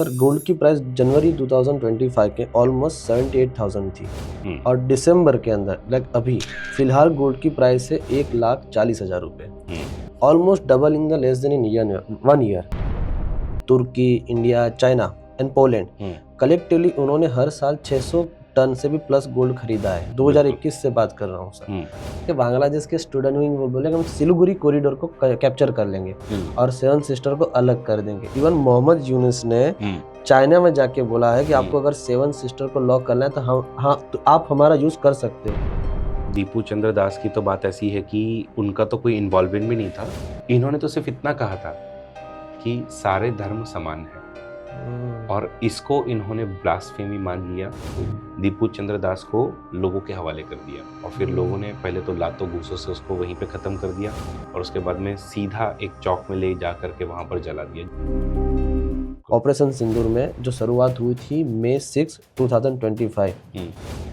Sir gold की price जनवरी 2025 के almost 78,000 थी और दिसंबर के अंदर लाइक अभी फिलहाल गोल्ड की प्राइस है 1,40,000 रुपये, almost double in the less than in 1 year. तुर्की, India, China and Poland collectively उन्होंने हर साल 600 टन से भी प्लस गोल्ड खरीदा है। 2021 से बात कर रहा हूँ सर कि बांग्लादेश के स्टूडेंट विंग वो बोले कि हम सिलीगुड़ी कॉरिडोर को कैप्चर कर लेंगे और सेवन सिस्टर को अलग कर देंगे। इवन मोहम्मद यूनुस ने चाइना में जाके बोला है कि आपको अगर सेवन सिस्टर को लॉक करना है तो आप हमारा यूज कर सकते हो। दीपू चंद्र दास की तो बात ऐसी है कि उनका तो कोई इन्वॉल्वमेंट भी नहीं था। इन्होंने तो सिर्फ इतना कहा था कि सारे धर्म समान है और इसको इन्होंने ब्लास्फेमी मान लिया। दीपू चंद्र दास को लोगों के हवाले कर दिया और फिर लोगों ने पहले तो लातों घूसों से उसको वहीं पे ख़त्म कर दिया और उसके बाद में सीधा एक चौक में ले जा करके वहाँ पर जला दिया। ऑपरेशन सिंदूर में जो शुरुआत हुई थी मई 6, 2025,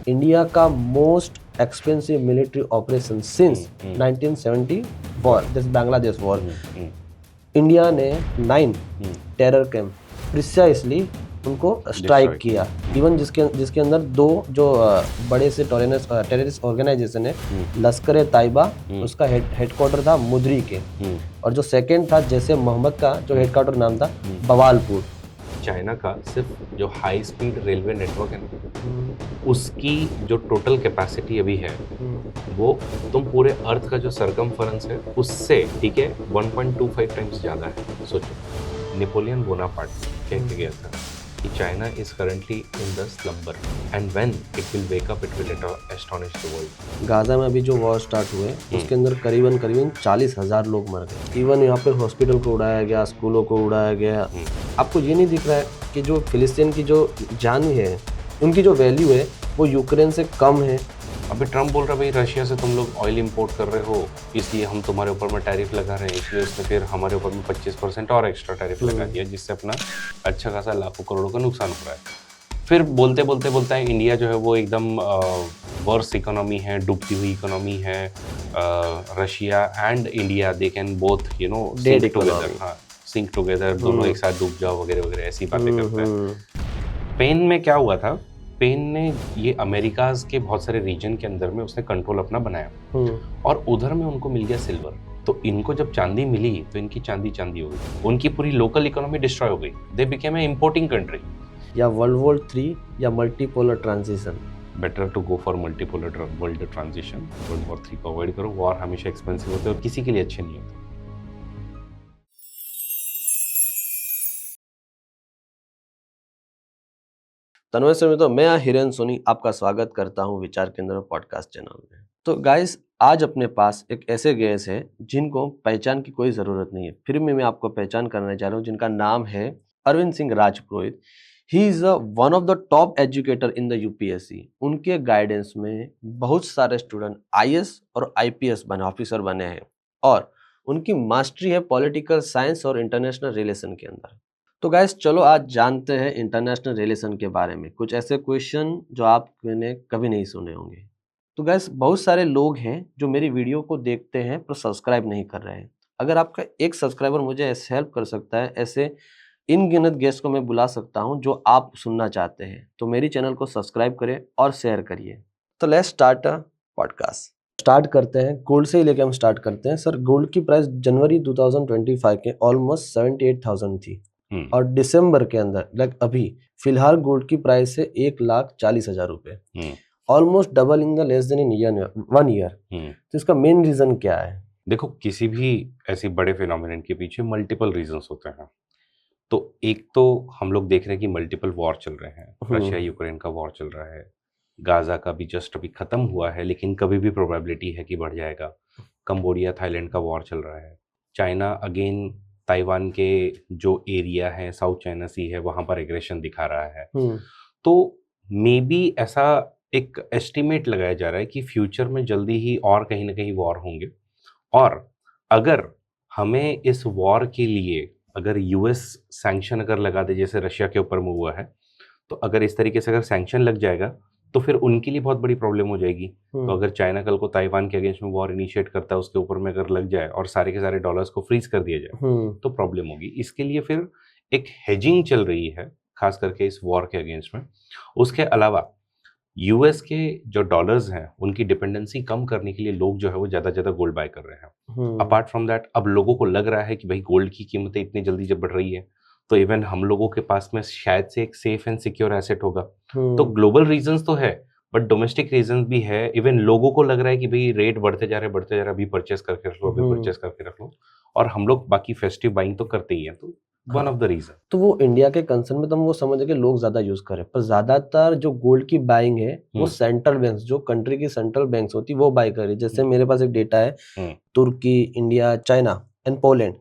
इंडिया का most expensive military operation since 1970 war, this Bangladesh war. India ने 9 टेरर कैंप प्रिसाइसली उनको स्ट्राइक किया। इवन जिसके अंदर 2 जो बड़े से टेररिस्ट ऑर्गेनाइजेशन है, लश्कर ताइबा, उसका हेडक्वार्टर था मुद्री के, और जो सेकंड था जैसे मोहम्मद का जो हेडक्वार्टर नाम था बवालपुर। चाइना का सिर्फ जो हाई स्पीड रेलवे नेटवर्क है ना, उसकी जो टोटल कैपेसिटी अभी है वो तुम पूरे अर्थ का जो सरकमफरेंस है उससे, ठीक है, 1.25 टाइम्स ज़्यादा है। सोचो, नेपोलियन बोनापार्ट कह के गया था कि China is currently in the slumber and when it will wake up it will astonish the world. Gaza में अभी जो वॉर स्टार्ट हुए उसके अंदर करीबन 40,000 लोग मर गए। इवन यहाँ पे हॉस्पिटल को उड़ाया गया, स्कूलों को उड़ाया गया। आपको ये नहीं दिख रहा है कि जो फिलिस्तीन की जो जान है, उनकी जो वैल्यू है वो यूक्रेन से कम है। अभी ट्रम्प बोल रहा है भाई रशिया से तुम लोग ऑयल इंपोर्ट कर रहे हो इसलिए हम तुम्हारे ऊपर में टैरिफ लगा रहे हैं, इसलिए उसने फिर हमारे ऊपर में 25% और एक्स्ट्रा टैरिफ लगा दिया, जिससे अपना अच्छा खासा लाखों करोड़ों का नुकसान हो रहा है। फिर बोलते हैं इंडिया जो है वो एकदम वर्स्ट इकोनॉमी है, डूबती हुई इकोनॉमी है। Russia and India they can both sink together, हाँ सिंक टुगेदर, दोनों एक साथ डूब जाओ वगैरह वगैरह ऐसी बातें करते हैं। स्पेन में क्या हुआ था, स्पेन ने ये अमेरिकाज के बहुत सारे रीजन के अंदर में उसने कंट्रोल अपना बनाया और उधर में उनको मिल गया सिल्वर। तो इनको जब चांदी मिली तो इनकी चांदी हो गई, उनकी पूरी लोकल इकोनॉमी डिस्ट्रॉय हो गई। They became a importing country. या वर्ल्ड वॉर 3 या multipolar transition. Better to go for multipolar world transition. World war 3 को अवॉइड करो, वॉर हमेशा एक्सपेंसिव होते हैं और किसी के लिए अच्छे नहीं होते। तन्वय मित्रों, मैं हिरेन सोनी आपका स्वागत करता हूं विचार केंद्र पॉडकास्ट चैनल में। तो गाइस, आज अपने पास एक ऐसे गेस्ट है जिनको पहचान की कोई ज़रूरत नहीं है, फिर भी मैं आपको पहचान करना चाह रहा हूं, जिनका नाम है Arvind Singh Rajpurohit. He is one of the top educator in the UPSC. उनके गाइडेंस में बहुत सारे स्टूडेंट आईएएस और आईपीएस ऑफिसर बने हैं और उनकी मास्टरी है पॉलिटिकल साइंस और इंटरनेशनल रिलेशन के अंदर। तो गाइस, चलो आज जानते हैं इंटरनेशनल रिलेशन के बारे में, कुछ ऐसे क्वेश्चन जो आपने कभी नहीं सुने होंगे। तो गाइस, बहुत सारे लोग हैं जो मेरी वीडियो को देखते हैं पर सब्सक्राइब नहीं कर रहे हैं। अगर आपका एक सब्सक्राइबर मुझे ऐसे हेल्प कर सकता है, ऐसे इनगिनत गेस्ट को मैं बुला सकता हूं जो आप सुनना चाहते हैं, तो मेरी चैनल को सब्सक्राइब करें और शेयर करिए। तो let's start a podcast. Start करते हैं गोल्ड से ही लेके हम स्टार्ट करते हैं। सर, गोल्ड की प्राइस जनवरी 2025 के ऑलमोस्ट 78,000 थी और दिसंबर के अंदर लाइक अभी फिलहाल गोल्ड की प्राइस है 1,40,000 रुपये, almost double in the less than in 1 year. तो इसका मेन रीजन क्या है? देखो, किसी भी ऐसी बड़े फिनोमिनन के पीछे मल्टीपल रीजंस होते हैं। तो एक तो हम लोग देख रहे हैं कि मल्टीपल वॉर चल रहे हैं, रशिया यूक्रेन का वॉर चल रहा है, गाजा का भी जस्ट अभी खत्म हुआ है लेकिन कभी भी प्रोबेबिलिटी है कि बढ़ जाएगा। कंबोडिया थाईलैंड का वॉर चल रहा है, चाइना अगेन ताइवान के जो एरिया है साउथ चाइना सी है वहाँ पर एग्रेशन दिखा रहा है। तो मे बी ऐसा एक एस्टिमेट लगाया जा रहा है कि फ्यूचर में जल्दी ही और कहीं ना कहीं वॉर होंगे और अगर हमें इस वॉर के लिए अगर यूएस सैंक्शन अगर लगा दे जैसे रशिया के ऊपर में हुआ है, तो अगर इस तरीके से अगर सैंक्शन लग जाएगा तो फिर उनके लिए बहुत बड़ी प्रॉब्लम हो जाएगी। तो अगर चाइना कल को ताइवान के अगेंस्ट में वॉर इनिशिएट करता है, उसके ऊपर में अगर लग जाए और सारे के सारे डॉलर्स को फ्रीज कर दिया जाए तो प्रॉब्लम होगी। इसके लिए फिर एक हेजिंग चल रही है खास करके इस वॉर के अगेंस्ट में। उसके अलावा यूएस के जो डॉलर्स हैं उनकी डिपेंडेंसी कम करने के लिए लोग जो है वो ज़्यादा गोल्ड बाय कर रहे हैं। अपार्ट फ्रॉम दैट अब लोगों को लग रहा है कि भाई गोल्ड की कीमतें इतनी जल्दी जब बढ़ रही है तो इवन हम लोगों के पास में शायद से एक सेफ एंड सिक्योर एसेट होगा। तो ग्लोबल रीजंस तो है बट डोमेस्टिक रीजंस भी है। इवन लोगों को लग रहा है कि भाई रेट बढ़ते जा रहे अभी परचेस करके रख लो, अभी परचेस करके रख लो, और हम लोग बाकी फेस्टिव बाइंग तो करते ही हैं। तो वन ऑफ द रीजन तो वो इंडिया के कंसर्न में तो हम वो समझ कि लोग ज्यादा यूज करें, पर ज्यादातर जो गोल्ड की बाइंग है वो सेंट्रल बैंक्स, जो कंट्री की सेंट्रल बैंक्स होती है वो बाय कर रही है। जैसे मेरे पास एक डेटा है, Turkey, India, China and Poland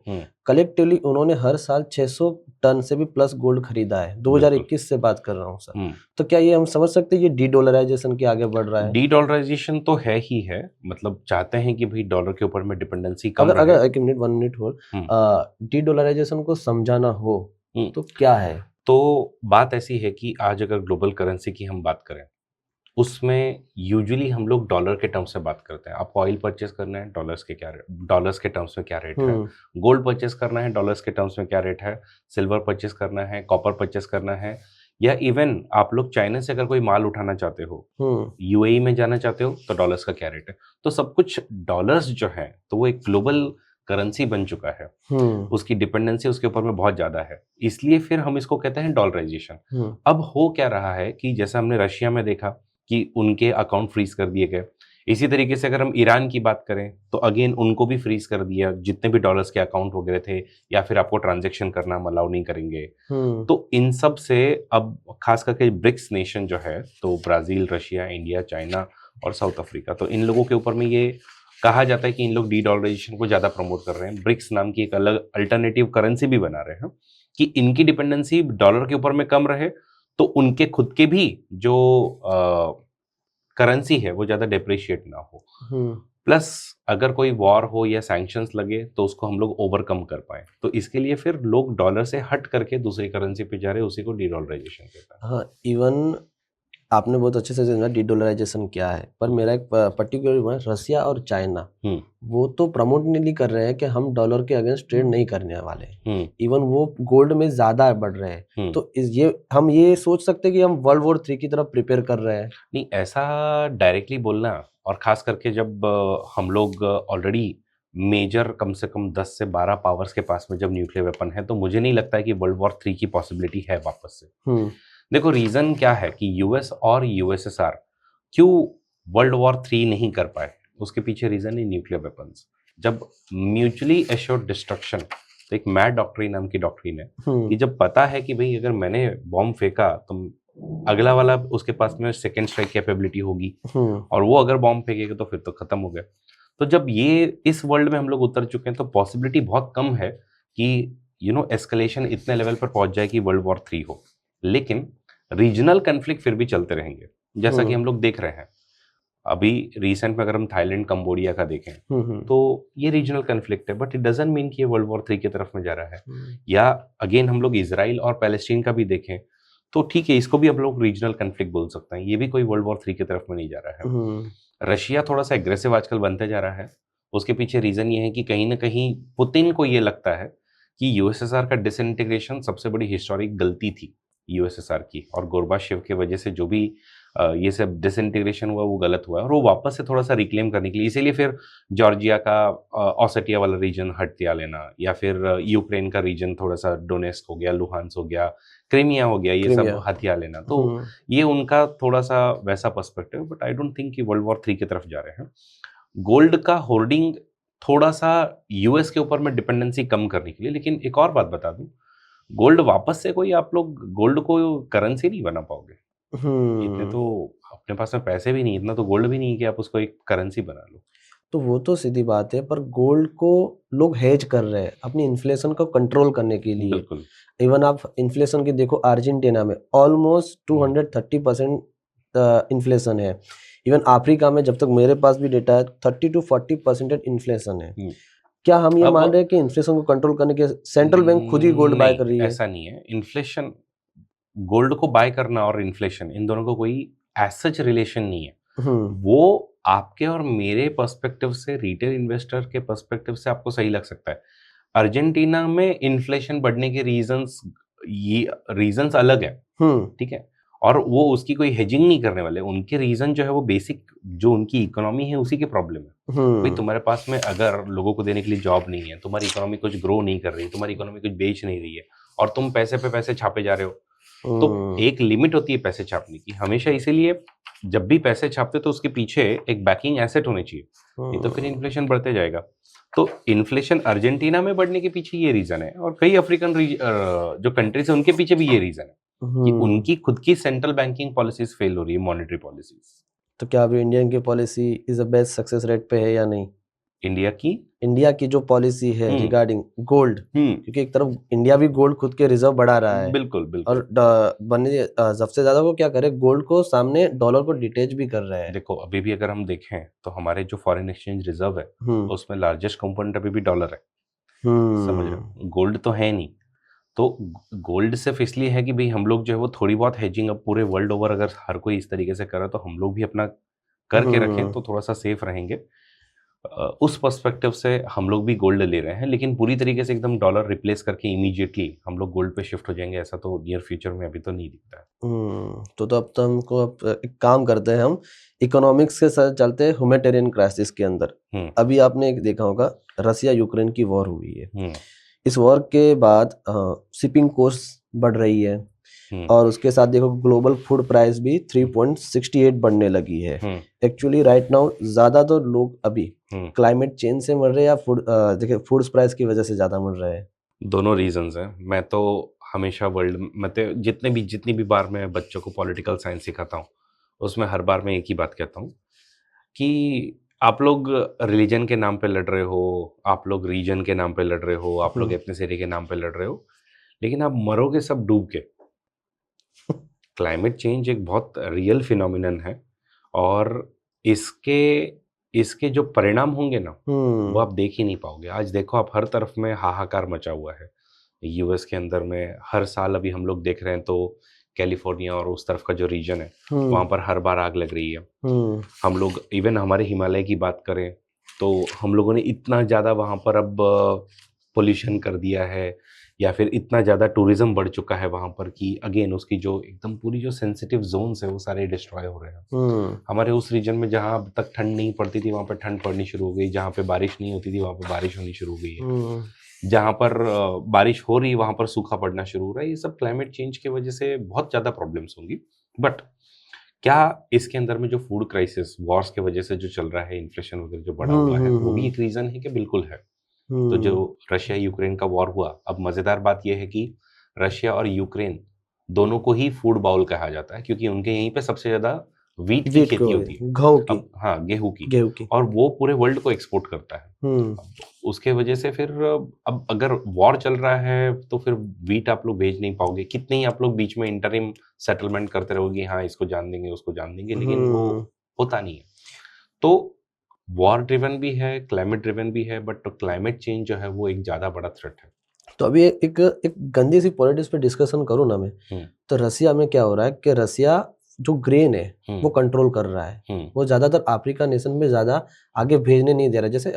collectively उन्होंने हर साल 600 टन से भी प्लस गोल्ड खरीदा है। 2021 से बात कर रहा हूँ सर। तो क्या ये हम समझ सकते हैं ये डी डॉलराइजेशन के आगे बढ़ रहा है? डी डॉलराइजेशन तो है ही है, मतलब चाहते हैं कि भाई डॉलर के ऊपर में डिपेंडेंसी कम रहे। अगर एक मिनट 1 मिनट हो, डी डॉलराइजेशन को समझाना हो तो क्या है? तो बात ऐसी है कि आज अगर ग्लोबल करेंसी की हम बात करें उसमें यूजुअली हम लोग डॉलर के टर्म्स में बात करते हैं। आपको ऑयल परचेस करना है डॉलर्स के टर्म्स में क्या रेट है, गोल्ड परचेस करना है डॉलर्स के टर्म्स में क्या रेट है, सिल्वर परचेस करना है, कॉपर परचेस करना है, या इवन आप लोग चाइना से अगर कोई माल उठाना चाहते हो, यूएई में जाना चाहते हो तो डॉलर्स का क्या रेट है। तो सब कुछ डॉलर्स जो है तो वो एक ग्लोबल करेंसी बन चुका है, उसकी डिपेंडेंसी उसके ऊपर में बहुत ज्यादा है, इसलिए फिर हम इसको कहते हैं डॉलराइजेशन। अब हो क्या रहा है कि जैसा हमने रशिया में देखा कि उनके अकाउंट फ्रीज कर दिए गए, इसी तरीके से अगर हम ईरान की बात करें तो अगेन उनको भी फ्रीज कर दिया, जितने भी डॉलर्स के अकाउंट वगैरह थे या फिर आपको ट्रांजैक्शन करना हम अलाउ नहीं करेंगे। तो इन सब से अब खास करके ब्रिक्स नेशन जो है, तो ब्राजील, रशिया, इंडिया, चाइना और साउथ अफ्रीका, तो इन लोगों के ऊपर में ये कहा जाता है कि इन लोग डी डॉलराइजेशन को ज्यादा प्रमोट कर रहे हैं। ब्रिक्स नाम की एक अलग अल्टरनेटिव करेंसी भी बना रहे हैं कि इनकी डिपेंडेंसी डॉलर के ऊपर में कम रहे, तो उनके खुद के भी जो करेंसी है वो ज्यादा डिप्रिशिएट ना हो, प्लस अगर कोई वॉर हो या सैंक्शंस लगे तो उसको हम लोग ओवरकम कर पाए। तो इसके लिए फिर लोग डॉलर से हट करके दूसरी करेंसी पे जा रहे हैं, उसी को डी डॉलराइजेशन कहता है। हाँ, इवन आपने बहुत अच्छे से समझा डी डॉलराइजेशन क्या है, पर मेरा एक पर्टिकुलर रसिया और चाइना वो तो प्रमोट नहीं कर रहे हैं कि हम डॉलर के अगेंस्ट ट्रेड नहीं करने वाले। इवन वो गोल्ड में ज्यादा बढ़ रहे हैं। तो ये हम ये सोच सकते हैं कि हम वर्ल्ड वॉर 3 की तरफ प्रिपेयर कर रहे हैं? नहीं, ऐसा डायरेक्टली बोलना, और खास करके जब हम लोग ऑलरेडी मेजर कम से कम 10 से 12 पावर्स के पास में जब न्यूक्लियर वेपन है, तो मुझे नहीं लगता है कि वर्ल्ड वॉर 3 की पॉसिबिलिटी है वापस से। देखो रीजन क्या है कि यूएस और यूएसएसआर क्यों वर्ल्ड वॉर 3 नहीं कर पाए, उसके पीछे रीजन है न्यूक्लियर वेपन्स। जब म्यूचुअली एश्योर्ड डिस्ट्रक्शन, तो एक मैड डॉक्ट्रिन नाम की डॉक्ट्रिन है कि जब पता है कि भाई अगर मैंने बॉम्ब फेंका तो अगला वाला उसके पास में सेकेंड स्ट्राइक कैपेबिलिटी होगी, और वो अगर बॉम्ब फेंकेगा तो फिर तो खत्म हो गया। तो जब ये इस वर्ल्ड में हम लोग उतर चुके हैं तो पॉसिबिलिटी बहुत कम है कि एस्केलेशन इतने लेवल पर पहुंच जाए कि वर्ल्ड वॉर 3 हो। लेकिन रीजनल कन्फ्लिक्ट फिर भी चलते रहेंगे, जैसा कि हम लोग देख रहे हैं अभी रिसेंट में। अगर हम थाईलैंड, कंबोडिया का देखें तो ये रीजनल कन्फ्लिक्ट है, बट इट डजंट मीन कि ये वर्ल्ड वॉर 3 की तरफ में जा रहा है। या अगेन हम लोग इजराइल और पैलेस्टीन का भी देखें तो ठीक है, इसको भी हम लोग रीजनल कन्फ्लिक्ट बोल सकते हैं, ये भी कोई वर्ल्ड वॉर 3 की तरफ में नहीं जा रहा है। रशिया थोड़ा सा एग्रेसिव आजकल बनते जा रहा है, उसके पीछे रीजन ये है कि कहीं ना कहीं पुतिन को ये लगता है कि यूएसएसआर का डिसइंटीग्रेशन सबसे बड़ी हिस्टोरिक गलती थी यूएसएसआर की, और गोर्बाचेव की वजह से जो भी ये सब डिसइंटीग्रेशन हुआ वो गलत हुआ है, और वो वापस से थोड़ा सा रिक्लेम करने के लिए, इसीलिए फिर जॉर्जिया का ऑसेटिया वाला रीजन हटिया लेना, या फिर यूक्रेन का रीजन थोड़ा सा डोनेस्क हो गया, लुहांस हो गया, क्रीमिया हो गया, ये सब हथिया लेना। तो ये उनका थोड़ा सा वैसा perspective, but I don't think कि वर्ल्ड वॉर 3 की तरफ जा रहे हैं। गोल्ड का होर्डिंग थोड़ा सा यूएस के ऊपर में डिपेंडेंसी कम करने के लिए। लेकिन एक और बात बता दूं, गोल्ड वापस से कोई आप लोग गोल्ड को करेंसी नहीं बना पाओगे। इतने तो अपने पास में पैसे भी नहीं, इतना तो गोल्ड भी नहीं कि आप उसको एक करेंसी बना लो। तो वो तो सीधी बात है, पर गोल्ड को लोग हेज कर रहे हैं अपनी इन्फ्लेशन को कंट्रोल करने के लिए। बिल्कुल। इवन आप इन्फ्लेशन की देखो, अर्जेंटीना में ऑलमोस्ट 230% इन्फ्लेशन है। इवन अफ्रीका में, जब तक मेरे पास भी डेटा है, 30 to 40% इन्फ्लेशन है। क्या हम ये मान रहे हैं कि इन्फ्लेशन को कंट्रोल करने के सेंट्रल बैंक खुद ही गोल्ड बाय कर रही है? ऐसा नहीं है। इन्फ्लेशन, गोल्ड को बाय करना और इन्फ्लेशन, इन दोनों को कोई एज सच रिलेशन नहीं है। वो आपके और मेरे पर्सपेक्टिव से, रिटेल इन्वेस्टर के पर्सपेक्टिव से आपको सही लग सकता है। अर्जेंटीना में इन्फ्लेशन बढ़ने के रीजंस ये रीजंस अलग है, ठीक है, और वो उसकी कोई हेजिंग नहीं करने वाले। उनके रीजन जो है वो बेसिक जो उनकी इकोनॉमी है उसी के प्रॉब्लम है। भाई तुम्हारे पास में अगर लोगों को देने के लिए जॉब नहीं है, तुम्हारी इकोनॉमी कुछ ग्रो नहीं कर रही, तुम्हारी इकोनॉमी कुछ बेच नहीं रही है, और तुम पैसे पे पैसे छापे जा रहे हो, तो एक लिमिट होती है पैसे छापने की हमेशा। इसीलिए जब भी पैसे छापते तो उसके पीछे एक बैकिंग एसेट होनी चाहिए, नहीं तो फिर इन्फ्लेशन बढ़ते जाएगा। तो इन्फ्लेशन अर्जेंटीना में बढ़ने के पीछे ये रीजन है, और कई अफ्रीकन जो कंट्रीज है उनके पीछे भी ये रीजन है कि उनकी खुद की सेंट्रल बैंकिंग पॉलिसीज फेल हो रही है, मॉनेटरी पॉलिसीज। तो क्या अभी इंडियन की policy is the best success rate पे है या नहीं? इंडिया की जो पॉलिसी है रिगार्डिंग गोल्ड, क्योंकि एक तरफ इंडिया भी गोल्ड खुद के रिजर्व बढ़ा रहा है, बिल्कुल और बनने सबसे ज्यादा वो क्या करे, गोल्ड को सामने डॉलर को डिटेच भी कर रहे हैं। देखो अभी भी अगर हम देखें तो हमारे जो फॉरेन एक्सचेंज रिजर्व है उसमें लार्जेस्ट कंपोनेंट अभी भी डॉलर है, समझ रहे हो, गोल्ड तो है नहीं। तो गोल्ड सिर्फ इसलिए है कि भाई हम लोग जो है वो थोड़ी बहुत हेजिंग, अब पूरे वर्ल्ड ओवर अगर हर कोई इस तरीके से करे तो हम लोग भी अपना करके रखें तो थोड़ा सा सेफ रहेंगे। उस पर्सपेक्टिव से हम लोग भी गोल्ड ले रहे हैं, लेकिन पूरी तरीके से एकदम डॉलर रिप्लेस करके इमीडिएटली हम लोग गोल्ड पे शिफ्ट हो जाएंगे ऐसा तो नियर फ्यूचर में अभी तो नहीं दिखता है। तो अब तो हमको अब एक काम करते हैं, हम इकोनॉमिक्स के साथ चलते हैं ह्यूमैनिटेरियन क्राइसिस के अंदर। अभी आपने देखा होगा रसिया यूक्रेन की वॉर हुई है, इस वॉर के बाद शिपिंग कॉस्ट बढ़ रही है, और उसके साथ देखो ग्लोबल फूड प्राइस भी 3.68 बढ़ने लगी है। एक्चुअली राइट नाउ ज्यादातर लोग अभी क्लाइमेट चेंज से मर रहे हैं या देखिए फूड प्राइस की वजह से ज्यादा मर रहे हैं? दोनों रीजंस हैं। मैं तो हमेशा मतलब जितनी भी बार मैं बच्चों को पॉलिटिकल साइंस सिखाता हूँ उसमें हर बार मैं एक ही बात कहता हूँ कि आप लोग रिलीजन के नाम पे लड़ रहे हो, आप लोग रीजन के नाम पे लड़ रहे हो, आप लोग एथनिसिटी के नाम पे लड़ रहे हो, लेकिन आप मरोगे सब डूब के। क्लाइमेट चेंज एक बहुत रियल फिनोमिनन है, और इसके जो परिणाम होंगे ना वो आप देख ही नहीं पाओगे। आज देखो आप हर तरफ में हाहाकार मचा हुआ है। यूएस के अंदर में हर साल अभी हम लोग देख रहे हैं तो कैलिफोर्निया और उस तरफ का जो रीजन है वहाँ पर हर बार आग लग रही है। हम लोग इवन हमारे हिमालय की बात करें तो हम लोगों ने इतना ज़्यादा वहाँ पर अब पोल्यूशन कर दिया है, या फिर इतना ज़्यादा टूरिज्म बढ़ चुका है वहाँ पर कि अगेन उसकी जो एकदम पूरी जो सेंसिटिव जोन्स है वो सारे डिस्ट्रॉय हो रहे हैं। हमारे उस रीजन में जहाँ अब तक ठंड नहीं पड़ती थी वहाँ पर ठंड पड़नी शुरू हो गई, जहाँ पे बारिश नहीं होती थी वहाँ पर बारिश होनी शुरू हो गई है, जहाँ पर बारिश हो रही है वहाँ पर सूखा पड़ना शुरू हो रहा है। ये सब क्लाइमेट चेंज की वजह से बहुत ज़्यादा प्रॉब्लम्स होंगी। बट क्या इसके अंदर में जो फूड क्राइसिस वॉर्स की वजह से जो चल रहा है, इन्फ्लेशन वगैरह जो बढ़ा हुआ है, वो भी एक रीज़न है कि बिल्कुल है। तो जो रशिया यूक्रेन का वॉर हुआ, अब मजेदार बात यह है कि रशिया और यूक्रेन दोनों को ही फूड बाउल कहा जाता है, क्योंकि उनके यहीं पे सबसे ज्यादा वीट की खेती होती है, गेहूं की, और वो पूरे वर्ल्ड को एक्सपोर्ट करता है। उसके वजह से फिर अब अगर वॉर चल रहा है तो फिर वीट आप लोग भेज नहीं पाओगे, कितने ही आप लोग बीच में इंटरिम सेटलमेंट करते रहोगे, हाँ इसको जान देंगे उसको जान देंगे, लेकिन वो होता नहीं है। तो वॉर ड्रिवन भी है, क्लाइमेट ड्रिवन भी है, बट क्लाइमेट चेंज जो है वो एक ज्यादा बड़ा थ्रेट है। तो अभी एक गंदी सी पॉलिटिक्स पे डिस्कशन करूँ ना मैं, तो रसिया में क्या हो रहा है कि रसिया जो ग्रेन है वो कंट्रोल कर रहा है, वो ज्यादातर अफ्रीका नेशन में ज्यादा आगे भेजने नहीं दे रहा है, जैसे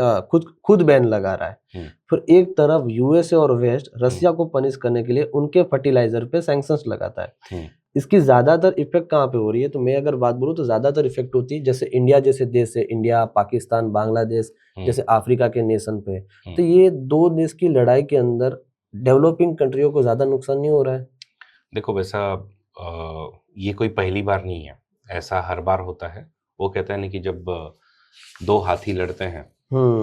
खुद बैन लगा रहा है। फिर एक तरफ यूएसए और वेस्ट रसिया को पनिश करने के लिए उनके फर्टिलाइजर पे सैंक्शंस लगाता है। इसकी ज्यादातर इफेक्ट कहाँ पे हो रही है? तो मैं अगर बात बोलूँ तो ज्यादातर इफेक्ट होती है जैसे इंडिया जैसे देश है, इंडिया, पाकिस्तान, बांग्लादेश जैसे अफ्रीका के नेशन पे। तो ये दो देश की लड़ाई के अंदर डेवलपिंग कंट्रियों को ज्यादा नुकसान नहीं हो रहा है? देखो वैसा ये कोई पहली बार नहीं है, ऐसा हर बार होता है। वो कहते हैं ना कि जब दो हाथी लड़ते हैं,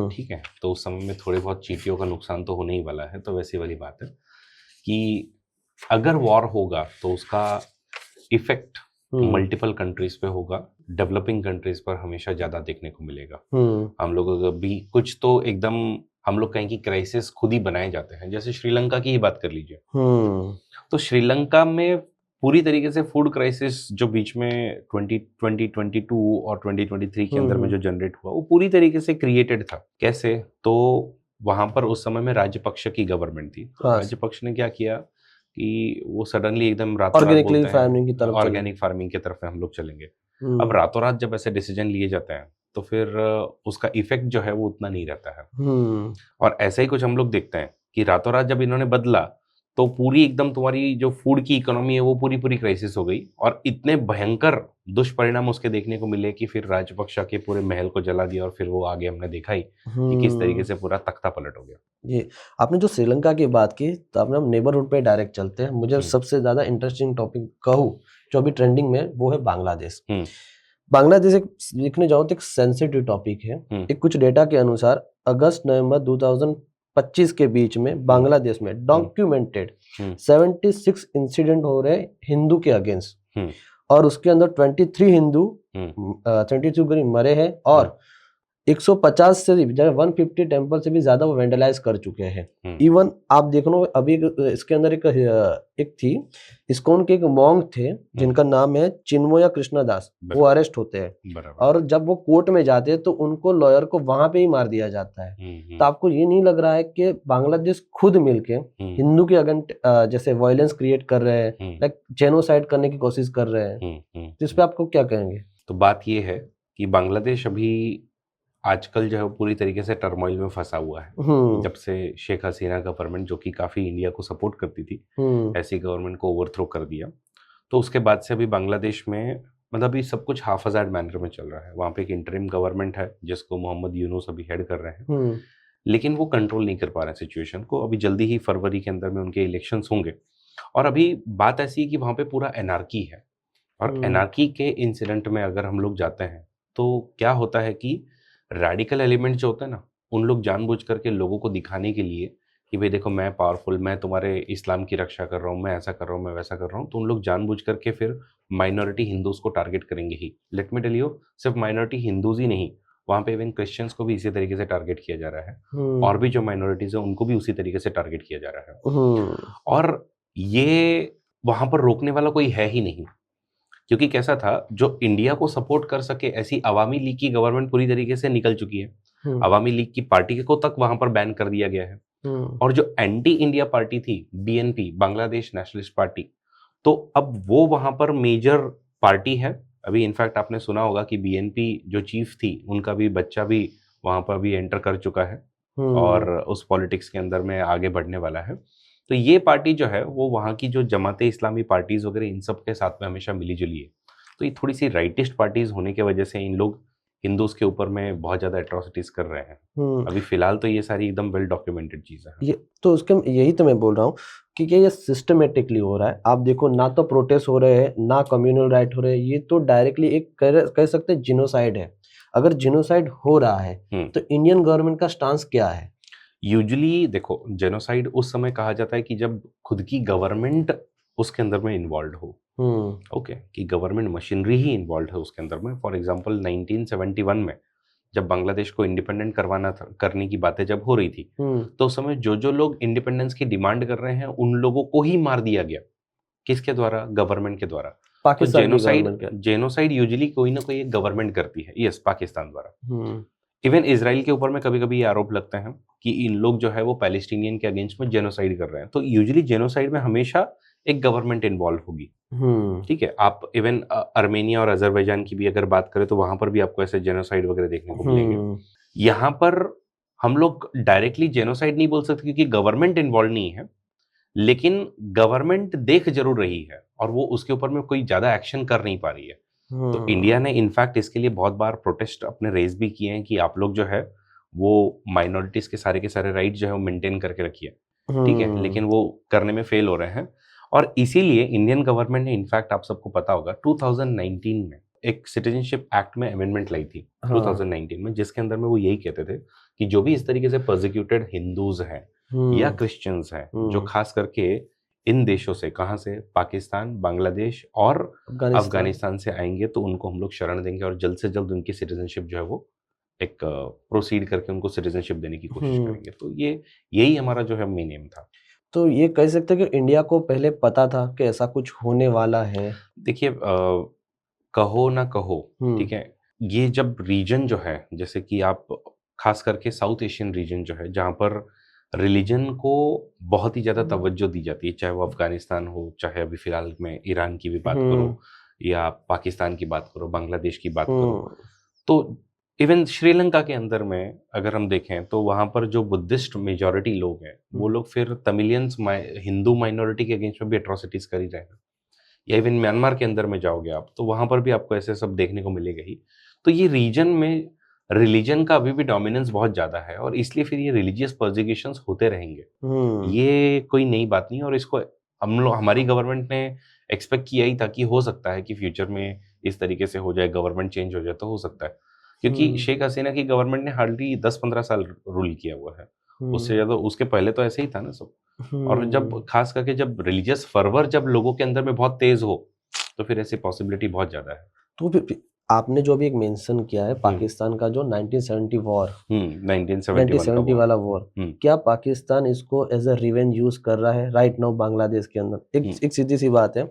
ठीक है, तो उस समय में थोड़े बहुत चींटियों का नुकसान तो होने ही वाला है। तो वैसी वाली बात है कि अगर वॉर होगा तो उसका इफेक्ट मल्टीपल कंट्रीज पे होगा, डेवलपिंग कंट्रीज पर हमेशा ज्यादा देखने को मिलेगा। हम लोग भी कुछ तो एकदम हम लोग कहें कि क्राइसिस खुद ही बनाए जाते हैं, जैसे श्रीलंका की ही बात कर लीजिए। तो श्रीलंका में पूरी तरीके से फूड क्राइसिस जो बीच में 2022 और 2023 के अंदर में जो जनरेट हुआ वो पूरी तरीके से क्रिएटेड था। कैसे? तो वहां पर उस समय में राजपक्ष की गवर्नमेंट थी, तो राजपक्ष ने क्या किया कि वो सडनली एकदम ऑर्गेनिक फार्मिंग की तरफ हम लोग चलेंगे। अब रातों रात जब ऐसे डिसीजन लिए जाते हैं तो फिर उसका इफेक्ट जो है वो उतना नहीं रहता है। और ऐसा ही कुछ हम लोग देखते हैं कि रातों रात जब इन्होंने बदला तो पूरी एकदम तुम्हारी जो फूड की इकोनॉमी है वो पूरी पूरी क्राइसिस हो गई, और इतने भयंकर दुष्परिणाम उसके देखने को मिले कि फिर राजपक्षा के पूरे महल को जला दिया, और फिर वो आगे हमने देखा ही कि किस तरीके से पूरा तख्ता पलट हो गया। ये आपने जो श्रीलंका की बात की, तो आपने हम नेबरहुड पे डायरेक्ट चलते हैं। मुझे हम्म। सबसे ज्यादा इंटरेस्टिंग टॉपिक कहूँ जो अभी ट्रेंडिंग में, वो है बांग्लादेश। हम्म। बांग्लादेश एक लिखने जाओ तो एक सेंसिटिव टॉपिक है। एक कुछ डेटा के अनुसार अगस्त नवंबर 2025 के बीच में बांग्लादेश में डॉक्यूमेंटेड 76 इंसिडेंट हो रहे हिंदू के अगेंस्ट, और उसके अंदर 23 गरीब मरे हैं, और 150 से 150 टेम्पल से भी ज्यादा वो वेंडलाइज कर चुके हैं। इवन आप देख लो अभी इसके अंदर एक थी, इस्कॉन के एक मॉन्क थे जिनका नाम है चिन्मया कृष्णदास, वो अरेस्ट होते हैं, और जब वो कोर्ट में जाते हैं तो उनको लॉयर को वहां पे ही मार दिया जाता है। तो आपको ये नहीं लग रहा है कि बांग्लादेश खुद मिलके हिंदू के अगेंस्ट जैसे वायलेंस क्रिएट कर रहे हैं, लाइक जेनोसाइड करने की कोशिश कर रहे हैं? तो इस पे आपको क्या कहेंगे? तो बात ये है कि बांग्लादेश अभी आजकल जो है पूरी तरीके से टर्मोइल में फंसा हुआ है। जब से शेख हसीना गवर्नमेंट, जो कि काफी इंडिया को सपोर्ट करती थी, ऐसी गवर्नमेंट को ओवरथ्रो कर दिया, तो उसके बाद से अभी बांग्लादेश में मतलब अभी सब कुछ हाफ हजार्ड मैनर में चल रहा है। वहाँ पे एक इंटरिम गवर्नमेंट है जिसको मोहम्मद यूनुस अभी हेड कर रहे हैं, लेकिन वो कंट्रोल नहीं कर पा रहे सिचुएशन को। अभी जल्दी ही फरवरी के अंदर में उनके इलेक्शंस होंगे, और अभी बात ऐसी है कि वहाँ पे पूरा एनार्की है, और एनार्की के इंसिडेंट में अगर हम लोग जाते हैं तो क्या होता है कि रेडिकल एलिमेंट जो होते हैं ना, उन लोग जानबूझ करके लोगों को दिखाने के लिए कि भाई देखो मैं पावरफुल, मैं तुम्हारे इस्लाम की रक्षा कर रहा हूँ, मैं ऐसा कर रहा हूँ, मैं वैसा कर रहा हूँ, तो उन लोग जानबूझ करके फिर माइनॉरिटी हिंदूज को टारगेट करेंगे ही। लेट मी टेल यू, सिर्फ माइनॉरिटी हिंदूज ही नहीं, वहाँ पे इवन क्रिश्चियंस को भी इसी तरीके से टारगेट किया जा रहा है, और भी जो माइनॉरिटीज है उनको भी उसी तरीके से टारगेट किया जा रहा है। और ये वहाँ पर रोकने वाला कोई है ही नहीं, क्योंकि कैसा था, जो इंडिया को सपोर्ट कर सके ऐसी अवामी लीग की गवर्नमेंट पूरी तरीके से निकल चुकी है। अवामी लीग की पार्टी को तक वहां पर बैन कर दिया गया है, और जो एंटी इंडिया पार्टी थी बीएनपी, बांग्लादेश नेशनलिस्ट पार्टी, तो अब वो वहां पर मेजर पार्टी है। अभी इनफैक्ट आपने सुना होगा कि बीएनपी जो चीफ थी उनका भी बच्चा भी वहां पर भी एंटर कर चुका है, और उस पॉलिटिक्स के अंदर में आगे बढ़ने वाला है। तो ये पार्टी जो है वो वहाँ की जो जमाते इस्लामी पार्टीज वगैरह इन सब के साथ में हमेशा मिली जुली है। तो ये थोड़ी सी राइटिस्ट पार्टीज होने की वजह से इन लोग हिंदूज के ऊपर में बहुत ज्यादा एट्रोसिटीज कर रहे हैं। अभी फिलहाल तो ये सारी एकदम वेल डॉक्यूमेंटेड चीज है। ये तो उसके यही तो मैं बोल रहा हूँ कि ये सिस्टमेटिकली हो रहा है। आप देखो, ना तो प्रोटेस्ट हो रहे हैं, ना कम्युनल राइट हो रहे हैं, ये तो डायरेक्टली एक कह सकते हैं जिनोसाइड है। अगर जिनोसाइड हो रहा है तो इंडियन गवर्नमेंट का स्टांस क्या है? यूजुअली देखो, जेनोसाइड उस समय कहा जाता है कि जब खुद की गवर्नमेंट उसके अंदर में इन्वॉल्व हो, ओके, कि गवर्नमेंट मशीनरी ही इन्वॉल्व है उसके अंदर में। फॉर एग्जांपल 1971 में जब बांग्लादेश को इंडिपेंडेंट करवाना था, करने की बातें जब हो रही थी, तो उस समय जो जो लोग इंडिपेंडेंस की डिमांड कर रहे हैं उन लोगों को ही मार दिया गया। किसके द्वारा? गवर्नमेंट के द्वारा। तो जेनोसाइड यूजुअली कोई ना कोई एक गवर्नमेंट करती है, यस, पाकिस्तान द्वारा। इवन इजराइल के ऊपर में कभी कभी ये आरोप लगते हैं कि इन लोग जो है वो पैलेस्टीनियन के अगेंस्ट में जेनोसाइड कर रहे हैं। तो यूजुअली जेनोसाइड में हमेशा एक गवर्नमेंट इन्वॉल्व होगी, ठीक है। आप इवन आर्मेनिया और अजरबैजान की भी अगर बात करें तो वहां पर भी आपको ऐसे जेनोसाइड वगैरह देखने को मिलेंगे। यहाँ पर हम लोग डायरेक्टली जेनोसाइड नहीं बोल सकते क्योंकि गवर्नमेंट इन्वॉल्व नहीं है, लेकिन गवर्नमेंट देख जरूर रही है और वो उसके ऊपर में कोई ज्यादा एक्शन कर नहीं पा रही है। तो इंडिया ने इनफैक्ट इसके लिए बहुत बार प्रोटेस्ट अपने रेज भी किए हैं कि आप लोग जो है वो माइनॉरिटीज के सारे राइट जो है वो मेंटेन करके रखिए, ठीक है, लेकिन वो करने में फेल हो रहे हैं। और इसीलिए इंडियन गवर्नमेंट ने इनफैक्ट, आप सबको पता होगा, 2019 में एक सिटीजनशिप एक्ट में अमेंडमेंट लाई थी 2019 में, जिसके अंदर में वो यही कहते थे कि जो भी इस तरीके से परसिक्यूटेड हिंदूज हैं या क्रिश्चियंस हैं, जो खास करके इन देशों से, कहाँ से, पाकिस्तान, बांग्लादेश और अफगानिस्तान से आएंगे, तो उनको हम लोग शरण देंगे और जल्द से जल्द उनकी सिटीजनशिप जो है वो एक प्रोसीड करके उनको सिटीजनशिप देने की कोशिश करेंगे। तो यही हमारा जो है मेन एम था। तो ये कह सकते हैं कि इंडिया को पहले पता था कि ऐसा कुछ होने वाला है? देखिए, कहो ना कहो, ठीक है, ये जब रीजन जो है, जैसे कि आप खास करके साउथ एशियन रीजन जो है, जहाँ पर रिलीजन को बहुत ही ज़्यादा तवज्जो दी जाती है, चाहे वो अफगानिस्तान हो, चाहे अभी फिलहाल में ईरान की भी बात करो, या पाकिस्तान की बात करो, बांग्लादेश की बात करो, तो इवन श्रीलंका के अंदर में अगर हम देखें तो वहाँ पर जो बुद्धिस्ट मेजॉरिटी लोग हैं वो लोग फिर तमिलियंस हिंदू माइनॉरिटी के अगेंस्ट में भी एट्रोसिटीज कर ही रहे हैं। या इवन म्यांमार के अंदर में जाओगे आप तो वहाँ पर भी आपको ऐसे सब देखने को मिलेगा ही। तो ये रीजन में रिलीजन का अभी भी डोमिनेंस बहुत ज़्यादा है और इसलिए फिर ये रिलीजियस पर्सिक्यूशंस होते रहेंगे। ये कोई नई बात नहीं है और इसको हम लोग हमारी गवर्नमेंट ने एक्सपेक्ट किया ही था कि हो सकता है कि फ्यूचर में इस तरीके से हो जाए, गवर्नमेंट चेंज हो जाए तो हो सकता है, क्योंकि शेख हसीना की गवर्नमेंट ने हार्डली 10-15 साल रूल किया हुआ है। उससे ज़्यादा उसके पहले तो ऐसे ही था ना सब। और जब खास करके जब रिलीजियस फर्वर जब लोगों के अंदर में बहुत तेज हो तो फिर ऐसी पॉसिबिलिटी बहुत ज़्यादा है। तो फिर आपने जो अभी एक मेंशन किया है पाकिस्तान का जो 1970 वॉर 1970 वाला वॉर, क्या पाकिस्तान इसको एज अ रिवेंज यूज कर रहा है राइट नाउ बांग्लादेश के अंदर? एक सीधी सी बात है,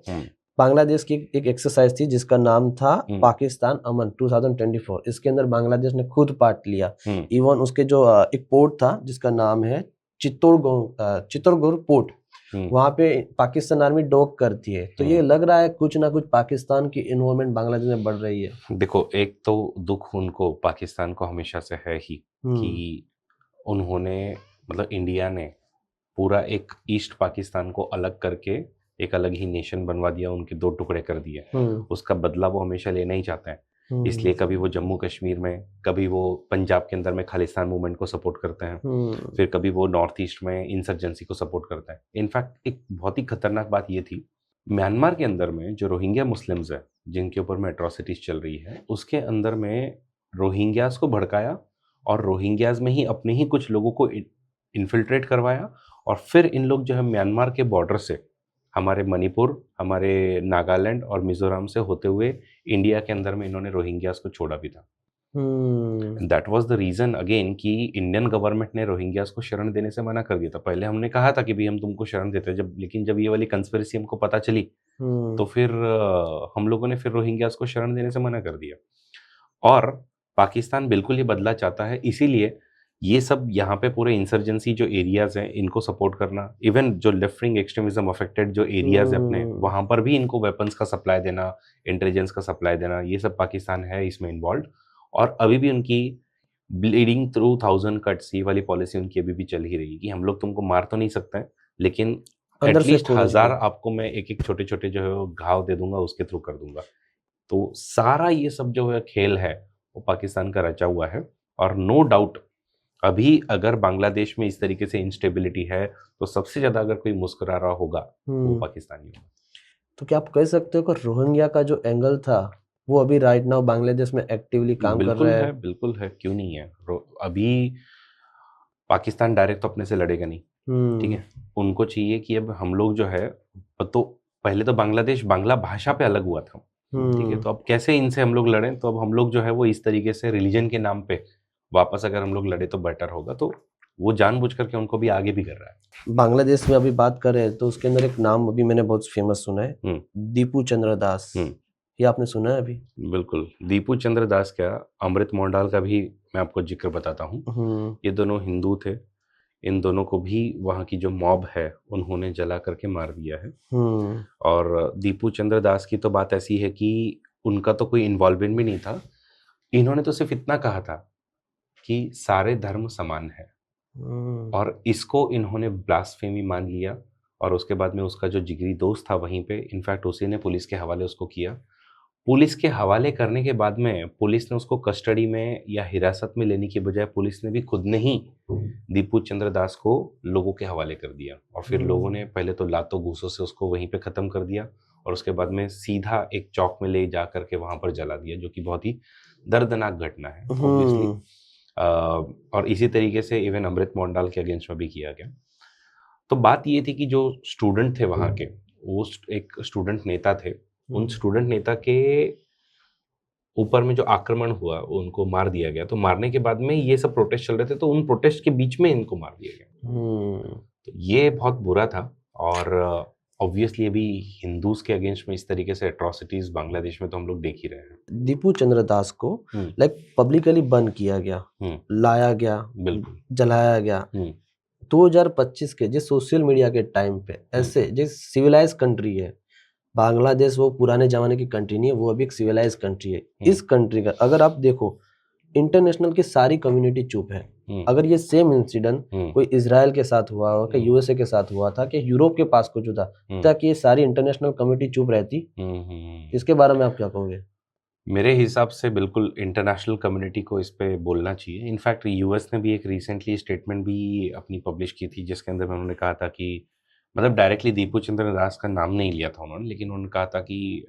बांग्लादेश की एक एक्सरसाइज थी जिसका नाम था पाकिस्तान अमन 2024। इसके अंदर बांग्लादेश ने खुद पार्ट लिया। इवन उसके जो एक पोर्ट था जिसका नाम है चित्तौड़गढ़ पोर्ट, वहां पे पाकिस्तान आर्मी डॉक करती है। तो ये लग रहा है कुछ ना कुछ पाकिस्तान की इन्वॉल्वमेंट बांग्लादेश में बढ़ रही है। देखो, एक तो दुख उनको पाकिस्तान को हमेशा से है ही कि उन्होंने मतलब इंडिया ने पूरा एक ईस्ट पाकिस्तान को अलग करके एक अलग ही नेशन बनवा दिया, उनके 2 टुकड़े कर दिए। उसका बदला वो हमेशा लेना ही चाहते हैं। इसलिए कभी वो जम्मू कश्मीर में, कभी वो पंजाब के अंदर में खालिस्तान मूवमेंट को सपोर्ट करते हैं, फिर कभी वो नॉर्थ ईस्ट में इंसर्जेंसी को सपोर्ट करते हैं। इनफैक्ट एक बहुत ही खतरनाक बात ये थी, म्यांमार के अंदर में जो रोहिंग्या मुस्लिम्स है जिनके ऊपर में एट्रोसिटीज चल रही है, उसके अंदर में रोहिंग्यास को भड़काया और रोहिंग्यास में ही अपने ही कुछ लोगों को इन्फिल्ट्रेट करवाया और फिर इन लोग जो है म्यांमार के बॉर्डर से हमारे मणिपुर, हमारे नागालैंड और मिजोरम से होते हुए इंडिया के अंदर में इन्होंने रोहिंग्यास को छोड़ा भी था। That was the reason again कि इंडियन गवर्नमेंट ने रोहिंग्यास को शरण देने से मना कर दिया था। पहले हमने कहा था कि भाई हम तुमको शरण देते हैं, लेकिन जब ये वाली कंस्पिरेसी हमको पता चली तो फिर हम लोगों ने फिर रोहिंग्यास को शरण देने से मना कर दिया। और पाकिस्तान बिल्कुल ये बदला चाहता है, इसीलिए ये सब यहाँ पे पूरे इंसर्जेंसी जो एरियाज हैं इनको सपोर्ट करना, इवन जो लेफ्ट विंग एक्सट्रीमिज्म अफेक्टेड जो एरियाज है अपने, वहाँ पर भी इनको वेपन्स का सप्लाई देना, इंटेलिजेंस का सप्लाई देना, ये सब पाकिस्तान है इसमें इन्वॉल्व। और अभी भी उनकी ब्लीडिंग थ्रू 1000 कट्स ये वाली पॉलिसी उनकी अभी भी चल ही रही है कि हम लोग तुमको मार तो नहीं सकते हैं, लेकिन एटलीस्ट 1000 आपको मैं एक छोटे छोटे जो है वो घाव दे दूंगा, उसके थ्रू कर दूंगा। तो सारा ये सब जो है खेल है वो पाकिस्तान का रचा हुआ है। और नो डाउट अभी अगर बांग्लादेश में इस तरीके से इंस्टेबिलिटी है तो सबसे ज्यादा अगर कोई मुस्कुरा रहा होगा वो पाकिस्तानी होगा। तो क्या आप कह सकते हो कि रोहिंग्या का जो एंगल था वो अभी राइट नाउ बांग्लादेश में एक्टिवली काम कर रहा है? बिल्कुल है, क्यों नहीं है। अभी पाकिस्तान डायरेक्ट तो अपने से लड़ेगा नहीं, ठीक है। उनको चाहिए कि अब हम लोग जो है, तो पहले तो बांग्लादेश बांग्ला भाषा पे अलग हुआ था, ठीक है, तो अब कैसे इनसे हम लोग लड़ें, तो अब हम लोग जो है वो इस तरीके से रिलीजन के नाम पे वापस अगर हम लोग लड़े तो बेटर होगा। तो वो जानबूझ करके उनको भी आगे भी कर रहा है। बांग्लादेश में अभी बात करें तो उसके अंदर एक नाम अभी मैंने बहुत फेमस सुना है, दीपू चंद्र दास। ये आपने सुना है अभी? बिल्कुल, दीपू चंद्र दास क्या, अमृत मोंडाल का भी मैं आपको जिक्र बताता हूँ। ये दोनों हिंदू थे, इन दोनों को भी वहाँ की जो मॉब है उन्होंने जला करके मार दिया है। और दीपू चंद्र दास की तो बात ऐसी है कि उनका तो कोई इन्वॉल्वमेंट भी नहीं था। इन्होंने तो सिर्फ इतना कहा था कि सारे धर्म समान है, और इसको इन्होंने ब्लास्फेमी मान लिया। और उसके बाद में उसका जो जिगरी दोस्त था वहीं पे, इनफैक्ट उसी ने पुलिस के हवाले उसको किया। पुलिस के हवाले करने के बाद में पुलिस ने उसको कस्टडी में या हिरासत में लेने की बजाय पुलिस ने भी खुद ने ही दीपू चंद्र दास को लोगों के हवाले कर दिया। और फिर लोगों ने पहले तो लातों घूसों से उसको वहीं पे ख़त्म कर दिया और उसके बाद में सीधा एक चौक में ले जा करके वहाँ पर जला दिया, जो कि बहुत ही दर्दनाक घटना है ऑब्वियसली। और इसी तरीके से इवन अमृत मोंडाल के अगेंस्ट में भी किया गया। तो बात ये थी कि जो स्टूडेंट थे वहाँ के, वो एक स्टूडेंट नेता थे, उन स्टूडेंट नेता के ऊपर में जो आक्रमण हुआ उनको मार दिया गया। तो मारने के बाद में ये सब प्रोटेस्ट चल रहे थे, तो उन प्रोटेस्ट के बीच में इनको मार दिया गया। तो ये बहुत बुरा था। और ऑब्वियसली अभी हिंदूज के अगेंस्ट में इस तरीके से एट्रोसिटीज बांग्लादेश में तो हम लोग देख ही रहे हैं। दीपू चंद्र दास को लाइक पब्लिकली बंद किया गया, लाया गया, बिल्कुल जलाया गया। 2025 के जिस सोशल मीडिया के टाइम पे ऐसे जिस सिविलाइज कंट्री है बांग्लादेश, वो पुराने जमाने की कंट्री नहीं है, वो अभी एक सिविलाइज कंट्री है। इस कंट्री का अगर आप देखो इंटरनेशनल की सारी कम्युनिटी चुप है। अगर ये सेम इंसिडेंट कोई इजराइल के साथ हुआ हो, कि यूएसए के साथ हुआ था, कि यूरोप के पास कुछ था, ताकि ये सारी इंटरनेशनल कम्युनिटी चुप रहती। इसके बारे में आप क्या कहोगे? मेरे हिसाब से बिल्कुल इंटरनेशनल कम्युनिटी को इस पे बोलना चाहिए। इनफैक्ट यूएस ने भी एक रिसेंटली स्टेटमेंट भी अपनी पब्लिश की थी, जिसके अंदर उन्होंने कहा था कि मतलब डायरेक्टली दीपू चंद्र दास का नाम नहीं लिया था उन्होंने, लेकिन उन्होंने कहा था कि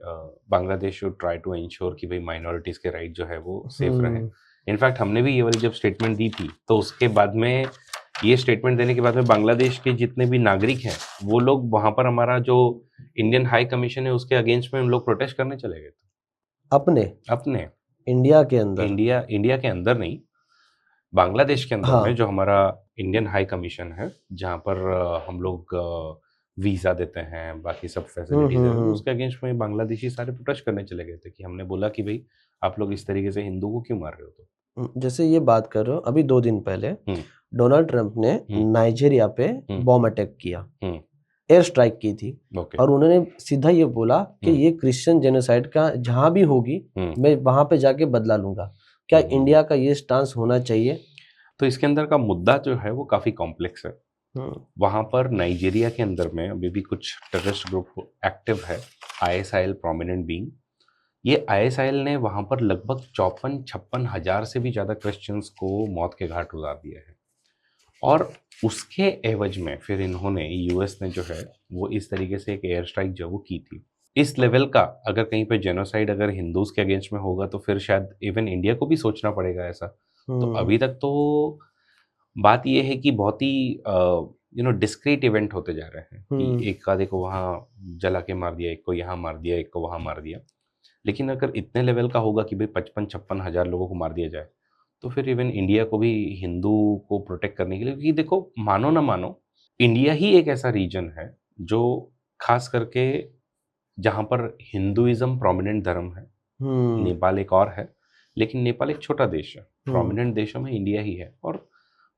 Bangladesh should try to ensure कि भाई माइनॉरिटीज़ के राइट जो है वो सेफ रहे। इनफैक्ट हमने भी ये वाली जब स्टेटमेंट दी थी, तो उसके बाद में ये स्टेटमेंट देने के बाद में बांग्लादेश के जितने भी नागरिक हैं वो लोग वहाँ पर हमारा जो इंडियन हाई कमीशन है उसके अगेंस्ट में उन लोग प्रोटेस्ट करने चले गए थे। अपने इंडिया के अंदर, इंडिया के अंदर नहीं, बांग्लादेश के अंदर में जो हमारा इंडियन हाई कमीशन है, जहाँ पर हम लोग वीजा देते हैं, बाकी सब फैसिलिटीज है, उसके अगेंस्ट में बांग्लादेशी सारे प्रोटेस्ट करने चले गए थे कि हमने बोला कि भाई आप लोग इस तरीके से हिंदू को क्यों मार रहे हो। तो जैसे ये बात कर रहे हो, अभी 2 दिन पहले डोनाल्ड ट्रंप ने नाइजीरिया पे बॉम्ब अटैक किया, एयर स्ट्राइक की थी, और उन्होंने सीधा ये बोला कि ये क्रिश्चियन जेनोसाइड का जहां भी होगी मैं वहां पे जाके बदला लूंगा। क्या इंडिया का ये स्टांस होना चाहिए? तो इसके अंदर का मुद्दा जो है वो काफी कॉम्प्लेक्स है। वहां पर नाइजीरिया के अंदर में अभी भी कुछ टेररिस्ट ग्रुप एक्टिव है, ISIL प्रोमिनेंट बीइंग। ये ISIL ने वहां पर लगभग 54-56 हजार से भी ज्यादा क्रिश्चियंस को मौत के घाट उतार दिया है, और उसके एवज में फिर इन्होंने, यूएस ने जो है वो इस तरीके से एक एयर स्ट्राइक जो वो की थी। इस लेवल का अगर कहीं पे जेनोसाइड अगर हिंदूज के अगेंस्ट में होगा तो फिर शायद इवन इंडिया को भी सोचना पड़ेगा ऐसा। तो अभी तक तो बात ये है कि बहुत ही डिस्क्रीट इवेंट होते जा रहे हैं कि एक का देखो वहाँ जला के मार दिया, एक को यहाँ मार दिया, एक को वहाँ मार दिया। लेकिन अगर इतने लेवल का होगा कि भाई 55-56 हजार लोगों को मार दिया जाए, तो फिर इवन इंडिया को भी हिंदू को प्रोटेक्ट करने के लिए, क्योंकि देखो मानो ना मानो इंडिया ही एक ऐसा रीजन है जो खास करके जहाँ पर हिंदुइज्म प्रोमिनेंट धर्म है। नेपाल एक और है, लेकिन नेपाल एक छोटा देश है, प्रोमिनेंट देशों में इंडिया ही है। और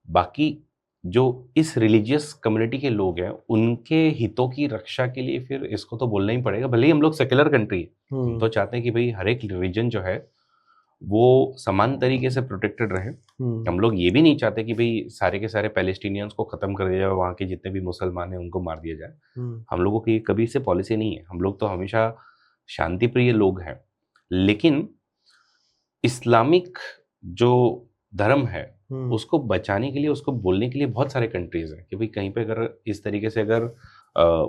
बाकी जो इस रिलीजियस कम्युनिटी के लोग हैं उनके हितों की रक्षा के लिए फिर इसको तो बोलना ही पड़ेगा। भले ही हम लोग सेक्युलर कंट्री है, हम तो चाहते हैं कि भाई हर एक रिलीजन जो है वो समान तरीके से प्रोटेक्टेड रहे। हम लोग ये भी नहीं चाहते कि भाई सारे के सारे पैलेस्टीनियंस को खत्म कर दिया जाए, वहाँ के जितने भी मुसलमान हैं उनको मार दिया जाए। हम लोगों की कभी से पॉलिसी नहीं है, हम लोग तो हमेशा शांति प्रिय लोग हैं। लेकिन इस्लामिक जो धर्म है उसको बचाने के लिए, उसको बोलने के लिए बहुत सारे कंट्रीज हैं कि भाई कहीं पे अगर इस तरीके से अगर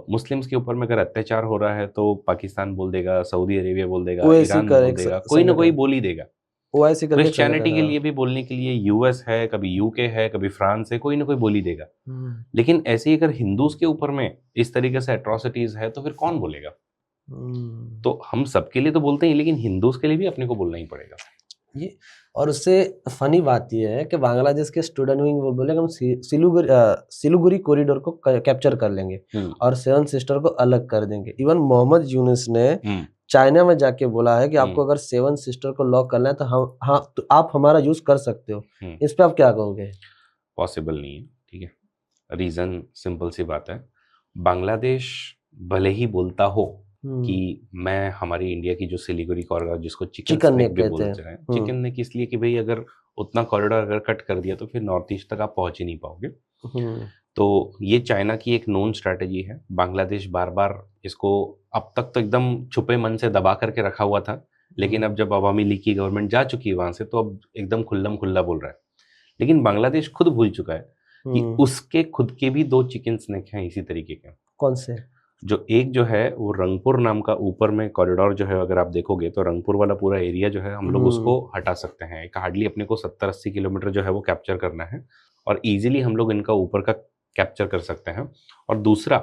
मुस्लिम्स के ऊपर में अगर अत्याचार हो रहा है तो पाकिस्तान बोल देगा, सऊदी अरेबिया बोल देगा, ईरान बोल देगा, कोई ना कोई बोल ही देगा। क्रिश्चियनिटी के लिए भी बोलने के लिए यूएस है, कभी यूके है, कभी फ्रांस है, कोई ना कोई बोल ही देगा। लेकिन ऐसे ही अगर हिंदूज के ऊपर में इस तरीके से एट्रोसिटीज है तो फिर कौन बोलेगा? तो हम सबके लिए तो बोलते हैं, लेकिन हिंदूज के लिए भी अपने को बोलना ही पड़ेगा ये। और उससे फनी बात यह है कि बांग्लादेश के स्टूडेंट विंग बोले हम सिलीगुड़ी कॉरिडोर को कैप्चर कर लेंगे और 7 सिस्टर को अलग कर देंगे। इवन मोहम्मद यूनुस ने चाइना में जाके बोला है कि आपको अगर 7 सिस्टर को लॉक करना है तो आप हमारा यूज कर सकते हो। इस पे आप क्या कहोगे? पॉसिबल नहीं है, ठीक है। रीजन सिंपल सी बात है, बांग्लादेश भले ही बोलता हो कि मैं हमारी इंडिया की जो सिलीगुड़ी कॉरिडोर जिसको चिकन नेक भी बोलते हैं, चिकन नेक इसलिए कि भाई अगर उतना कॉरिडोर अगर कट कर दिया तो फिर नॉर्थ ईस्ट तक आप पहुंच ही नहीं पाओगे। तो ये चाइना की एक नोन स्ट्रैटेजी है। बांग्लादेश बार बार इसको अब तक तो एकदम छुपे मन से दबा करके रखा हुआ था, लेकिन अब जब अवामी लीग की गवर्नमेंट जा चुकी है वहां से तो अब एकदम खुल्लम खुल्ला बोल रहा है। लेकिन बांग्लादेश खुद भूल चुका है कि उसके खुद के भी 2 चिकन स्नेक हैं इसी तरीके के। कौन से? जो एक जो है वो रंगपुर नाम का ऊपर में कॉरिडोर जो है, अगर आप देखोगे तो रंगपुर वाला पूरा एरिया जो है हम लोग उसको हटा सकते हैं। एक हार्डली अपने को 70-80 किलोमीटर जो है वो कैप्चर करना है और इजीली हम लोग इनका ऊपर का कैप्चर कर सकते हैं। और दूसरा,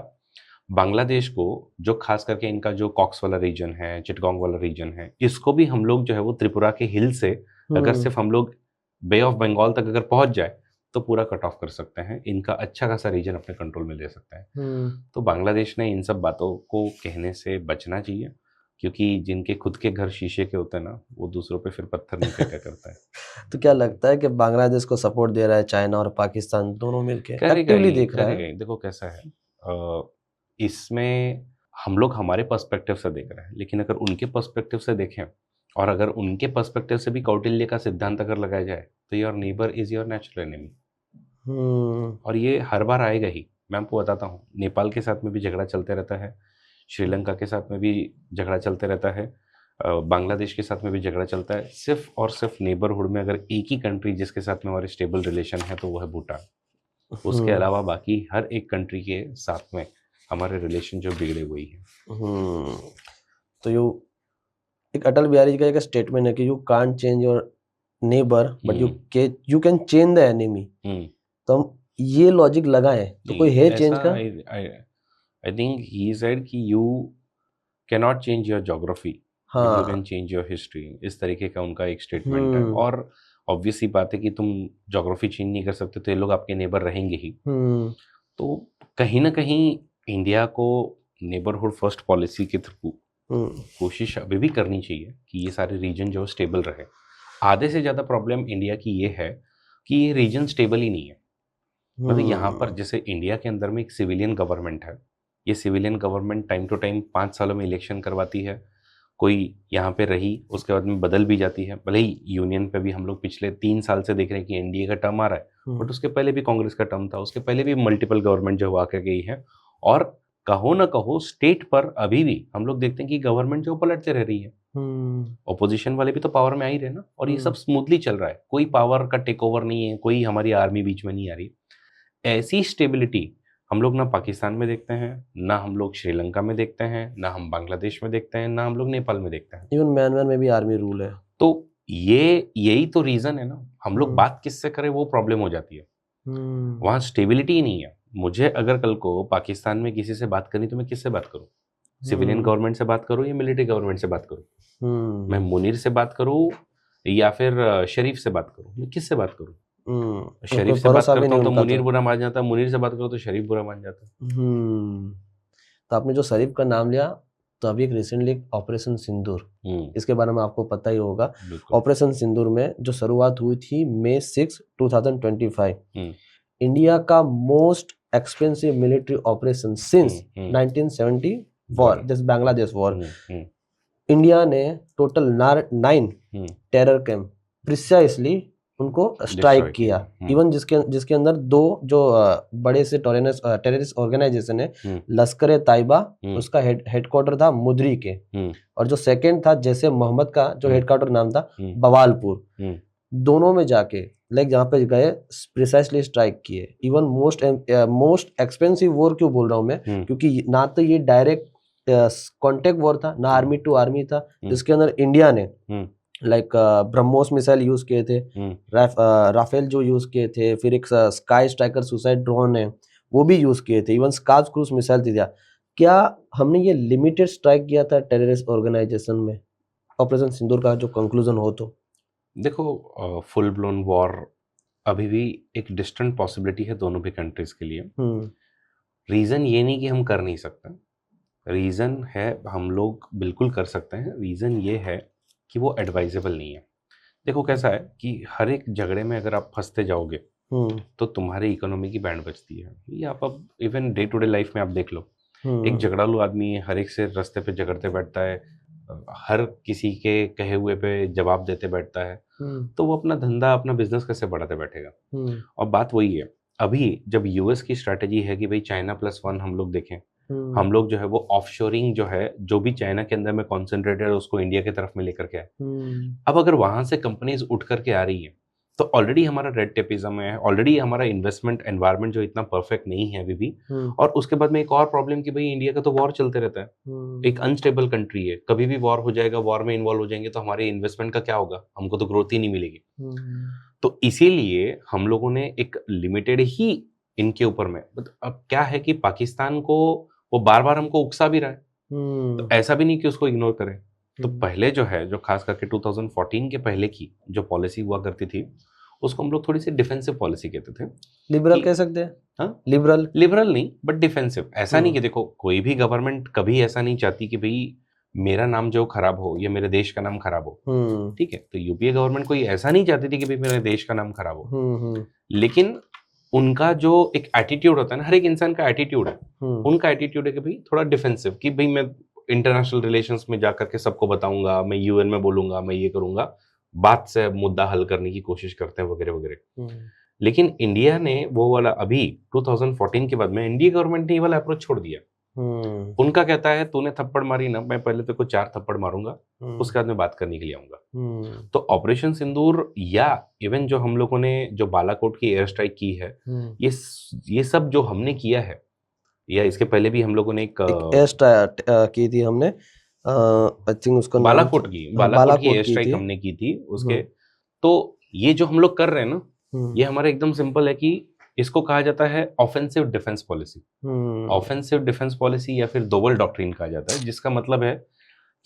बांग्लादेश को जो खास करके इनका जो कॉक्स वाला रीजन है, चिटगोंग वाला रीजन है, इसको भी हम लोग जो है वो त्रिपुरा के हिल से अगर सिर्फ हम लोग बे ऑफ बंगाल तक अगर पहुंच जाए तो पूरा कट ऑफ कर सकते हैं। इनका अच्छा खासा रीजन अपने कंट्रोल में ले सकते हैं। तो बांग्लादेश ने इन सब बातों को कहने से बचना चाहिए, क्योंकि जिनके खुद के घर शीशे के होते हैं ना, वो दूसरों पे फिर पत्थर नहीं फेंका करता है। तो क्या लगता है कि बांग्लादेश को सपोर्ट दे रहा है चाइना और पाकिस्तान दोनों मिलकर एक्टिवली देख रहा है? देखो कैसा है, इसमें हम लोग हमारे पर्सपेक्टिव से देख रहे हैं, लेकिन अगर उनके पर्सपेक्टिव से देखें और अगर उनके पर्सपेक्टिव से भी कौटिल्य का सिद्धांत अगर लगाया जाए तो your neighbour is your natural enemy, और ये हर बार आएगा ही। मैं आपको बताता हूँ, नेपाल के साथ में भी झगड़ा चलते रहता है, श्रीलंका के साथ में भी झगड़ा चलते रहता है, बांग्लादेश के साथ में भी झगड़ा चलता है। सिर्फ और सिर्फ नेबरहुड में अगर एक ही कंट्री जिसके साथ में हमारे स्टेबल रिलेशन है तो वो है भूटान। उसके अलावा बाकी हर एक कंट्री के साथ में हमारे रिलेशन जो बिगड़े हुए ही हैं। तो यू एक अटल बिहारी जी का एक स्टेटमेंट है कि you can't change your neighbour but you can change the enemy. तो हम ये लॉजिक लगाएं तो कोई है चेंज का? आई थिंक ही सेड कि you can not change your geography, you can change your history. इस तरीके का उनका एक स्टेटमेंट है। और ऑब्वियसली बात है कि तुम ज्योग्राफी चेंज नहीं कर सकते तो ये लोग आपके नेबर रहेंगे ही। तो कहीं ना कहीं इंडिया को नेबरहुड फर्स्ट पॉलिसी के थ्रू कोशिश अभी भी करनी चाहिए कि ये सारे रीजन जो स्टेबल रहे। आधे से ज़्यादा प्रॉब्लम इंडिया की ये है कि ये रीजन स्टेबल ही नहीं है। मतलब यहाँ पर जैसे इंडिया के अंदर में एक सिविलियन गवर्नमेंट है, ये civilian government time to time 5 सालों में इलेक्शन करवाती है, कोई यहाँ पे रही उसके बाद में बदल भी जाती है। भले ही यूनियन पे भी हम लोग पिछले 3 साल से देख रहे हैं कि एनडीए का टर्म आ रहा है, बट उसके पहले भी कांग्रेस का टर्म था, उसके पहले भी मल्टीपल गवर्नमेंट जो आकर गई है। और कहो ना कहो स्टेट पर अभी भी हम लोग देखते हैं कि गवर्नमेंट जो पलटते रह रही है, ऑपोजिशन वाले भी तो पावर में आ ही रहे ना, और ये सब स्मूथली चल रहा है, कोई पावर का टेक ओवर नहीं है, कोई हमारी आर्मी बीच में नहीं आ रही। ऐसी स्टेबिलिटी हम लोग ना पाकिस्तान में देखते हैं, ना हम लोग श्रीलंका में देखते हैं, ना हम बांग्लादेश में देखते हैं, ना हम लोग नेपाल में देखते हैं। इवन म्यांमार में भी आर्मी रूल है। तो यही तो रीजन है ना, हम लोग बात किससे करें वो प्रॉब्लम हो जाती है। वहां स्टेबिलिटी ही नहीं है। मुझे अगर कल को पाकिस्तान में किसी से बात करनी तो मैं किससे बात करूं? सिविलियन गवर्नमेंट से बात करूं या मिलिट्री गवर्नमेंट से बात करूं? मैं मुनीर से बात करूं या फिर शरीफ से बात करूं? मैं किससे बात करूं? शरीफ से बात करता हूं तो मुनीर बुरा मान जाता, मुनीर से बात करो तो शरीफ बुरा मान जाता। तो आपने जो शरीफ का नाम लिया, तो अभी एक रिसेंटली ऑपरेशन सिंदूर, इसके बारे में आपको पता ही होगा। ऑपरेशन सिंदूर में जो शुरुआत हुई थी May 6, 2025, इंडिया का most expensive military operation since 1970 war, this Bangladesh war. India ने टोटल 9 टेरर कैंप प्रिसाइसली उनको स्ट्राइक किया। इवन जिसके अंदर 2 जो बड़े से टेररिस्ट ऑर्गेनाइजेशन है, लश्कर ताइबा, उसका हेडक्वार्टर था मुद्री के, और जो सेकंड था जैसे मोहम्मद का जो हेडक्वार्टर नाम था बवालपुर। दोनों में जाके जहाँ पे गए प्रिसाइसली स्ट्राइक किए। इवन मोस्ट एक्सपेंसिव वॉर क्यों बोल रहा हूँ मैं, क्योंकि ना तो ये डायरेक्ट कॉन्टेक्ट वॉर था, ना आर्मी टू आर्मी था, जिसके अंदर इंडिया ने ब्रह्मोस मिसाइल यूज किए थे, राफेल जो यूज किए थे, फिर एक स्काई स्ट्राइकर सुसाइड ड्रोन है वो भी यूज किए थे, इवन स्कार्स क्रूज मिसाइल थी। क्या हमने ये लिमिटेड स्ट्राइक किया था टेररिस्ट ऑर्गेनाइजेशन में ऑपरेशन सिंदूर का जो कंक्लूजन हो? तो देखो, फुल ब्लोन वॉर अभी भी एक डिस्टेंट पॉसिबिलिटी है दोनों भी कंट्रीज के लिए। रीजन ये नहीं कि हम कर नहीं सकते, रीजन है हम लोग बिल्कुल कर सकते हैं। रीजन ये है कि वो एडवाइजेबल नहीं है। देखो कैसा है कि हर एक झगड़े में अगर आप फंसते जाओगे तो तुम्हारी इकोनॉमी की बैंड बचती है। ये आप अब even day to day life में आप देख लो, एक झगड़ालू आदमी हर एक से रास्ते पे झगड़ते बैठता है, हर किसी के कहे हुए पे जवाब देते बैठता है, तो वो अपना धंधा अपना बिजनेस कैसे बढ़ाते बैठेगा। और बात वही है, अभी जब यूएस की स्ट्रैटेजी है कि भाई China+1 हम लोग देखें, हम लोग जो है वो ऑफशोरिंग जो है जो भी चाइना के अंदर में कॉन्सेंट्रेटेड है उसको इंडिया की तरफ में लेकर के आए। अब अगर वहां से कंपनीज उठ करके आ रही है तो ऑलरेडी हमारा रेड टेपिज्म है, ऑलरेडी हमारा इन्वेस्टमेंट एनवायरनमेंट जो इतना परफेक्ट नहीं है अभी भी। और उसके बाद में एक और प्रॉब्लम कि भाई इंडिया का तो वॉर चलते रहता है, एक अनस्टेबल कंट्री है, कभी भी वॉर हो जाएगा, वॉर में इन्वॉल्व हो जाएंगे तो हमारे इन्वेस्टमेंट का क्या होगा, हमको तो ग्रोथ ही नहीं मिलेगी। तो इसीलिए हम लोगों ने एक लिमिटेड ही इनके ऊपर में, अब क्या है कि पाकिस्तान को वो बार बार हमको उकसा भी रहा है, तो ऐसा भी नहीं कि उसको इग्नोर करें। तो पहले जो है, जो खास करके 2014 के पहले की जो पॉलिसी हुआ करती थी उसको हम लोग थोड़ी सी डिफेंसिव पॉलिसी कहते थे। लिबरल कह सकते हैं। हाँ, लिबरल नहीं बट डिफेंसिव। ऐसा नहीं कि देखो कोई भी गवर्नमेंट कभी ऐसा नहीं चाहती कि भाई मेरा नाम जो खराब हो या मेरे देश का नाम खराब हो, ठीक है। तो यूपीए गवर्नमेंट कोई ऐसा नहीं चाहती थी कि भाई मेरे देश का नाम खराब हो, लेकिन उनका जो एक एटीट्यूड होता है ना, हर एक इंसान का एटीट्यूड है, उनका एटीट्यूड है कि भाई थोड़ा डिफेंसिव, कि भाई मैं इंटरनेशनल रिलेशंस में जाकर के सबको बताऊंगा, मैं यूएन में बोलूंगा, मैं ये करूंगा, बात से मुद्दा हल करने की कोशिश करते हैं वगैरह वगैरह। लेकिन इंडिया ने वो वाला अभी 2014 के बाद में इंडिया गवर्नमेंट ने ये वाला अप्रोच छोड़ दिया। उनका कहता है तूने थप्पड़ मारी ना, मैं पहले तेरे को 4 थप्पड़ मारूंगा, उसके बाद में बात करने के लिए आऊंगा। तो ऑपरेशन सिंदूर या इवन जो हम लोगों ने जो बालाकोट की एयर स्ट्राइक की है, ये सब जो हमने किया है, या इसके पहले भी हम लोगों ने एक एयर स्ट्राइक की थी हमने, आई थिंक उसका बालाकोट की एयर स्ट्राइक हमने की थी उसके। तो ये जो हम लोग कर रहे हैं ना, ये हमारा एकदम सिंपल है कि इसको कहा जाता है offensive defence policy. Offensive defence policy या फिर दोवल डॉक्ट्रिन कहा जाता है, जिसका मतलब है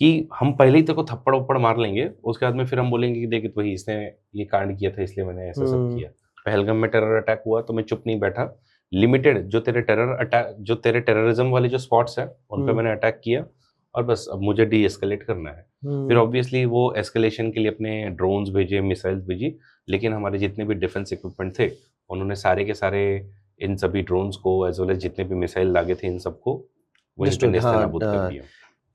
कि हम पहले ही तेरे को थप्पड़ वप्पड़ मार लेंगे, उसके बाद में फिर हम बोलेंगे कि देख वही इसने ये कांड किया था इसलिए मैंने ऐसा सब किया। पहलगाम में टेरर अटैक हुआ तो मैं चुप नहीं बैठा, लिमिटेड जो तेरे टेररिज्म वाले जो स्पॉट्स हैं उन पे मैंने अटैक किया, और बस अब मुझे डी एस्केलेट करना है। फिर ऑब्वियसली वो एस्केलेशन के लिए अपने ड्रोन्स भेजे, मिसाइल्स भेजी, लेकिन हमारे जितने भी डिफेंस इक्विपमेंट थे उन्होंने सारे के सारे इन सभी ड्रोन्स को एज वेल एज जितने भी मिसाइल लागे थे इन सबको वहीं पे नेस्तनाबूद कर दिया।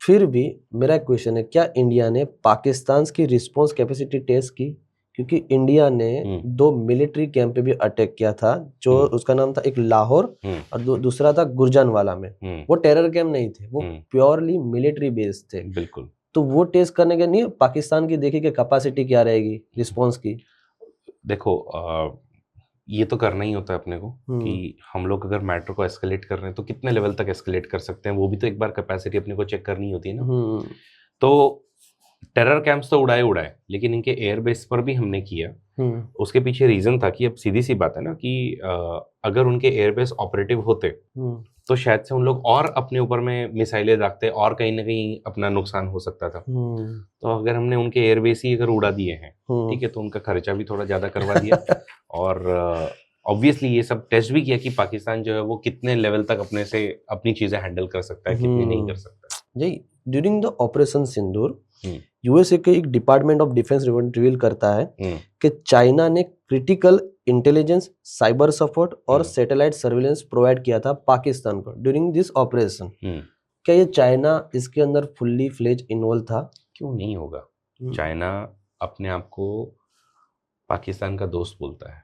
फिर भी मेरा एक क्वेश्चन है, क्या इंडिया ने पाकिस्तान की रिस्पांस कैपेसिटी टेस्ट की? क्योंकि इंडिया ने 2 मिलिट्री कैंप पे भी अटैक किया था, जो उसका नाम था एक लाहौर और दूसरा था गुरजानवाला में। वो टेरर कैंप नहीं थे, वो प्योरली मिलिट्री बेस थे। बिल्कुल। तो वो टेस्ट करने के नहीं पाकिस्तान की देखी कि कैपेसिटी क्या रहेगी रिस्पांस की। देखो ये तो करना ही होता है अपने को कि हम लोग अगर मैटर को एस्केलेट कर रहे हैं तो कितने लेवल तक एस्केलेट कर सकते हैं, वो भी तो एक बार कैपेसिटी अपने को चेक करनी होती है ना। तो टेरर कैंप्स तो उड़ाए, लेकिन इनके एयरबेस पर भी हमने किया। उसके पीछे रीजन था कि अब सीधी सी बात है ना कि अगर उनके एयरबेस ऑपरेटिव होते तो शायद से उन लोग और अपने ऊपर में मिसाइलें दागते और कहीं ना कहीं अपना नुकसान हो सकता था। तो अगर हमने उनके एयरबेस ही अगर उड़ा दिए हैं, ठीक है, तो उनका खर्चा भी थोड़ा ज्यादा करवा दिया और ऑब्वियसली ये सब टेस्ट भी किया कि पाकिस्तान जो है वो कितने लेवल तक अपने से अपनी चीजें हैंडल कर सकता है, कितनी नहीं कर सकता। जी, during the operation Sindoor USA के एक डिपार्टमेंट ऑफ डिफेंस रिवील करता है कि चाइना ने क्रिटिकल इंटेलिजेंस, साइबर सपोर्ट और सैटेलाइट सर्विलेंस प्रोवाइड किया था पाकिस्तान को ड्यूरिंग दिस ऑपरेशन। क्या ये चाइना इसके अंदर फुल्ली फ्लेज इन्वॉल्व था? क्यों नहीं होगा? चाइना अपने आप को पाकिस्तान का दोस्त बोलता है।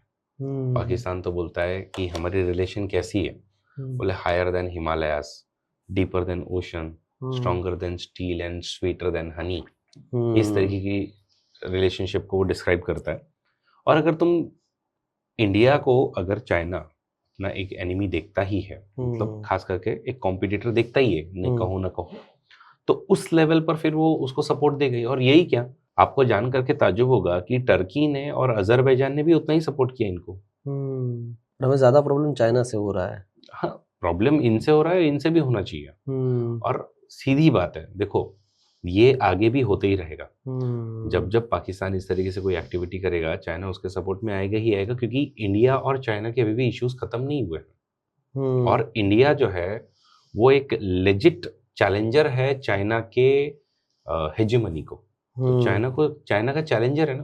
पाकिस्तान तो बोलता है कि हमारी रिलेशन कैसी है, बोले higher than Himalayas, deeper than ocean, stronger than steel and sweeter than honey. इस तरीके की रिलेशनशिप को वो डिस्क्राइब करता है। और अगर तुम इंडिया को अगर चाइना अपना एक एनिमी देखता ही है, मतलब खास करके एक कॉम्पिटिटर देखता ही है, नहीं कहो ना कहो, तो उस लेवल पर फिर वो उसको सपोर्ट देगा। और यही क्या, आपको जान करके ताज्जुब होगा कि टर्की ने और अजरबैजान ने भी उतना ही सपोर्ट किया इनको। हमें ज्यादा प्रॉब्लम चाइना से हो रहा है। हाँ, प्रॉब्लम इनसे हो रहा है, इनसे भी होना चाहिए। और सीधी बात है, देखो ये आगे भी होते ही रहेगा। जब जब पाकिस्तान इस तरीके से कोई एक्टिविटी करेगा, चाइना उसके सपोर्ट में आएगा ही आएगा, क्योंकि इंडिया और चाइना के अभी भी इश्यूज खत्म नहीं हुए हैं। और इंडिया जो है वो एक लेजिट चैलेंजर है चाइना के हेजेमनी को। तो चाइना का चैलेंजर है ना,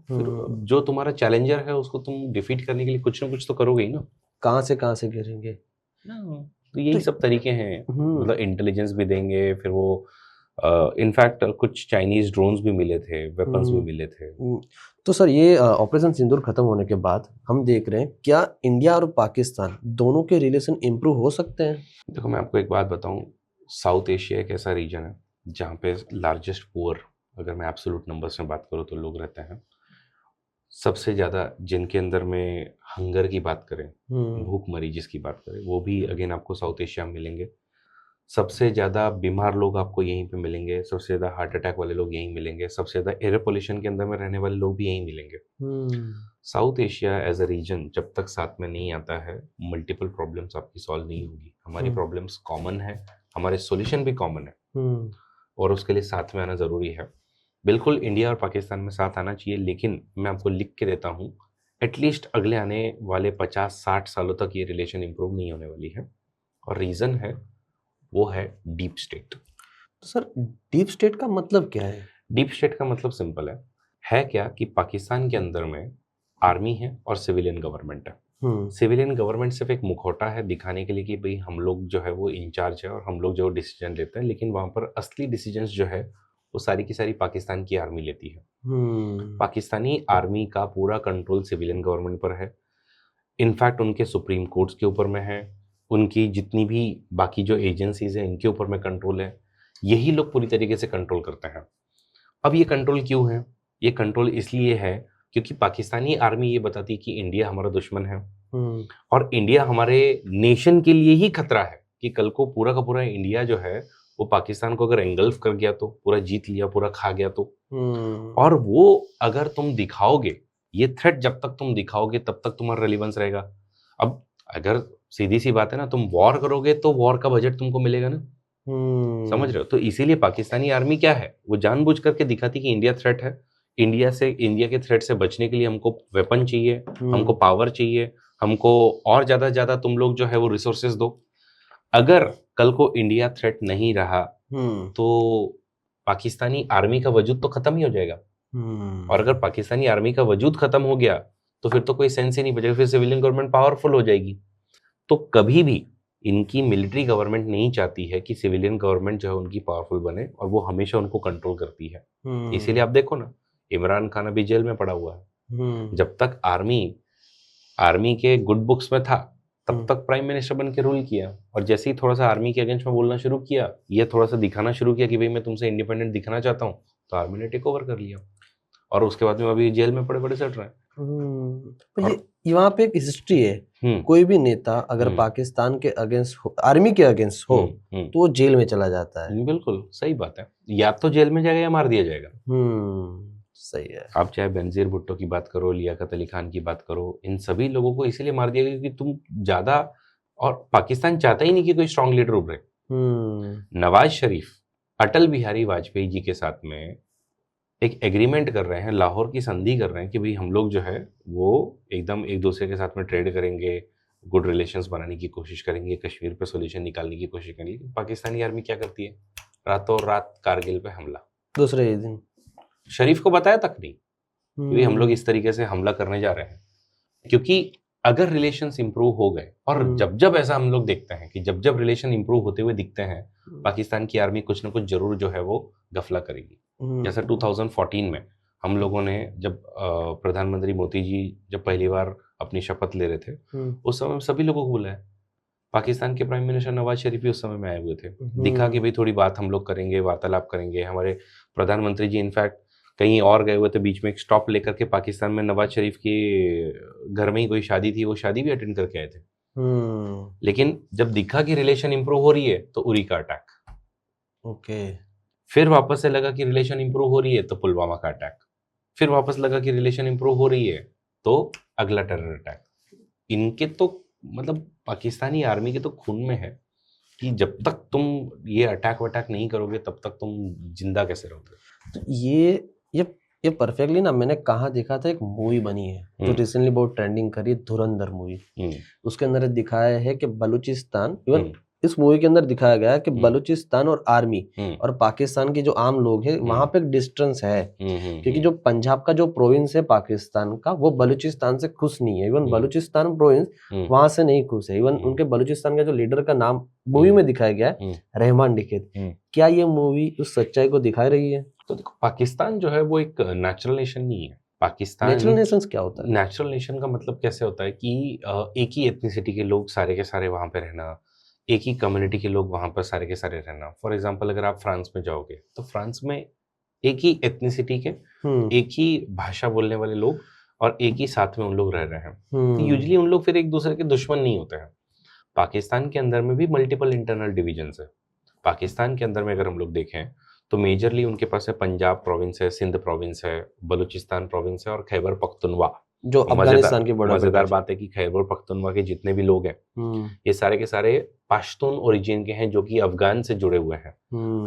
फिर जो तुम्हारा चैलेंजर है उसको तुम डिफीट करने के लिए कुछ ना कुछ तो करोगे ही ना। कहाँ से गिरेंगे? तो यही सब तरीके हैं, मतलब इंटेलिजेंस भी देंगे, फिर वो इनफैक्ट कुछ चाइनीज ड्रोन्स भी मिले थे, वेपन्स भी मिले थे। तो सर ये ऑपरेशन सिंदूर खत्म होने के बाद हम देख रहे हैं, क्या इंडिया और पाकिस्तान दोनों के रिलेशन इंप्रूव हो सकते हैं? देखो मैं आपको एक बात बताऊं, साउथ एशिया एक ऐसा रीजन है जहाँ पे लार्जेस्ट पुअर, अगर मैं एब्सोल्यूट नंबर्स में बात करूँ तो लोग रहते हैं। सबसे ज़्यादा जिनके अंदर में हंगर की बात करें, भूखमरी जिसकी बात करें, वो भी अगेन आपको साउथ एशिया में मिलेंगे। सबसे ज़्यादा बीमार लोग आपको यहीं पे मिलेंगे, सबसे ज़्यादा हार्ट अटैक वाले लोग यहीं मिलेंगे, सबसे ज़्यादा एयर पोल्यूशन के अंदर में रहने वाले लोग भी यहीं मिलेंगे। South Asia as a region जब तक साथ में नहीं आता है, मल्टीपल प्रॉब्लम्स आपकी सॉल्व नहीं होगी। हमारी प्रॉब्लम्स कॉमन है, हमारे सॉल्यूशन भी कॉमन है, और उसके लिए साथ में आना ज़रूरी है। बिल्कुल इंडिया और पाकिस्तान में साथ आना चाहिए, लेकिन मैं आपको लिख के देता हूँ एटलीस्ट अगले आने वाले 50-60 सालों तक ये रिलेशन इंप्रूव नहीं होने वाली है। और रीज़न है वो है डीप स्टेट। तो सर डीप स्टेट का मतलब क्या है? डीप स्टेट का मतलब सिंपल है क्या कि पाकिस्तान के अंदर में आर्मी है और सिविलियन गवर्नमेंट है। सिविलियन गवर्नमेंट सिर्फ एक मुखौटा है दिखाने के लिए कि भाई हम लोग जो है वो इंचार्ज है और हम लोग जो डिसीजन लेते हैं, लेकिन वहां पर असली डिसीजंस जो है वो सारी की सारी पाकिस्तान की आर्मी लेती है। पाकिस्तानी आर्मी का पूरा कंट्रोल सिविलियन गवर्नमेंट पर है। इनफैक्ट उनके सुप्रीम कोर्ट्स के ऊपर में है, उनकी जितनी भी बाकी जो एजेंसीज हैं इनके ऊपर में कंट्रोल है। यही लोग पूरी तरीके से कंट्रोल करते हैं। अब ये कंट्रोल क्यों है? ये कंट्रोल इसलिए है क्योंकि पाकिस्तानी आर्मी ये बताती है कि इंडिया हमारा दुश्मन है और इंडिया हमारे नेशन के लिए ही खतरा है, कि कल को पूरा का पूरा इंडिया जो है वो पाकिस्तान को अगर एंगल्फ कर गया तो, पूरा जीत लिया, पूरा खा गया तो, और वो अगर तुम दिखाओगे, ये थ्रेट जब तक तुम दिखाओगे तब तक तुम्हारा रेलिवेंस रहेगा। अब अगर सीधी सी बात है ना, तुम वॉर करोगे तो वॉर का बजट तुमको मिलेगा ना, समझ रहे हो? तो इसीलिए पाकिस्तानी आर्मी क्या है, वो जानबूझ करके दिखाती कि इंडिया थ्रेट है, इंडिया के थ्रेट से बचने के लिए हमको वेपन चाहिए, हमको पावर चाहिए, हमको और ज्यादा तुम लोग जो है वो रिसोर्सेज दो। अगर कल को इंडिया थ्रेट नहीं रहा तो पाकिस्तानी आर्मी का वजूद तो खत्म ही हो जाएगा। और अगर पाकिस्तानी आर्मी का वजूद खत्म हो गया तो फिर तो कोई सेंस ही नहीं बचेगा, फिर सिविलियन गवर्नमेंट पावरफुल हो जाएगी। तो कभी भी इनकी मिलिट्री गवर्नमेंट नहीं चाहती है कि सिविलियन गवर्नमेंट जो है उनकी पावरफुल बने, और वो हमेशा उनको कंट्रोल करती है। इसीलिए आप देखो ना, इमरान खान अभी जेल में पड़ा हुआ है। जब तक आर्मी के गुड बुक्स में था तब तक प्राइम मिनिस्टर बन के रूल किया, और जैसे ही थोड़ा सा आर्मी के अगेंस्ट में बोलना शुरू किया, ये थोड़ा सा दिखाना शुरू किया कि भाई मैं तुमसे इंडिपेंडेंट दिखना चाहता हूँ, तो आर्मी ने टेक ओवर कर लिया, और उसके बाद में अभी जेल में पड़े सट रहे हैं। ये वहाँ पे एक हिस्ट्री है, कोई भी नेता अगर पाकिस्तान के अगेंस्ट हो, आर्मी के अगेंस्ट हो, तो वो जेल में चला जाता है। बिल्कुल सही बात है, या तो जेल में जाएगा या मार दिया जाएगा। सही है। आप चाहे बेनजीर भुट्टो की बात करो, लियाकत अली खान की बात करो, इन सभी लोगों को इसीलिए मार दिया गया क्योंकि तुम ज्यादा, और पाकिस्तान चाहता ही नहीं कि कोई स्ट्रांग लीडर उभरे। नवाज शरीफ अटल बिहारी वाजपेयी जी के साथ में एक एग्रीमेंट कर रहे हैं, लाहौर की संधि कर रहे हैं कि भाई हम लोग जो है वो एकदम एक दूसरे के साथ में ट्रेड करेंगे, गुड रिलेशंस बनाने की कोशिश करेंगे, कश्मीर पे सोल्यूशन निकालने की कोशिश करेंगे। पाकिस्तानी आर्मी क्या करती है, रातों रात कारगिल पे हमला, दूसरे ही दिन। शरीफ को बताया तक नहीं कि हम लोग इस तरीके से हमला करने जा रहे हैं। क्योंकि अगर रिलेशंस इंप्रूव हो गए, और जब ऐसा हम लोग देखते हैं कि जब रिलेशन इंप्रूव होते हुए दिखते हैं, पाकिस्तान की आर्मी कुछ ना कुछ जरूर जो है वो गफला करेगी। जैसे 2014 में हम लोगों ने जब प्रधानमंत्री मोदी जी जब पहली बार अपनी शपथ ले रहे थे, उस समय सभी लोगों को बुलाया। पाकिस्तान के प्राइम मिनिस्टर नवाज शरीफ भी उस समय में आए हुए थे, दिखा कि भाई थोड़ी बात हम लोग करेंगे, वार्तालाप करेंगे। हमारे प्रधानमंत्री जी इनफैक्ट कहीं और गए हुए थे, बीच में एक स्टॉप लेकर के पाकिस्तान में नवाज शरीफ के घर में ही कोई शादी थी, वो शादी भी अटेंड करके आए थे। लेकिन जब दिखा कि रिलेशन इंप्रूव हो रही है तो उरी का अटैक, फिर वापस से लगा कि रिलेशन इंप्रूव हो रही है तो पुलवामा का अटैक, फिर वापस लगा कि रिलेशन इंप्रूव हो रही है तो अगला टेरर अटैक। इनके तो मतलब पाकिस्तानी आर्मी के तो खून में है कि जब तक तुम ये अटैक वटैक नहीं करोगे तब तक तुम जिंदा कैसे रहोगे। तो ये परफेक्टली ना, मैंने कहाँ देखा था, एक मूवी बनी है जो रिसेंटली बहुत ट्रेंडिंग करी, धुरंधर मूवी। उसके अंदर दिखाया है कि बलूचिस्तान, इवन इस मूवी के अंदर दिखाया गया है कि बलूचिस्तान और आर्मी और पाकिस्तान के जो आम लोग हैं वहां पे एक डिस्टेंस है, क्योंकि जो पंजाब का जो प्रोविंस है पाकिस्तान का, वो बलूचिस्तान से खुश नहीं है। इवन बलूचिस्तान प्रोविंस वहां से नहीं खुश है। इवन उनके बलूचिस्तान का जो लीडर का नाम मूवी में दिखाया गया है, रहमान डिकेत। क्या ये मूवी उस सच्चाई को दिखा रही है? तो देखो, पाकिस्तान जो है वो एक नेचुरल नेशन नहीं है। पाकिस्तान नेचुरल नेशन क्या होता है? नेचुरल नेशन का मतलब कैसे होता है कि एक ही एथनिसिटी के लोग सारे के सारे वहां पे रहना, एक ही कम्युनिटी के लोग वहां पर सारे के सारे रहना। फॉर एग्जांपल अगर आप फ्रांस में जाओगे तो फ्रांस में एक ही एथनिसिटी के एक ही भाषा बोलने वाले लोग और एक ही साथ में उन लोग रह रहे हैं, तो यूजुअली उन लोग फिर एक दूसरे के दुश्मन नहीं होते हैं। पाकिस्तान के अंदर में भी मल्टीपल इंटरनल डिविजन्स है। पाकिस्तान के अंदर में अगर हम लोग देखें तो मेजरली उनके पास है पंजाब प्रोविंस है, सिंध प्रोविंस है, बलूचिस्तान प्रोविंस है और खैबर पख्तूनवा, जो अफगानिस्तान की बड़ा मजेदार बात है कि खैबर पख्तूनवा के जितने भी लोग हैं ये सारे के सारे पश्तून ओरिजिन के हैं, जो कि अफगान से जुड़े हुए हैं।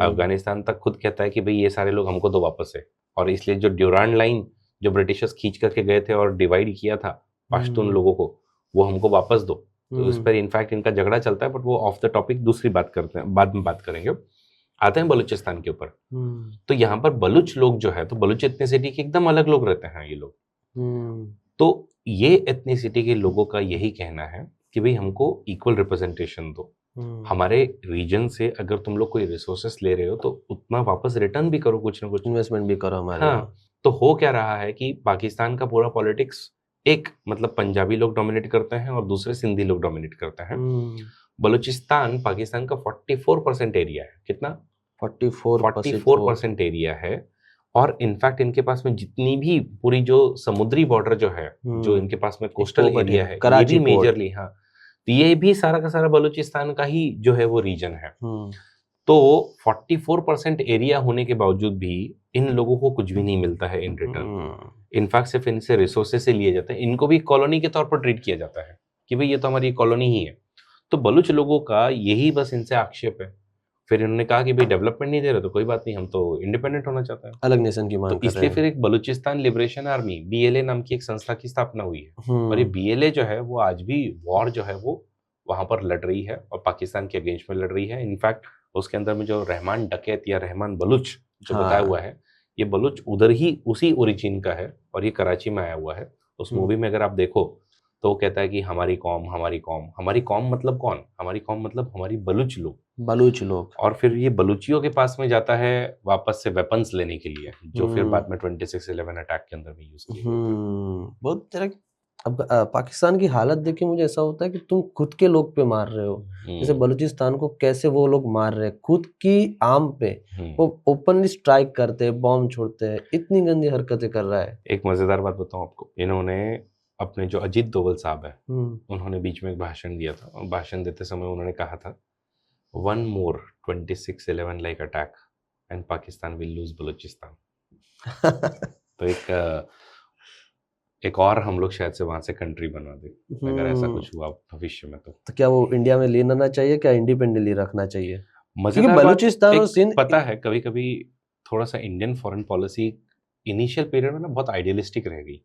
अफगानिस्तान तक खुद कहता है कि भाई ये सारे लोग हमको दो वापस है, और इसलिए जो ड्यूरांड लाइन जो ब्रिटिशर्स खींच करके गए थे और डिवाइड किया था पश्तून लोगों को, वो हमको वापस दो। तो उस पर इनफैक्ट इनका झगड़ा चलता है, बट वो ऑफ द टॉपिक दूसरी बात करते हैं, बाद में बात करेंगे। आते हैं बलूचिस्तान के ऊपर। तो यहाँ पर बलूच लोग जो है, तो बलूच एथनिसिटी के एकदम अलग लोग रहते हैं ये लोग। तो ये एथनिसिटी के लोगों का यही कहना है कि भाई हमको इक्वल रिप्रेजेंटेशन दो, हमारे रीजन से अगर तुम लोग कोई रिसोर्सेस ले रहे हो तो उतना वापस रिटर्न भी करो, कुछ ना कुछ इन्वेस्टमेंट भी करो हमारे हाँ। यहाँ। तो हो क्या रहा है कि पाकिस्तान का पूरा पॉलिटिक्स एक मतलब पंजाबी लोग डोमिनेट करते हैं और दूसरे सिंधी लोग डोमिनेट करते हैं। बलूचिस्तान पाकिस्तान का 44% एरिया है। कितना? 44% एरिया है। और इनफैक्ट इनके पास में जितनी भी पूरी जो समुद्री बॉर्डर जो है, जो इनके पास में कोस्टल एरिया है, ये भी मेजरली हाँ, तो ये भी सारा का सारा बलूचिस्तान का ही जो है वो रीजन है। तो 44% एरिया होने के बावजूद भी इन लोगों को कुछ भी नहीं मिलता है इन रिटर्न। इनफैक्ट सिर्फ इनसे रिसोर्सेस से लिए जाते हैं, इनको भी कॉलोनी के तौर पर ट्रीट किया जाता है कि भाई ये तो हमारी कॉलोनी ही है। तो बलूच लोगों का यही बस इनसे आक्षेप है। फिर इन्होंने कहा कि भाई डेवलपमेंट नहीं दे रहे तो कोई बात नहीं, हम तो इंडिपेंडेंट होना चाहते हैं, अलग नेशन की मांग तो इसलिए फिर एक बलूचिस्तान लिबरेशन आर्मी BLA नाम की एक संस्था की स्थापना हुई है। और ये BLA जो है वो आज भी वॉर जो है वो वहां पर लड़ रही है और पाकिस्तान के अगेंस्ट में लड़ रही है। इनफैक्ट उसके अंदर में जो रहमान डकैत या रहमान बलूच जो बताया हुआ है, ये बलूच उधर ही उसी ओरिजिन का है और ये कराची में आया हुआ है। उस मूवी में अगर आप देखो तो वो कहता है कि हमारी कौम हमारी कौम, हमारी कौम मतलब कौन? हमारी कौम मतलब हमारी बलूच लोग। और फिर ये बलूचियों के पास में जाता है वापस से वेपन्स लेने के लिए, जो फिर बाद में 26/11 अटैक के अंदर भी यूज किए गए। बहुत तरह। अब पाकिस्तान की हालत देख के मुझे ऐसा होता है कि तुम खुद के लोग पे मार रहे हो। जैसे बलूचिस्तान को कैसे वो लोग मार रहे हैं, खुद की आम पे वो ओपनली स्ट्राइक करते हैं, बॉम्ब छोड़ते हैं, इतनी गंदी हरकतें कर रहा है। एक मजेदार बात बताऊं आपको, इन्होंने अपने जो अजीत डोवल साहब है उन्होंने बीच में एक भाषण दिया था और भाषण देते समय उन्होंने कहा था, one more 26/11 like attack and Pakistan will lose Balochistan. तो एक और हम लोग शायद से वहां से कंट्री बना दे अगर ऐसा कुछ हुआ भविष्य में। तो क्या वो इंडिया में लेना चाहिए, क्या इंडिपेंडेंटली रखना चाहिए? मजेदार बलूचिस्तान और सिंध पता है कभी कभी थोड़ा सा Indian foreign policy initial period में ना बहुत आइडियलिस्टिक रह गई।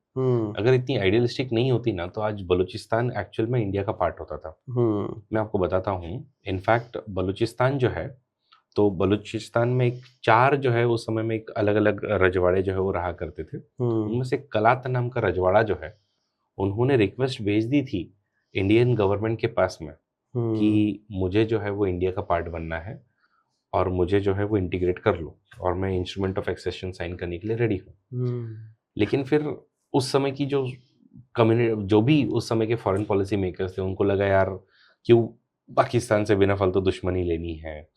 अगर इतनी आइडियलिस्टिक नहीं होती ना तो आज बलूचिस्तान एक्चुअल में इंडिया का पार्ट होता था। मैं आपको बताता हूँ, इनफैक्ट बलूचिस्तान जो है, तो बलूचिस्तान में एक 4 जो है उस समय में एक अलग अलग रजवाड़े जो है वो रहा करते थे। उनमें से कलात नाम का रजवाड़ा जो है, उन्होंने रिक्वेस्ट भेज दी थी इंडियन गवर्नमेंट के पास में कि मुझे जो है वो इंडिया का पार्ट बनना है और मुझे जो है वो इंटीग्रेट कर लो और मैं इंस्ट्रूमेंट ऑफ एक्सेशन साइन करने के लिए रेडी हूँ। लेकिन फिर उस समय की जो कम्युनिटी, जो भी उस समय के फॉरेन पॉलिसी मेकर्स थे, उनको लगा यार क्यों पाकिस्तान से बिना फालतू दुश्मनी लेनी है,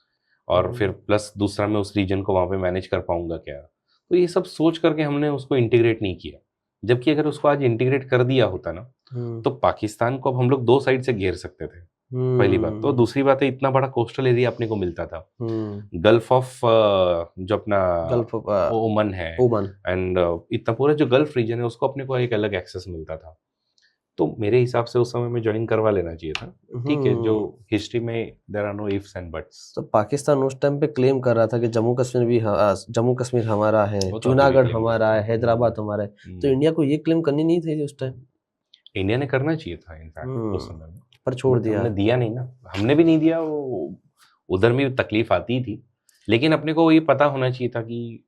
और फिर प्लस दूसरा मैं उस रीजन को वहाँ पे मैनेज कर पाऊंगा क्या। तो ये सब सोच करके हमने उसको इंटीग्रेट नहीं किया। जबकि अगर उसको आज इंटीग्रेट कर दिया होता ना तो पाकिस्तान को अब हम लोग 2 साइड से घेर सकते थे, पहली बात। तो दूसरी बात है, इतना बड़ा कोस्टल एरिया अपने को मिलता था। गल्फ ऑफ जो अपना ओमन है एंड इतना पूरा जो गल्फ रीजन है उसको अपने को एक अलग एक्सेस मिलता था। तो मेरे हिसाब से उस समय में ज्वाइन करवा लेना चाहिए था। ठीक है, जो हिस्ट्री में there are no ifs and buts. तो पाकिस्तान उस टाइम पे क्लेम कर रहा था कि जम्मू कश्मीर हमारा है, जूनागढ़ हमारा है, हैदराबाद हमारा है। तो इंडिया को ये क्लेम करनी नहीं थी उस टाइम। इंडिया ने करना चाहिए था इनफैक्ट उस समय में, पर छोड़ दिया। हमने दिया नहीं ना, हमने भी नहीं दिया। वो उधर में तकलीफ आती थी, लेकिन अपने को ये पता होना चाहिए था कि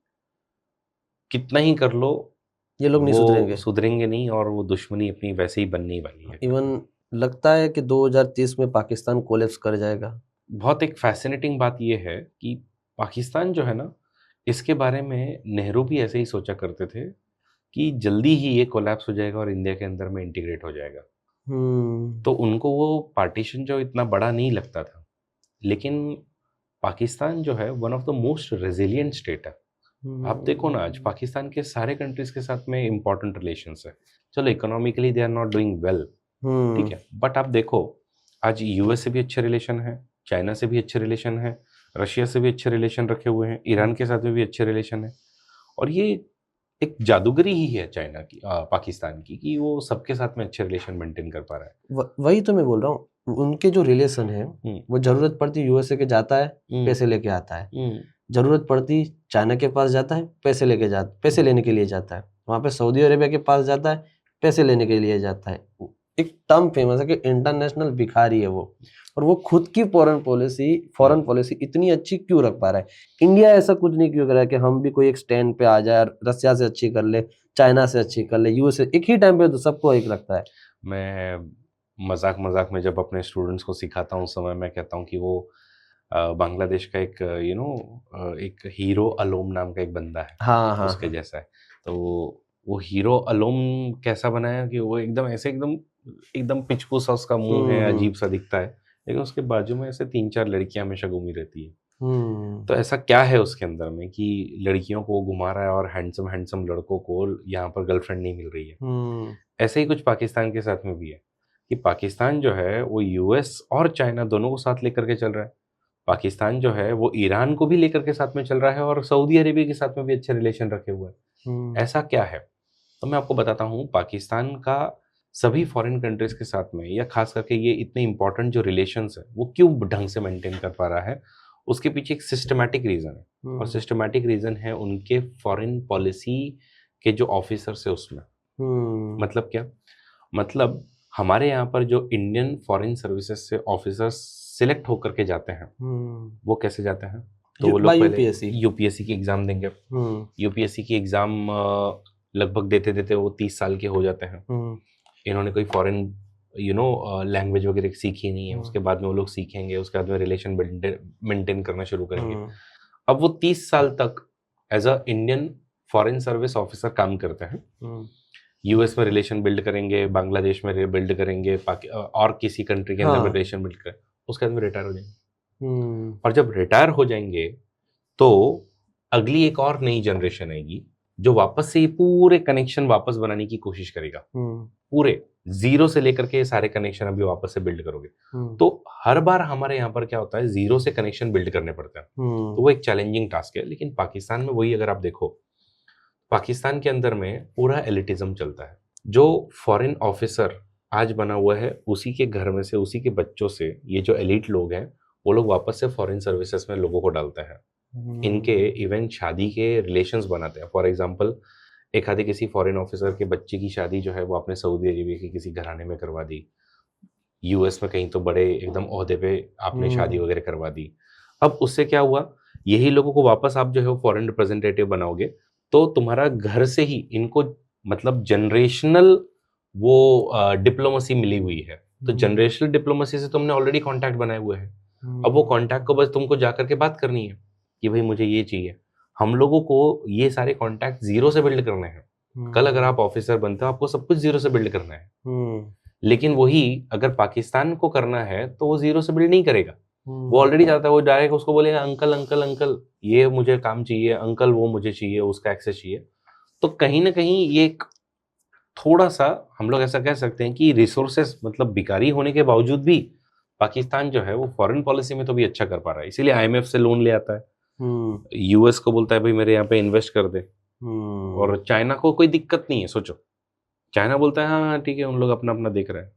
कितना ही कर लो ये लोग नहीं सुधरेंगे नहीं, और वो दुश्मनी अपनी वैसे ही बनने वाली है। इवन लगता है कि 2030 में पाकिस्तान कोलैप्स कर जाएगा। बहुत एक फैसिनेटिंग बात ये है कि पाकिस्तान जो है ना, इसके बारे में नेहरू भी ऐसे ही सोचा करते थे कि जल्दी ही ये कोलैप्स हो जाएगा और इंडिया के अंदर में इंटीग्रेट हो जाएगा। तो उनको वो पार्टीशन जो इतना बड़ा नहीं लगता था। लेकिन पाकिस्तान जो है one of the most resilient state है। आप देखो ना, आज पाकिस्तान के सारे कंट्रीज के साथ में इंपॉर्टेंट रिलेशंस है। चलो economically they are not doing well, ठीक है, बट आप देखो आज यूएस से भी अच्छे रिलेशन है, चाइना से भी अच्छे रिलेशन है, रशिया से भी अच्छे रिलेशन रखे हुए हैं, ईरान के साथ में भी अच्छे रिलेशन है। और ये एक जादूगरी ही है चाइना की, पाकिस्तान की, कि वो सबके साथ में अच्छे रिलेशन मेंटेन कर पा रहा है। वही तो मैं बोल रहा हूँ, उनके जो रिलेशन है वो जरूरत पड़ती यूएसए के जाता है, पैसे लेके आता है। जरूरत पड़ती चाइना के पास जाता है, पैसे लेने के लिए जाता है। वहाँ पे सऊदी अरेबिया के पास जाता है, पैसे लेने के लिए जाता है। एक टर्म फेमस है कि इंटरनेशनल भिखारी है वो, और वो खुद की फॉरेन पॉलिसी इतनी अच्छी क्यों रख पा रहा है। इंडिया ऐसा कुछ नहीं क्यों कर रहा है कि हम भी कोई एक स्टैंड पे आ जाए, रसिया से अच्छी कर ले, चाइना से अच्छी कर ले, यूएसए, एक ही टाइम पे तो सबको एक लगता है। मैं मजाक में जब अपने स्टूडेंट्स को सिखाता हूँ उस समय मैं कहता हूँ कि वो बांग्लादेश का एक एक हीरो अलोम नाम का एक बंदा है, हाँ उसके जैसा है। तो वो हीरो अलोम कैसा बनाया कि वो एकदम ऐसे एकदम एकदम पिचकू सा उसका मुंह है, अजीब सा दिखता है, लेकिन उसके बाजू में ऐसे 3-4 लड़कियां हमेशा घूमी रहती है। तो ऐसा क्या है उसके अंदर में कि लड़कियों को वो घुमा रहा है और हैंडसम लड़कों को यहाँ पर गर्लफ्रेंड नहीं मिल रही है। ऐसे ही कुछ पाकिस्तान के साथ में भी है कि पाकिस्तान जो है वो यूएस और चाइना दोनों को साथ लेकर के चल रहा है। पाकिस्तान जो है वो ईरान को भी लेकर के साथ में चल रहा है और सऊदी अरेबिया के साथ में भी अच्छे रिलेशन रखे हुए हैं। ऐसा क्या है? तो मैं आपको बताता हूँ, पाकिस्तान का सभी फॉरेन कंट्रीज के साथ में या खास करके ये इतने इंपॉर्टेंट जो रिलेशंस है वो क्यों ढंग से मेंटेन कर पा रहा है, उसके पीछे एक सिस्टमैटिक रीजन है। और सिस्टमैटिक रीजन है उनके फॉरेन पॉलिसी के जो ऑफिसर्स है उसमें। मतलब क्या? मतलब हमारे यहाँ पर जो इंडियन फॉरेन सर्विसेज से ऑफिसर्स सिलेक्ट होकर के जाते हैं वो कैसे जाते हैं? तो वो लोग पहले यूपीएससी की एग्जाम देंगे। यूपीएससी की एग्जाम लगभग देते देते वो 30 साल के हो जाते हैं। इन्होंने कोई फॉरेन लैंग्वेज वगैरह सीखी नहीं है, उसके बाद में वो लोग सीखेंगे, उसके बाद में रिलेशन मेंटेन करना शुरू करेंगे। अब वो 30 साल तक as a Indian foreign service officer काम करते हैं। यूएस में रिलेशन बिल्ड करेंगे, बांग्लादेश में बिल्ड करेंगे, और किसी कंट्री के अंदर में रिलेशन बिल्ड करें, उसके बाद में रिटायर हो जाएंगे। और जब रिटायर हो जाएंगे तो अगली एक और नई जनरेशन आएगी जो वापस से ये पूरे कनेक्शन वापस बनाने की कोशिश करेगा। पूरे जीरो से लेकर के सारे कनेक्शन अभी वापस से बिल्ड करोगे। तो हर बार हमारे यहाँ पर क्या होता है, जीरो से कनेक्शन बिल्ड करने पड़ते हैं। तो वो एक चैलेंजिंग टास्क है। लेकिन पाकिस्तान में वही अगर आप देखो, पाकिस्तान के अंदर में पूरा एलिटिज्म चलता है। जो फॉरेन ऑफिसर आज बना हुआ है उसी के घर में से, उसी के बच्चों से ये जो एलिट लोग हैं वो लोग वापस से फॉरेन सर्विसेज में लोगों को डालते हैं। इनके इवन शादी के रिलेशंस बनाते हैं। फॉर एग्जांपल, एक आधे किसी फॉरेन ऑफिसर के बच्चे की शादी जो है वो आपने सऊदी अरेबिया के किसी घराने में करवा दी, यूएस में कहीं तो बड़े एकदम ओहदे पे आपने शादी वगैरह करवा दी। अब उससे क्या हुआ, यही लोगों को वापस आप जो है वो फॉरेन रिप्रेजेंटेटिव बनाओगे तो तुम्हारा घर से ही इनको मतलब जनरेशनल वो डिप्लोमेसी मिली हुई है। तो जनरेशनल डिप्लोमेसी से तुमने ऑलरेडी कॉन्टैक्ट बनाए हुए हैं। अब वो कॉन्टैक्ट को बस तुमको जाकर के बात करनी है कि भाई मुझे ये चाहिए। हम लोगों को ये सारे कॉन्टैक्ट जीरो से बिल्ड करने हैं। कल अगर आप ऑफिसर बनते हो आपको सब कुछ जीरो से बिल्ड करना है। लेकिन वही अगर पाकिस्तान को करना है तो वो जीरो से बिल्ड नहीं करेगा। वो ऑलरेडी जाता है, वो डायरेक्ट उसको बोलेगा अंकल अंकल अंकल ये मुझे काम चाहिए, अंकल वो मुझे चाहिए, उसका एक्सेस चाहिए। तो कहीं ना कहीं ये एक थोड़ा सा हम लोग ऐसा कह सकते हैं कि रिसोर्सेस मतलब भिखारी होने के बावजूद भी पाकिस्तान जो है वो फॉरेन पॉलिसी में तो भी अच्छा कर पा रहा है। इसीलिए आईएमएफ से लोन ले आता है, यूएस को बोलता है भाई मेरे यहाँ पे इन्वेस्ट कर दे, और चाइना को कोई दिक्कत नहीं है। सोचो, चाइना बोलता है हाँ ठीक है, उन लोग अपना अपना देख रहे हैं।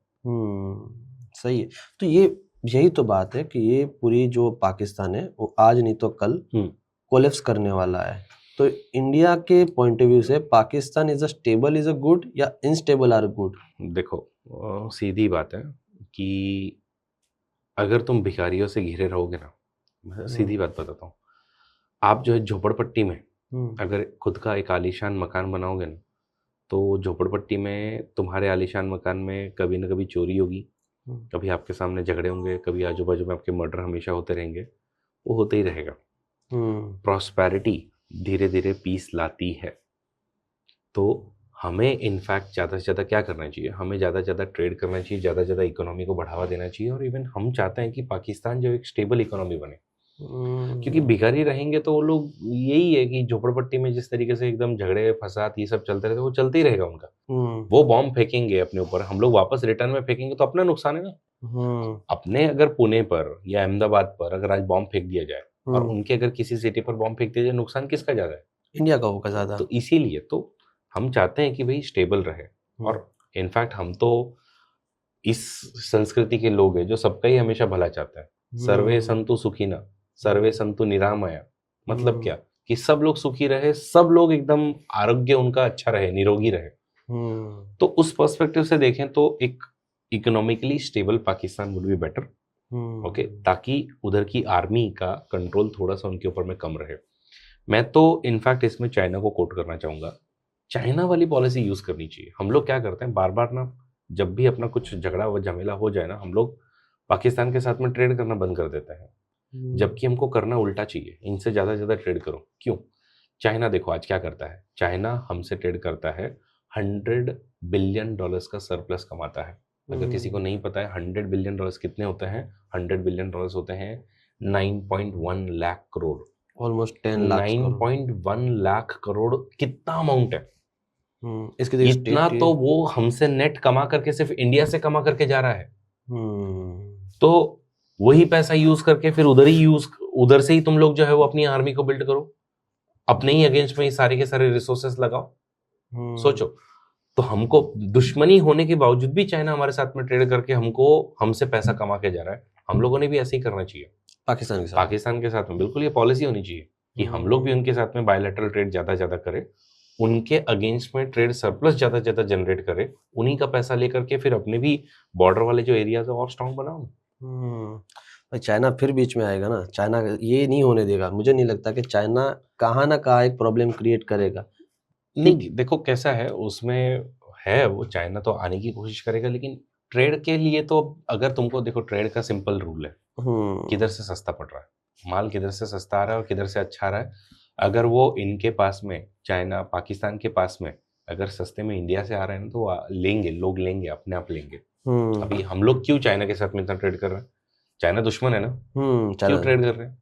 सही है। तो ये यही तो बात है कि ये पूरी जो पाकिस्तान है वो आज नहीं तो कल कोलैप्स करने वाला है। तो इंडिया के पॉइंट ऑफ व्यू से पाकिस्तान इज अ गुड या इनस्टेबल आर गुड? देखो सीधी बात है कि अगर तुम भिखारियों से घिरे रहोगे ना, मैं सीधी बात बताता हूँ, आप जो है झोपड़पट्टी में अगर खुद का एक आलीशान मकान बनाओगे ना, तो झोपड़पट्टी में तुम्हारे आलीशान मकान में कभी ना कभी चोरी होगी, कभी आपके सामने झगड़े होंगे, कभी आजू बाजू में आपके मर्डर हमेशा होते रहेंगे, वो होते ही रहेगा। प्रॉस्पेरिटी धीरे धीरे पीस लाती है। तो हमें इनफैक्ट ज़्यादा से ज़्यादा क्या करना चाहिए, हमें ज़्यादा से ज़्यादा ट्रेड करना चाहिए, ज़्यादा से ज़्यादा इकोनॉमी को बढ़ावा देना चाहिए। और इवन हम चाहते हैं कि पाकिस्तान जो एक स्टेबल इकोनॉमी बने, क्योंकि भिखारी रहेंगे तो वो लोग यही है कि झोपड़पट्टी में जिस तरीके से एकदम झगड़े फसाद ये सब चलते रहते वो चलते ही रहेगा उनका। वो बॉम्ब फेंकेंगे अपने ऊपर, हम लोग वापस रिटर्न में फेंकेंगे तो अपना नुकसान है ना। अपने अगर पुणे पर या अहमदाबाद पर अगर आज बॉम्ब फेंक दिया जाए और उनके अगर किसी सिटी पर बॉम्ब फेंक दिया जाए, नुकसान किसका ज्यादा है? इंडिया का होगा ज्यादा। तो इसीलिए तो हम चाहते हैं कि भाई स्टेबल रहे। और इनफैक्ट हम तो इस संस्कृति के लोग हैं जो सबका ही हमेशा भला चाहता है। सर्वे संतु सुखिना सर्वे संतु निरामया। मतलब क्या कि सब लोग सुखी रहे, सब लोग एकदम आरोग्य उनका अच्छा रहे, निरोगी रहे। तो उस पर्सपेक्टिव से देखें तो एक economically stable Pakistan would be better, okay, ताकि उधर की आर्मी का कंट्रोल थोड़ा सा उनके ऊपर में कम रहे। मैं तो इनफैक्ट इसमें चाइना को कोट करना चाहूँगा, चाइना वाली पॉलिसी यूज़ करनी चाहिए। हम लोग क्या करते हैं बार बार ना, जब भी अपना कुछ झगड़ा व झमेला हो जाए ना, हम लोग पाकिस्तान के साथ में ट्रेड करना बंद कर देते हैं, जबकि हमको करना उल्टा चाहिए, इनसे ज़्यादा से ज़्यादा ट्रेड करो। क्यों? चाइना देखो आज क्या करता है, चाइना हमसे ट्रेड करता है, $100 बिलियन का सरप्लस कमाता है। अगर किसी को नहीं पता है $100 बिलियन कितने होते हैं, $100 बिलियन होते हैं 9.1 लाख करोड़, ऑलमोस्ट 10 लाख 9.1 लाख करोड़ कितना अमाउंट है? इसके देखिए इतना स्टेट तो वो हमसे नेट कमा करके सिर्फ इंडिया से कमा करके जा रहा है। तो वही पैसा यूज करके फिर उधर से ही तुम लोग जो है वो अपनी आर्मी को बिल्ड करो, अपने ही अगेंस्ट में ही सारे के सारे रिसोर्सेस लगाओ। सोचो, तो हमको दुश्मनी होने के बावजूद भी चाइना हमारे साथ में ट्रेड करके हमसे पैसा कमा के जा रहा है। हम लोगों ने भी ऐसे ही करना चाहिए पाकिस्तान के साथ में। बिल्कुल ये पॉलिसी होनी चाहिए कि हम लोग भी उनके साथ में बायलैटरल ट्रेड ज्यादा ज्यादा करें, उनके अगेंस्ट में ट्रेड सरप्लस ज्यादा ज्यादा जनरेट करे, उन्हीं का पैसा लेकर के फिर अपने भी बॉर्डर वाले जो एरियाज है और स्ट्रॉन्ग बनाओ ना। चाइना फिर बीच में आएगा ना, चाइना ये नहीं होने देगा। मुझे नहीं लगता कि चाइना कहाँ ना कहाँ एक प्रॉब्लम क्रिएट करेगा। नहीं देखो कैसा है, उसमें है वो, चाइना तो आने की कोशिश करेगा, लेकिन ट्रेड के लिए तो अगर तुमको देखो, ट्रेड का सिंपल रूल है, किधर से सस्ता पड़ रहा है माल, किधर से सस्ता आ रहा है और किधर से अच्छा आ रहा है। अगर वो इनके पास में, चाइना पाकिस्तान के पास में अगर सस्ते में इंडिया से आ रहे हैं तो लेंगे, लोग लेंगे, अपने आप लेंगे। अभी हम लोग क्यों चाइना के साथ में इतना ट्रेड कर रहे हैं? चाइना दुश्मन है ना, क्यों ट्रेड कर रहे हैं?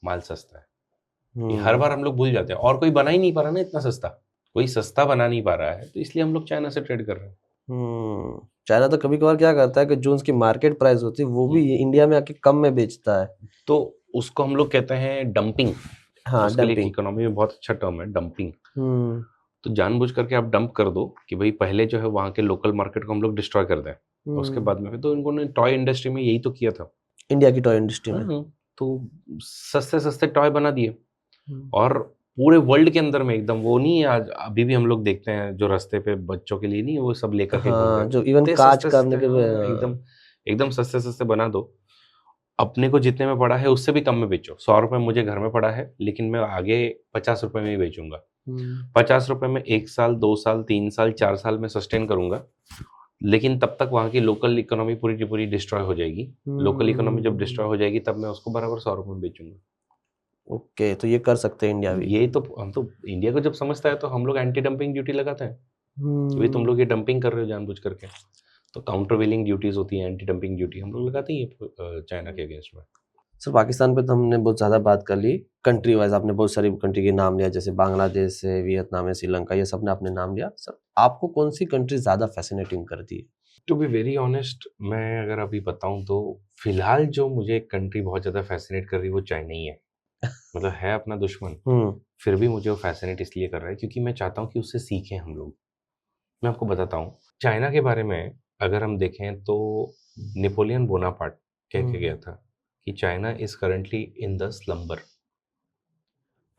माल सस्ता है। हर बार हम लोग भूल जाते हैं, और कोई बना ही नहीं पा रहा ना इतना सस्ता, कोई सस्ता बना नहीं पा रहा है, तो इसलिए हम लोग चाइना से ट्रेड कर रहे हैं। चाइना तो कभी कभार क्या करता है कि जो उसकी मार्केट प्राइस होती है वो भी इंडिया में आके कम में बेचता है, तो उसको हम लोग कहते हैं डंपिंग। हाँ, उसके लिए इकोनॉमी में बहुत अच्छा टर्म है डंपिंग। तो जानबूझ करके आप डंप कर दो कि भाई पहले जो है वहाँ के लोकल मार्केट को हम लोग डिस्ट्रॉय कर दें, उसके बाद में। तो इन्होंने टॉय इंडस्ट्री में यही तो किया था, इंडिया की टॉय इंडस्ट्री में। तो सस्ते सस्ते टॉय बना दिए, और पूरे वर्ल्ड के अंदर में एकदम, वो नहीं आज अभी भी हम लोग देखते हैं जो रास्ते पे बच्चों के लिए नहीं, वो सब लेकर के घूम रहे हैं, जो इवन काज करने के एकदम सस्ते सस्ते बना दो। अपने को जितने में पड़ा है उससे भी कम में बेचो। 100 रुपए मुझे घर में पड़ा है, लेकिन मैं आगे 50 रुपए में ही बेचूंगा। 50 रुपए में 1 साल 2 साल 3 साल 4 साल में सस्टेन करूंगा, लेकिन तब तक वहाँ की लोकल इकोनॉमी पूरी की पूरी डिस्ट्रॉय हो जाएगी। लोकल इकोनॉमी जब डिस्ट्रॉय हो जाएगी तब मैं उसको बराबर 100 रुपए में बेचूंगा। ओके, तो ये कर सकते हैं इंडिया भी। ये तो हम तो इंडिया को जब समझता है तो हम लोग एंटी डंपिंग ड्यूटी लगाते हैं। तो तुम लोग ये डंपिंग कर रहे हो जानबूझ करके, तो काउंटर वेलिंग ड्यूटीज होती है, एंटी डंपिंग ड्यूटी हम लोग लगाते ही है चाइना के अगेंस्ट में। सर पाकिस्तान पे तो हमने बहुत ज़्यादा बात कर ली, कंट्री वाइज आपने बहुत सारी कंट्री के नाम लिया, जैसे बांग्लादेश है, वियतनाम है, श्रीलंका, ये सब ने आपने नाम लिया। सर आपको कौन सी कंट्री ज़्यादा फैसिनेटिंग करती है? टू बी वेरी ऑनेस्ट, मैं अगर अभी बताऊं तो फिलहाल जो मुझे एक कंट्री बहुत ज़्यादा फैसिनेट कर रही है वो चाइना ही है। मतलब है अपना दुश्मन, फिर भी मुझे वो फैसिनेट इसलिए कर रहा है क्योंकि मैं चाहता हूँ कि उससे सीखें हम लोग। मैं आपको बताता हूँ चाइना के बारे में, अगर हम देखें तो नेपोलियन बोनापार्ट कह के गया था कि China is currently in the slumber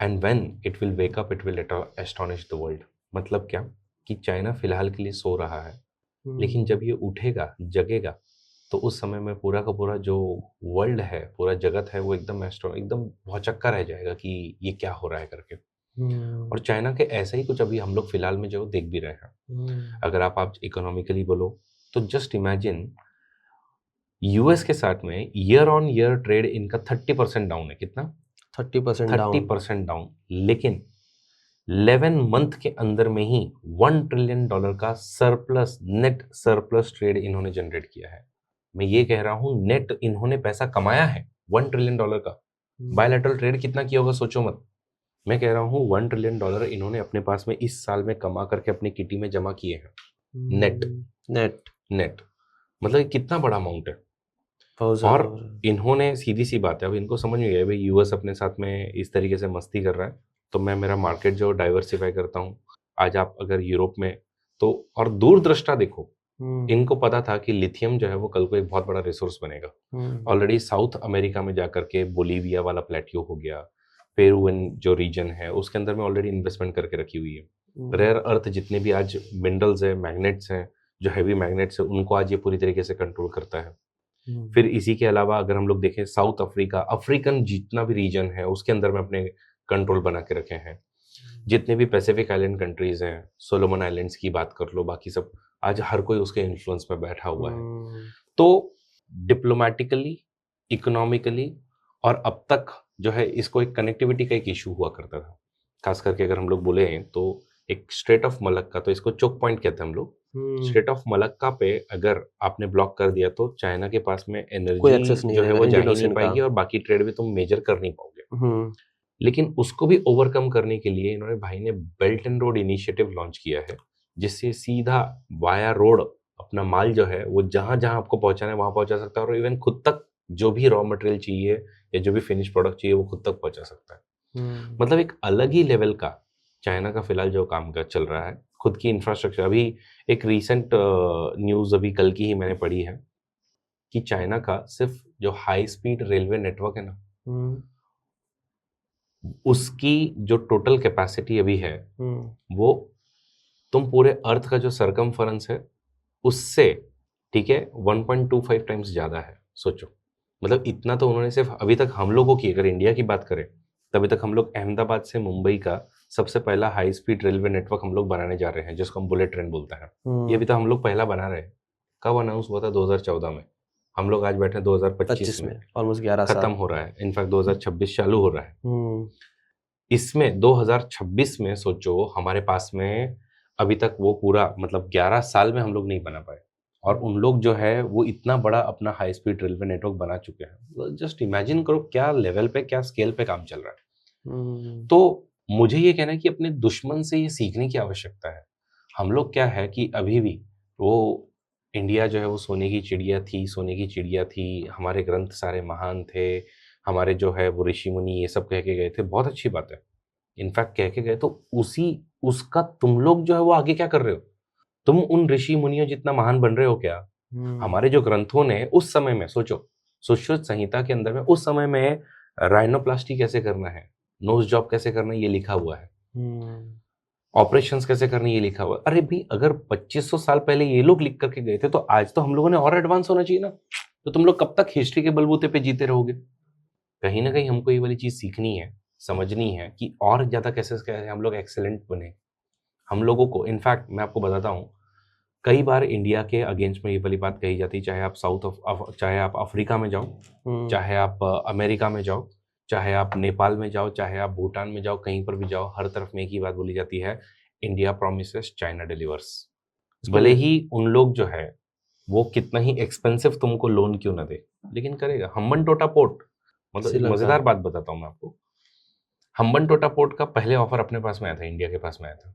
and when it will wake up it will astonish the world. मतलब क्या कि चाइना फिलहाल के लिए सो रहा है, लेकिन जब ये उठेगा जगेगा तो उस समय में पूरा का पूरा जो वर्ल्ड है, पूरा जगत है, वो एकदम भौचक्का रह जाएगा कि ये क्या हो रहा है करके। और चाइना के ऐसा ही कुछ अभी हम लोग फिलहाल में जो देख भी रहे हैं। अगर आप इकोनॉमिकली बोलो तो जस्ट इमेजिन यूएस के साथ में ईयर ऑन ईयर ट्रेड इनका 30% डाउन है। कितना? 30% डाउन। लेकिन 11 मंथ के अंदर में ही $1 ट्रिलियन का सरप्लस, नेट सरप्लस ट्रेड इन्होंने जनरेट किया है। मैं ये कह रहा हूं नेट इन्होंने पैसा कमाया है $1 ट्रिलियन का। बायलैटरल ट्रेड कितना किया होगा सोचो मत। मैं कह रहा हूँ $1 ट्रिलियन इन्होंने अपने पास में इस साल में कमा करके अपनी किटी में जमा किए हैं। नेट मतलब कितना बड़ा अमाउंट है। और इन्होंने, सीधी सी बात है, अब इनको समझ में गया भाई यूएस अपने साथ में इस तरीके से मस्ती कर रहा है, तो मैं मेरा मार्केट जो डाइवर्सिफाई करता हूँ। आज आप अगर यूरोप में तो, और दूरदृष्टा देखो, इनको पता था कि लिथियम जो है वो कल को एक बहुत बड़ा रिसोर्स बनेगा। ऑलरेडी साउथ अमेरिका में जाकर के बोलीविया वाला प्लेट्यू हो गया, पेरुविन जो रीजन है उसके अंदर में ऑलरेडी इन्वेस्टमेंट करके रखी हुई है। रेयर अर्थ जितने भी आज मिनरल्स है, मैग्नेट्स हैं जो हैवी मैग्नेट्स है उनको आज ये पूरी तरीके से कंट्रोल करता है। फिर इसी के अलावा अगर हम लोग देखें साउथ अफ्रीका, अफ्रीकन जितना भी रीजन है उसके अंदर में अपने कंट्रोल बना के रखे हैं। जितने भी पैसिफिक आइलैंड कंट्रीज हैं, सोलोमन आइलैंड्स की बात कर लो, बाकी सब आज हर कोई उसके इन्फ्लुएंस में बैठा हुआ है। तो डिप्लोमेटिकली, इकोनॉमिकली और अब तक जो है इसको एक कनेक्टिविटी का एक इशू हुआ करता था। खास करके अगर हम लोग बोले तो एक स्ट्रेट ऑफ मलक्का, तो इसको चोक पॉइंट कहते हैं हम लोग। स्ट्रेट ऑफ मलक्का पे अगर आपने ब्लॉक कर दिया तो चाइना के पास में एनर्जी जो है वो जा ही नहीं पाएगी और बाकी ट्रेड भी तुम मेजर कर नहीं पाओगे। लेकिन उसको भी ओवरकम करने के लिए इन्होंने भाई ने belt and road initiative launch किया है, जिससे सीधा वाया रोड अपना माल जो है वो जहां जहां आपको पहुंचाना है वहां पहुंचा सकता है और इवन खुद तक जो भी रॉ मटेरियल चाहिए या जो भी फिनिश प्रोडक्ट चाहिए वो खुद तक पहुंचा सकता है। मतलब एक अलग ही लेवल का चाइना का फिलहाल जो काम का चल रहा है, खुद की इंफ्रास्ट्रक्चर। अभी एक रीसेंट न्यूज अभी कल की ही मैंने पढ़ी है कि चाइना का सिर्फ जो हाई स्पीड रेलवे नेटवर्क है ना, उसकी जो टोटल कैपेसिटी अभी है वो तुम पूरे अर्थ का जो सरकमफरेंस है उससे, ठीक है, 1.25 टाइम्स ज्यादा है। सोचो, मतलब इतना तो उन्होंने सिर्फ अभी तक हम लोगों की, अगर इंडिया की बात करें तभी तक हम लोग अहमदाबाद से मुंबई का सबसे पहला हाई स्पीड रेलवे नेटवर्क हम लोग बनाने जा रहे हैं, जिसको हम बुलेट ट्रेन बोलते हैं। ये भी तो हम लोग पहला बना रहे हैं। कब अनाउंस हुआ था? 2014 में। हम लोग आज बैठे 2025 में, ऑलमोस्ट 11 खत्म हो रहा है। इनफैक्ट 2026 चालू हो रहा है। इसमें 2026 में सोचो हमारे पास में अभी तक वो पूरा, मतलब 11 साल में हम लोग नहीं बना पाए और उन लोग जो है वो इतना बड़ा अपना हाई स्पीड रेलवे नेटवर्क बना चुके हैं। जस्ट इमेजिन करो क्या लेवल पे, क्या स्केल पे काम चल रहा है। तो मुझे ये कहना है कि अपने दुश्मन से ये सीखने की आवश्यकता है। हम लोग क्या है कि अभी भी वो इंडिया जो है वो सोने की चिड़िया थी, सोने की चिड़िया थी, हमारे ग्रंथ सारे महान थे, हमारे जो है वो ऋषि मुनि ये सब कह के गए थे, बहुत अच्छी बात है। इनफैक्ट कह के गए तो उसका तुम लोग जो है वो आगे क्या कर रहे हो? तुम उन ऋषि मुनियों जितना महान बन रहे हो क्या? हमारे जो ग्रंथों ने उस समय में, सोचो सुश्रुत संहिता के अंदर में उस समय में राइनोप्लास्टी कैसे करना है, नोज जॉब कैसे करना है ये लिखा हुआ है, ऑपरेशंस कैसे करनी ये लिखा हुआ है। अरे भी अगर 2500 साल पहले ये लोग लिख करके गए थे तो आज तो हम लोगों ने और एडवांस होना चाहिए ना। तो तुम लोग कब तक हिस्ट्री के बलबूते पे जीते रहोगे? कहीं ना कहीं हमको ये वाली चीज सीखनी है, समझनी है कि और ज्यादा कैसे हम लोग एक्सेलेंट बने। हम लोगों को, इनफैक्ट मैं आपको बताता हूँ, कई बार इंडिया के अगेंस्ट में ये वाली बात कही जाती है, चाहे आप चाहे आप अफ्रीका में जाओ, चाहे आप अमेरिका में जाओ, चाहे आप नेपाल में जाओ, चाहे आप भूटान में जाओ, कहीं पर भी जाओ, हर तरफ में एक ही बात बोली जाती है, इंडिया प्रॉमिसेस, चाइना डिलीवर्स। भले ही उन लोग जो है वो कितना ही एक्सपेंसिव तुमको लोन क्यों ना दे, लेकिन करेगा। हम्बन टोटा पोर्ट, मतलब एक मजेदार बात बताता हूँ मैं आपको। हम्बन टोटा पोर्ट का पहले ऑफर अपने पास में आया था, इंडिया के पास में आया था।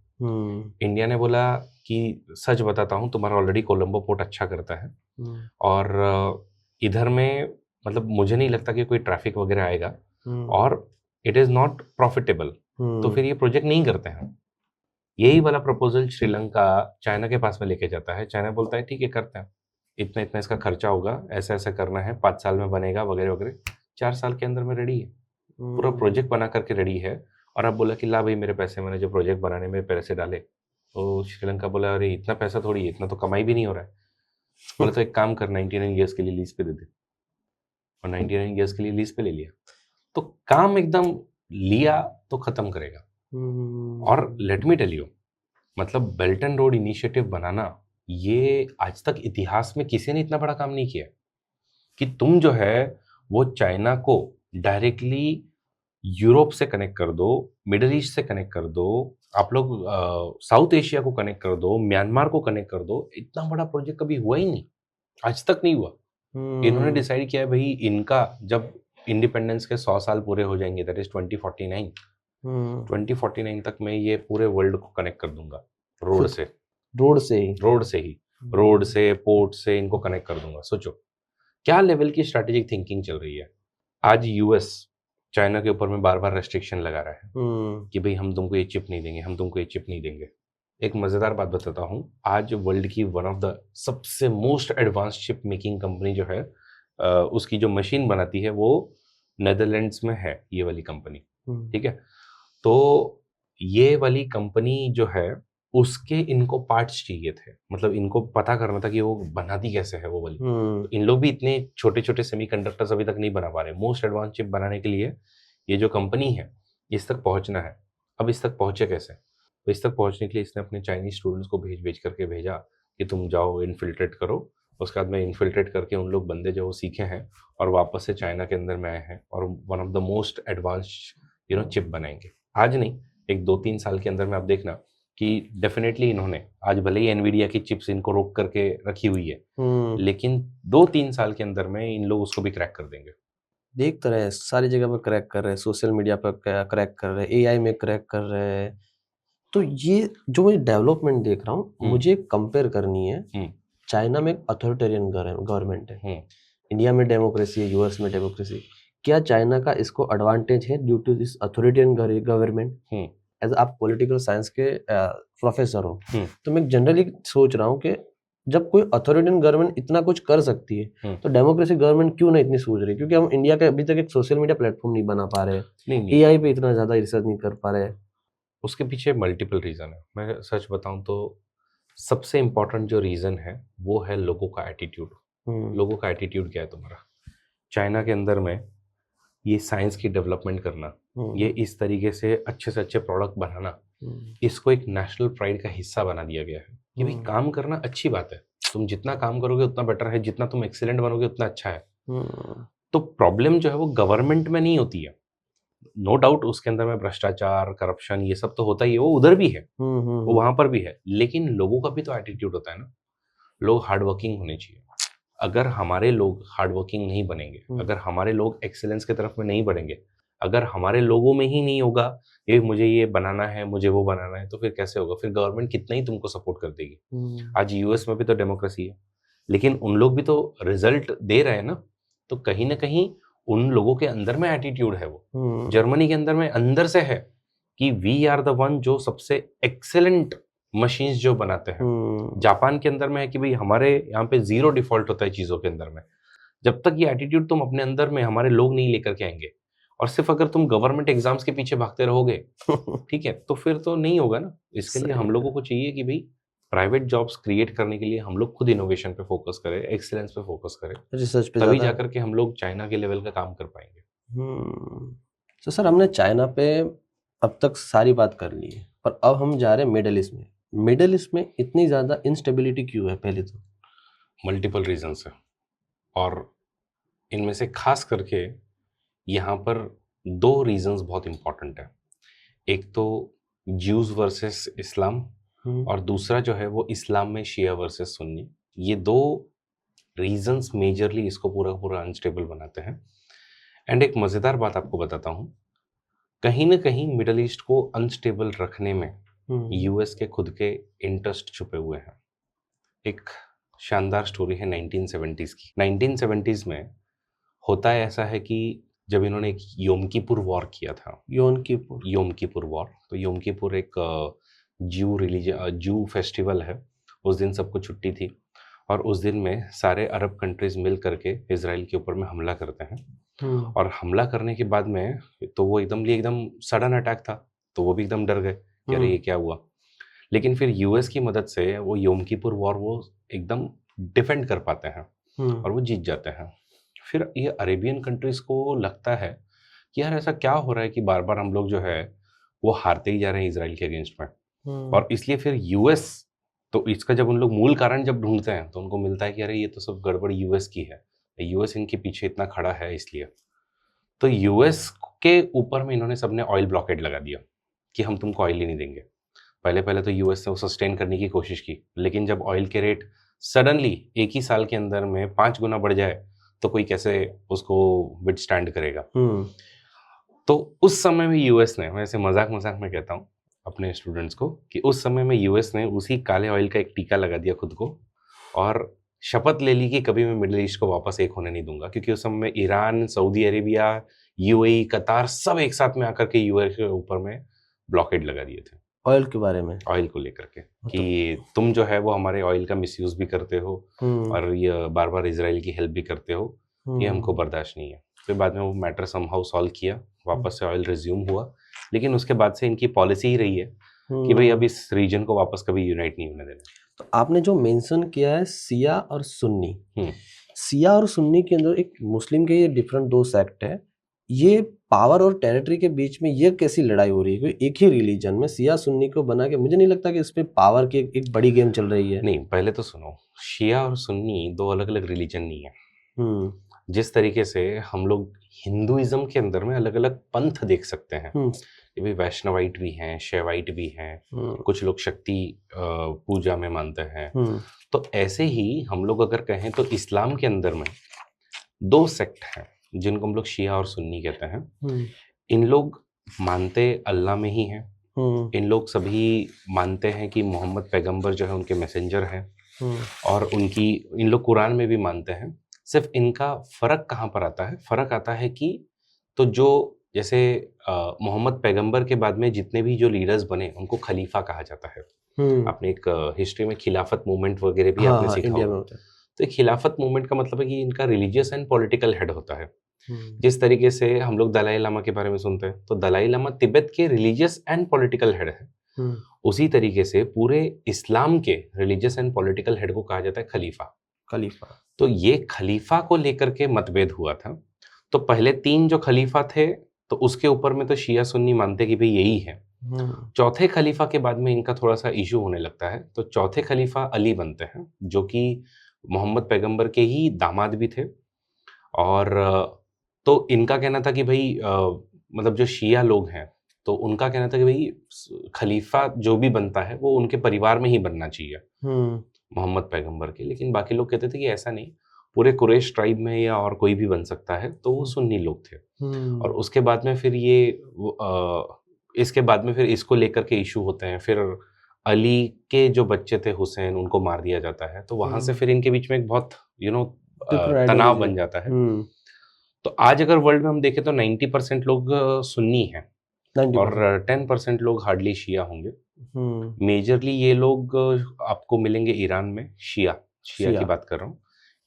इंडिया ने बोला कि सच बताता हूँ, तुम्हारा ऑलरेडी कोलंबो पोर्ट अच्छा करता है और इधर में मतलब मुझे नहीं लगता कि कोई ट्रैफिक वगैरह आएगा और इट इज नॉट प्रॉफिटेबल, तो फिर ये प्रोजेक्ट नहीं करते हैं। यही वाला प्रपोजल श्रीलंका चाइना के पास में लेके जाता है। चाइना बोलता है ठीक है करते हैं, इतना इतना इसका खर्चा होगा, ऐसा ऐसा करना है, 5 साल में बनेगा वगैरह वगैरह। 4 साल के अंदर में रेडी है, पूरा प्रोजेक्ट बना करके रेडी है। और अब बोला कि ला भाई मेरे पैसे, मैंने जो प्रोजेक्ट बनाने में पैसे डाले। तो श्रीलंका बोला अरे इतना पैसा थोड़ी है, इतना तो कमाई भी नहीं हो रहा है। बोला तो एक काम कर, 99 ईयर्स के लिए लीज पे दे दे। और 99 ईयर्स के लिए लीज पे ले लिया, तो काम एकदम लिया तो खत्म करेगा। और लेट मी टेल यू, मतलब बेल्ट एंड रोड इनिशिएटिव बनाना, ये आज तक इतिहास में किसी ने इतना बड़ा काम नहीं किया कि तुम जो है वो चाइना को डायरेक्टली यूरोप से कनेक्ट कर दो, मिडिल ईस्ट से कनेक्ट कर दो, आप लोग साउथ एशिया को कनेक्ट कर दो, म्यांमार को कनेक्ट कर दो। इतना बड़ा प्रोजेक्ट कभी हुआ ही नहीं, आज तक नहीं हुआ। इन्होंने डिसाइड किया है भाई इनका जब इंडिपेंडेंस के 100 साल पूरे हो जाएंगे, दैट इज 2049, 2049 तक मैं ये पूरे वर्ल्ड को कनेक्ट कर दूंगा रोड से पोर्ट से इनको कनेक्ट कर दूंगा। सोचो क्या लेवल की स्ट्रैटेजिक थिंकिंग चल रही है। आज यूएस चाइना के ऊपर में बार बार रेस्ट्रिक्शन लगा रहा है कि भाई हम तुमको ये चिप नहीं देंगे, हम तुमको ये चिप नहीं देंगे। एक मजेदार बात बताता हूँ, आज वर्ल्ड की वन ऑफ द सबसे most advance chip making company जो है, उसकी जो मशीन बनाती है वो नेदरलैंड्स में है, ये वाली कंपनी, ठीक है। तो ये वाली कंपनी जो है उसके इनको पार्ट्स चाहिए थे, मतलब इनको पता करना था कि वो बनाती कैसे है वो वाली। तो इन लोग भी इतने छोटे छोटे सेमीकंडक्टर्स अभी तक नहीं बना पा रहे। मोस्ट एडवांस चिप बनाने के लिए ये जो कंपनी है इस तक पहुंचना है। अब इस तक पहुंचे कैसे? तो इस तक पहुंचने के लिए इसने अपने चाइनीज स्टूडेंट्स को भेज करके भेजा कि तुम जाओ इन्फिल्ट्रेट करो। उसके बाद में इन्फिल्ट्रेट करके उन लोग बंदे जो वो सीखे हैं और वापस से चाइना के अंदर में आए हैं और one of the most advance chip बनाएंगे। आज नहीं, एक 2-3 साल के अंदर में आप देखना कि डेफिनेटली इन्होंने, आज भले ही एनवीडिया की चिप्स इनको रोक करके रखी हुई है, लेकिन 2-3 साल के अंदर में इन लोग उसको भी क्रैक कर देंगे। देख तो रहे हैं, सारी जगह पर क्रैक कर रहे हैं, सोशल मीडिया पर क्रैक कर रहे हैं, एआई में क्रैक कर रहे हैं। तो ये जो मैं डेवलपमेंट देख रहा हूँ, मुझे कंपेयर करनी है। चाइना में एक अथॉरिटेरियन गवर्नमेंट है, इंडिया में डेमोक्रेसी है, यूएस में डेमोक्रेसी। क्या चाइना का इसको एडवांटेज है due to this authoritarian government? As आप पॉलिटिकल साइंस के प्रोफेसर हो, तो मैं जनरली सोच रहा हूँ कि जब कोई अथॉरिटेरियन गवर्नमेंट इतना कुछ कर सकती है, तो डेमोक्रेसी गवर्नमेंट क्यों नहीं इतनी सोच रही? क्योंकि हम इंडिया का अभी तक एक सोशल मीडिया प्लेटफॉर्म नहीं बना पा रहे, एआई पे इतना ज्यादा रिसर्च नहीं कर पा रहे। उसके पीछे मल्टीपल रीजन है। मैं सच बताऊं तो सबसे इम्पोर्टेंट जो रीजन है वो है लोगों का एटीट्यूड। लोगों का एटीट्यूड क्या है तुम्हारा? चाइना के अंदर में ये साइंस की डेवलपमेंट करना, ये इस तरीके से अच्छे प्रोडक्ट बनाना, इसको एक नेशनल प्राइड का हिस्सा बना दिया गया है कि भाई काम करना अच्छी बात है, तुम जितना काम करोगे उतना बेटर है, जितना तुम एक्सीलेंट बनोगे उतना अच्छा है। तो प्रॉब्लम जो है वो गवर्नमेंट में नहीं होती है, नो डाउट उसके अंदर में भ्रष्टाचार, करप्शन, ये सब तो होता ही है, वो उधर भी है, वो वहां पर भी है, लेकिन लोगों का भी तो एटीट्यूड होता है ना। लोग हार्ड वर्किंग होने चाहिए। अगर हमारे लोग हार्ड वर्किंग नहीं बनेंगे, अगर हमारे लोग एक्सेलेंस की तरफ में नहीं बढ़ेंगे, अगर हमारे लोगों में ही नहीं होगा ये मुझे ये बनाना है, मुझे वो बनाना है, तो फिर कैसे होगा? फिर गवर्नमेंट कितना ही तुमको सपोर्ट कर देगी। आज यूएस में भी तो डेमोक्रेसी है, लेकिन उन लोग भी तो रिजल्ट दे रहे हैं ना। तो कहीं ना कहीं उन लोगों के अंदर में एटीट्यूड है। वो जर्मनी के अंदर में अंदर से है कि वी आर द वन जो सबसे एक्सेलेंट मशीन्स जो बनाते हैं। जापान के अंदर में है कि भाई हमारे यहाँ पे 0 डिफॉल्ट होता है चीजों के अंदर में। जब तक ये एटीट्यूड तुम अपने अंदर में हमारे लोग नहीं लेकर के आएंगे, और सिर्फ अगर तुम गवर्नमेंट एग्जाम्स के पीछे भागते रहोगे ठीक है, तो फिर तो नहीं होगा ना। इसके लिए हम लोगों को चाहिए कि भाई प्राइवेट जॉब्स क्रिएट करने के लिए हम लोग खुद इनोवेशन पे फोकस करें, एक्सीलेंस पे फोकस करें, रिसर्च पे, तभी जाकर के हम लोग चाइना के लेवल का काम कर पाएंगे। तो सर हमने चाइना पे अब तक सारी बात कर ली है, पर अब हम जा रहे हैं मिडिल ईस्ट में। मिडिल ईस्ट में इतनी ज्यादा इंस्टेबिलिटी क्यों है? पहले तो मल्टीपल रीजंस है, और इनमें से खास करके यहाँ पर 2 रीजंस बहुत इंपॉर्टेंट है। एक तो ज्यूज वर्सेस इस्लाम, और दूसरा जो है वो इस्लाम में शिया वर्सेस सुन्नी। ये 2 रीजंस मेजरली इसको पूरा अनस्टेबल बनाते हैं। एंड एक मज़ेदार बात आपको बताता हूँ, कहीं ना कहीं मिडल ईस्ट को अनस्टेबल रखने में यूएस के खुद के इंटरेस्ट छुपे हुए हैं। एक शानदार स्टोरी है 1970s की। 1970s में होता है ऐसा है कि जब इन्होंने एक योम किपुर वॉर किया था, योम किपुर वॉर, तो योम किपुर एक जू फेस्टिवल है। उस दिन सबको छुट्टी थी, और उस दिन में सारे अरब कंट्रीज मिल करके इजराइल के ऊपर में हमला करते हैं। और हमला करने के बाद में तो वो एकदम सडन अटैक था, तो वो भी एकदम डर गए कि अरे ये क्या हुआ। लेकिन फिर यूएस की मदद से वो योम किपुर वॉर वो एकदम डिफेंड कर पाते हैं और वो जीत जाते हैं। फिर ये अरेबियन कंट्रीज को लगता है कि यार ऐसा क्या हो रहा है कि बार बार हम लोग जो है वो हारते ही जा रहे हैं इजराइल के अगेंस्ट में। और इसलिए फिर यूएस, तो इसका जब उन लोग मूल कारण जब ढूंढते हैं तो उनको मिलता है कि अरे ये तो सब गड़बड़ यूएस की है, यूएस इनके पीछे इतना खड़ा है इसलिए। तो यूएस के ऊपर में इन्होंने सबने ऑयल ब्लॉकेड लगा दिया कि हम तुमको ऑयल ही नहीं देंगे। पहले तो यूएस ने वो सस्टेन करने की कोशिश की, लेकिन जब ऑयल के रेट सडनली एक ही साल के अंदर में 5 गुना बढ़ जाए तो कोई कैसे उसको विथस्टैंड करेगा। तो उस समय में यूएस ने, मैं ऐसे मजाक में कहता हूँ अपने स्टूडेंट्स को कि उस समय में यूएस ने उसी काले ऑयल का एक टीका लगा दिया खुद को, और शपथ ले ली कि कभी मैं मिडिल ईस्ट को वापस एक होने नहीं दूंगा। क्योंकि उस समय में ईरान, सऊदी अरेबिया, यूएई, कतार सब एक साथ में आकर के यूएस के ऊपर में ब्लॉकेड लगा दिए थे ऑयल के बारे में, ऑयल को लेकर के कि तुम जो है वो हमारे ऑयल का मिसयूज भी करते हो और ये बार बार इजराइल की हेल्प भी करते हो, ये हमको बर्दाश्त नहीं है। फिर बाद में वो मैटर समहाउ सॉल्व किया, वापस से ऑयल रिज्यूम हुआ, लेकिन उसके बाद से इनकी पॉलिसी ही रही है कि भाई अब इस रीजन को वापस कभी यूनाइट नहीं होने देना। तो आपने जो मेंशन किया है सिया और सुन्नी, हम्म। सिया और सुन्नी के अंदर एक मुस्लिम के ये डिफरेंट दो सेक्ट है, ये पावर और टेरिटरी के बीच में ये कैसी लड़ाई हो रही है? क्योंकि एक ही रिलीजन में सिया सुन्नी को बना के मुझे नहीं लगता कि इसमें पावर की एक बड़ी गेम चल रही है। नहीं, पहले तो सुनो, शिया और सुन्नी दो अलग अलग रिलीजन नहीं है। हम्म जिस तरीके से हम लोग हिंदुइज्म के अंदर में अलग अलग पंथ देख सकते हैं हम्म कि भाई वैष्णवाइट भी हैं, शैवाइट भी हैं, हम्म कुछ लोग शक्ति पूजा में मानते हैं। हम्म तो ऐसे ही हम लोग अगर कहें तो इस्लाम के अंदर में दो सेक्ट हैं जिनको हम लोग शिया और सुन्नी कहते हैं। हम्म इन लोग मानते अल्लाह में ही हैं। हम्म इन लोग सभी मानते हैं कि मोहम्मद पैगंबर जो है उनके मैसेंजर हैं, हम्म और इन लोग कुरान में भी मानते हैं। सिर्फ इनका फर्क कहाँ पर आता है? फर्क आता है कि तो जो जैसे मोहम्मद पैगंबर के बाद में जितने भी जो लीडर्स बने उनको खलीफा कहा जाता है। आपने एक हिस्ट्री में खिलाफत मूवमेंट वगैरह भी आपने सीखा इंडिया में होगा। होता है। तो एक खिलाफत मूवमेंट का मतलब है कि इनका रिलीजियस एंड पॉलिटिकल हेड होता है। हम्म जिस तरीके से हम लोग दलाई लामा के बारे में सुनते हैं, तो दलाई लामा तिब्बत के रिलीजियस एंड पॉलिटिकल हेड है। हम्म उसी तरीके से पूरे इस्लाम के रिलीजियस एंड पॉलिटिकल हेड को कहा जाता है खलीफा। खलीफा। तो ये खलीफा को लेकर के मतभेद हुआ था। तो पहले 3 जो खलीफा थे, तो उसके ऊपर में तो शिया सुन्नी मानते कि भाई यही है। चौथे खलीफा के बाद में इनका थोड़ा सा इशू होने लगता है। तो चौथे खलीफा अली बनते हैं, जो कि मोहम्मद पैगंबर के ही दामाद भी थे। और तो इनका कहना था कि भाई मतलब जो शिया लोग हैं, तो उनका कहना था कि भाई खलीफा जो भी बनता है वो उनके परिवार में ही बनना चाहिए, मोहम्मद पैगंबर के। लेकिन बाकी लोग कहते थे कि ऐसा नहीं, पूरे कुरैश ट्राइब में या और कोई भी बन सकता है। तो वो सुन्नी लोग थे। और उसके बाद में फिर इसके बाद में फिर इसको लेकर के इशू होते हैं। फिर अली के जो बच्चे थे हुसैन, उनको मार दिया जाता है। तो वहां से फिर इनके बीच में एक बहुत तनाव बन जाता है। तो आज अगर वर्ल्ड में हम देखें तो 90% लोग सुन्नी हैं और 10% लोग हार्डली शिया होंगे। मेजरली ये लोग आपको मिलेंगे ईरान में, शिया की बात कर रहा हूँ।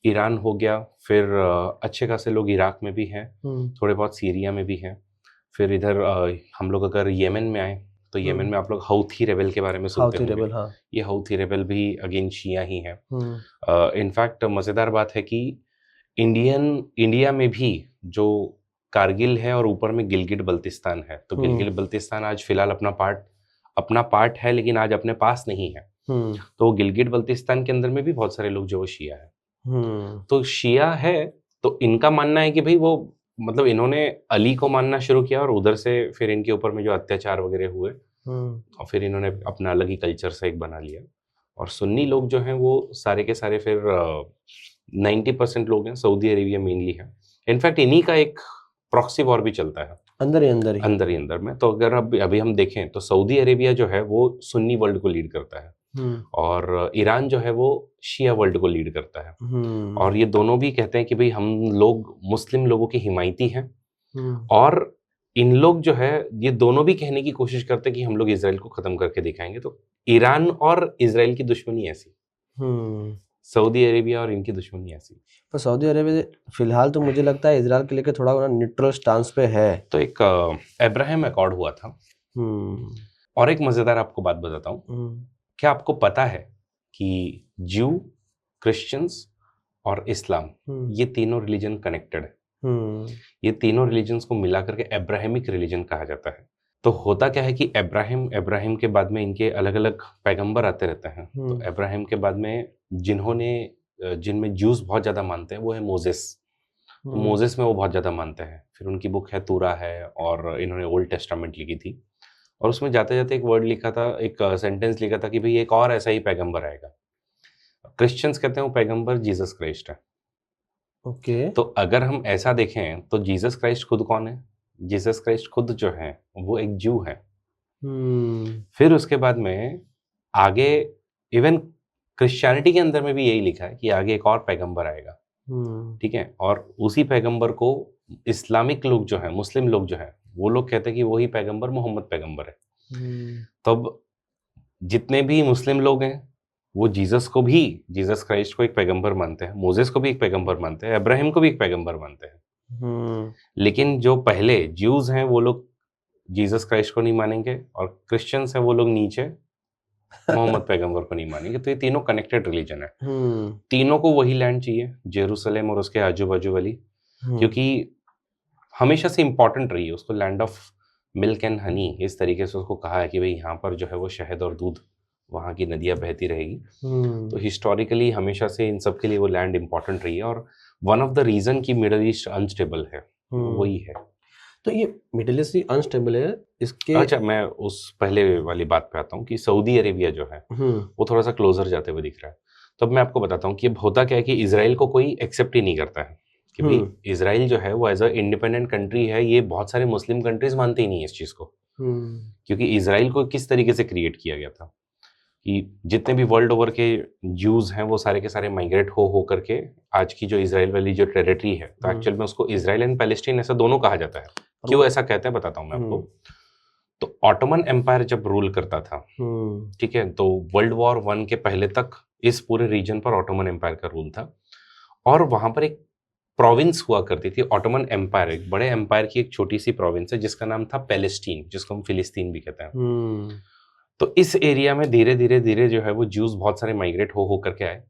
ईरान हो गया, फिर अच्छे खासे लोग इराक में भी हैं, थोड़े बहुत सीरिया में भी हैं। फिर इधर हम लोग अगर येमेन में आए तो येमेन में आप लोग हौथी रेबल के बारे में सुनते होंगे। हाँ। ये हौथी रेबल भी अगेन शिया ही है। इनफैक्ट मज़ेदार बात है कि इंडिया में भी जो कारगिल है और ऊपर में गिलगिट बल्तिस्तान है, तो गिलगिट बल्तिस्तान आज फिलहाल अपना पार्ट है, लेकिन आज अपने पास नहीं है। तो गिलगिट बल्तिस्तान के अंदर में भी बहुत सारे लोग जो वो शिया है। तो शिया है, तो इनका मानना है कि भाई वो मतलब इन्होंने अली को मानना शुरू किया और उधर से फिर इनके ऊपर में जो अत्याचार वगैरह हुए और फिर इन्होंने अपना अलग ही कल्चर से एक बना लिया। और सुन्नी लोग जो हैं वो सारे के सारे फिर 90% लोग हैं, सऊदी अरेबिया मेनली है। इनफैक्ट इन्हीं का एक प्रॉक्सी वॉर भी चलता है अंदर ही अंदर में। तो अगर अभी हम देखें तो सऊदी अरेबिया जो है वो सुन्नी वर्ल्ड को लीड करता है और ईरान जो है वो शिया वर्ल्ड को लीड करता है। और ये दोनों भी कहते हैं कि भाई हम लोग मुस्लिम लोगों के हिमायती हैं। और इन लोग जो है ये दोनों भी कहने की कोशिश करते हैं कि हम लोग इजराइल को खत्म करके दिखाएंगे। तो ईरान और इजराइल की दुश्मनी ऐसी, सऊदी अरेबिया और इनकी दुश्मनी ऐसी। तो सऊदी अरेबिया फिलहाल तो मुझे लगता है इजराइल के लेकर थोड़ा न्यूट्रल स्टांस पे है। तो एक अब्राहम अकॉर्ड हुआ था। और एक मजेदार आपको बात बताता हूँ, क्या आपको पता है कि ज्यू, क्रिश्चियंस और इस्लाम ये तीनों रिलीजन कनेक्टेड है। ये तीनों रिलीजन्स को मिला करके अब्राहमिक रिलीजन कहा जाता है। तो होता क्या है कि अब्राहम के बाद में इनके अलग अलग पैगंबर आते रहते हैं। तो अब्राहम के बाद में जिनमें ज्यूज बहुत ज्यादा मानते हैं वो है मोजेस। तो मोजेस में वो बहुत ज्यादा मानते हैं। फिर उनकी बुक है तूरा है और इन्होंने ओल्ड टेस्टामेंट लिखी थी। और उसमें जाते जाते एक वर्ड लिखा था, एक सेंटेंस लिखा था कि भाई एक और ऐसा ही पैगंबर आएगा। क्रिश्चियंस कहते हैं वो पैगंबर जीसस क्राइस्ट है। ओके। तो अगर हम ऐसा देखें तो जीसस क्राइस्ट खुद कौन है? जीसस क्राइस्ट खुद जो है वो एक ज्यू है। फिर उसके बाद में आगे इवन क्रिश्चियनिटी के अंदर में भी यही लिखा है कि आगे एक और पैगंबर आएगा। ठीक है। और उसी पैगंबर को इस्लामिक लोग जो है, मुस्लिम लोग जो है, वो लोग कहते हैं कि वही पैगंबर मोहम्मद पैगंबर है। तब जितने भी मुस्लिम लोग हैं वो जीसस क्राइस्ट को एक पैगंबर मानते हैं, मोजेस को भी एक पैगंबर मानते हैं, अब्राहम को भी एक पैगंबर मानते हैं। लेकिन जो पहले ज्यूज हैं वो लोग जीसस क्राइस्ट को नहीं मानेंगे, और क्रिश्चियंस हैं वो लोग नीचे मोहम्मद पैगंबर को नहीं मानेंगे। तो ये तीनों कनेक्टेड रिलीजन है। तीनों को वही लैंड चाहिए, जेरूसलम और उसके आजू बाजू वाली, क्योंकि हमेशा से इंपॉर्टेंट रही है उसको, land of milk and honey, इस तरीके से उसको कहा है कि भाई यहाँ पर जो है वो शहद और दूध, वहाँ की नदियाँ बहती रहेगी। तो हिस्टोरिकली हमेशा से इन सब के लिए वो लैंड इंपॉर्टेंट रही है, और वन ऑफ द रीजन कि मिडल ईस्ट अनस्टेबल है वही है। तो ये मिडिल ईस्ट अनस्टेबल है इसके। अच्छा, मैं उस पहले वाली बात पे आता हूँ कि सऊदी अरेबिया जो है वो थोड़ा सा क्लोजर जाते हुए दिख रहा है। तो अब मैं आपको बताता हूँ कि अब होता क्या है कि इजराइल को कोई एक्सेप्ट ही नहीं करता है कि भाई इजराइल जो है वो एज अ इंडिपेंडेंट कंट्री है। ये बहुत सारे मुस्लिम कंट्रीज मानते ही नहीं है इस चीज को, क्योंकि इजराइल को किस तरीके से क्रिएट किया गया था कि जितने भी वर्ल्ड ओवर के ज्यूज हैं वो सारे के सारे माइग्रेट हो करके आज की जो इजराइल वाली जो टेरिटरी है, तो एक्चुअल में उसको इजराइल एंड पैलेस्टीन ऐसा दोनों कहा जाता है। क्यों ऐसा कहते हैं बताता हूँ मैं आपको। तो ऑटोमन एम्पायर जब रूल करता था, ठीक है, तो वर्ल्ड वॉर 1 के पहले तक इस पूरे रीजन पर ऑटोमन एम्पायर का रूल था, और वहां पर एक प्रोविंस हुआ करती थी ऑटोमन एम्पायर, एक बड़े एम्पायर की एक छोटी सी प्रोविंस है जिसका नाम था पैलेस्टीन, जिसको हम फिलिस्तीन भी कहते हैं। तो इस एरिया में धीरे धीरे जो है वो ज्यूज बहुत सारे माइग्रेट हो करके आए,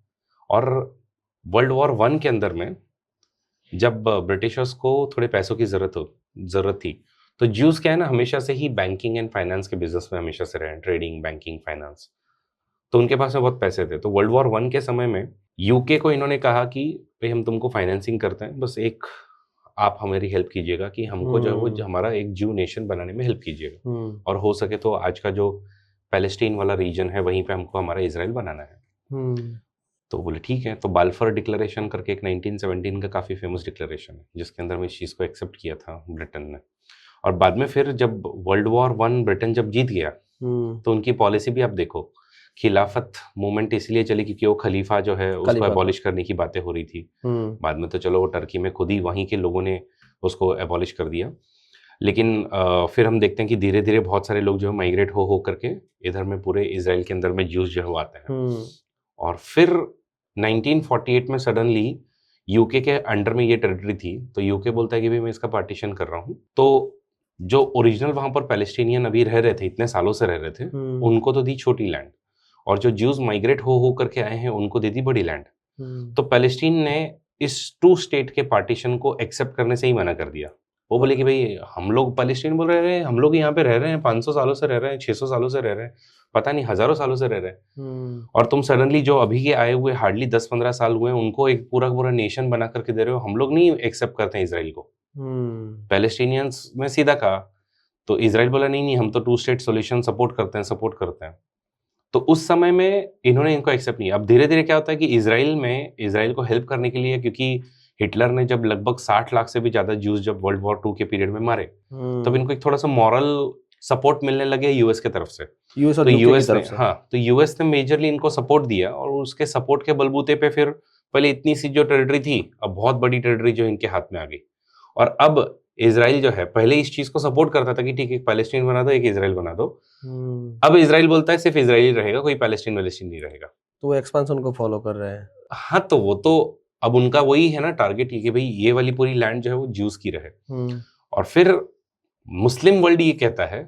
और वर्ल्ड वॉर 1 के अंदर में जब ब्रिटिशर्स को थोड़े पैसों की जरूरत थी, तो ज्यूज क्या है ना, हमेशा से ही बैंकिंग एंड फाइनेंस के बिजनेस में हमेशा से रहे, ट्रेडिंग, बैंकिंग, फाइनेंस, तो उनके पास में बहुत पैसे थे। तो वर्ल्ड वॉर 1 के समय में यूके को इन्होंने कहा कि भाई हम तुमको फाइनेंसिंग करते हैं, बस एक आप हमारी हेल्प कीजिएगा कि हमको जो है वो हमारा एक ज्यू नेशन बनाने में हेल्प कीजिएगा, और हो सके तो आज का जो पैलेस्टीन वाला रीजन है वहीं पे हमको हमारा इजराइल बनाना है। तो बोले ठीक है। तो बाल्फर डिक्लेरेशन करके एक 1917 का काफ़ी फेमस डिक्लेरेशन है जिसके अंदर में इस चीज़ को एक्सेप्ट किया था ब्रिटेन ने। और बाद में फिर जब वर्ल्ड वॉर 1 ब्रिटेन जब जीत गया तो उनकी पॉलिसी भी आप देखो, खिलाफत मूवमेंट इसलिए चली क्योंकि वो खलीफा जो है उसको एबॉलिश करने की बातें हो रही थी। बाद में तो चलो वो टर्की में खुद ही वहीं के लोगों ने उसको एबॉलिश कर दिया, लेकिन फिर हम देखते हैं कि धीरे धीरे बहुत सारे लोग जो है माइग्रेट हो करके इधर में पूरे इजराइल के अंदर में ज्यूज जो है आते हैं। और फिर 1948 में सडनली यूके के अंडर में ये टेरिटरी थी, तो यूके बोलता है कि भाई मैं इसका पार्टीशन कर रहा हूँ। तो जो ओरिजिनल वहां पर पैलेस्टीनियन अभी रह रहे थे, इतने सालों से रह रहे थे, उनको तो दी छोटी लैंड, और जो ज्यूज माइग्रेट हो करके आए हैं उनको दे दी बड़ी लैंड। तो पैलेस्टीन ने इस 2 स्टेट के पार्टीशन को एक्सेप्ट करने से ही मना कर दिया। वो बोले कि भाई हम लोग पैलेस्टीन बोल रहे हैं, हम लोग यहाँ पे रह रहे हैं, 500 सालों से रह रहे हैं, 600 सालों से रह रहे हैं, पता नहीं हजारों सालों से रह रहे हैं, और तुम सडनली जो अभी के आए हुए हार्डली 10-15 साल हुए उनको एक पूरा नेशन बना करके दे रहे हो। हम लोग नहीं एक्सेप्ट करते हैं इसराइल को। पैलेस्टीनियंस में सीधा कहा, तो इसराइल बोला नहीं हम तो 2 स्टेट सॉल्यूशन सपोर्ट करते हैं। तो उस समय में इन्होंने इनको एक्सेप्ट नहीं। अब धीरे धीरे क्या होता है कि इजराइल को हेल्प करने के लिए, क्योंकि हिटलर ने जब लगभग 60 लाख से भी ज्यादा ज्यूज जब वर्ल्ड वॉर 2 के पीरियड में मारे, तब इनको एक थोड़ा सा मॉरल सपोर्ट मिलने लगे यूएस के तरफ से। तो यूएस ने मेजरली इनको सपोर्ट दिया, और उसके सपोर्ट के बलबूते पे फिर पहले इतनी सी जो टेरिटरी थी, अब बहुत बड़ी टेरिटरी जो इनके हाथ में आ गई। और अब इजराइल जो है पहले इस चीज को सपोर्ट करता था कि ठीक है पैलेस्टीन बना दो, एक इजराइल बना दो। अब इजराइल बोलता है सिर्फ इजराइल रहेगा, कोई पैलेस्टीन नहीं रहेगा। तो वो एक्सपेंशन को फॉलो कर रहे हैं। हाँ, तो वो तो अब उनका वही है ना टारगेट, कि भाई ये वाली पूरी लैंड जो है वो ज्यूज की रहे। और फिर मुस्लिम वर्ल्ड ये कहता है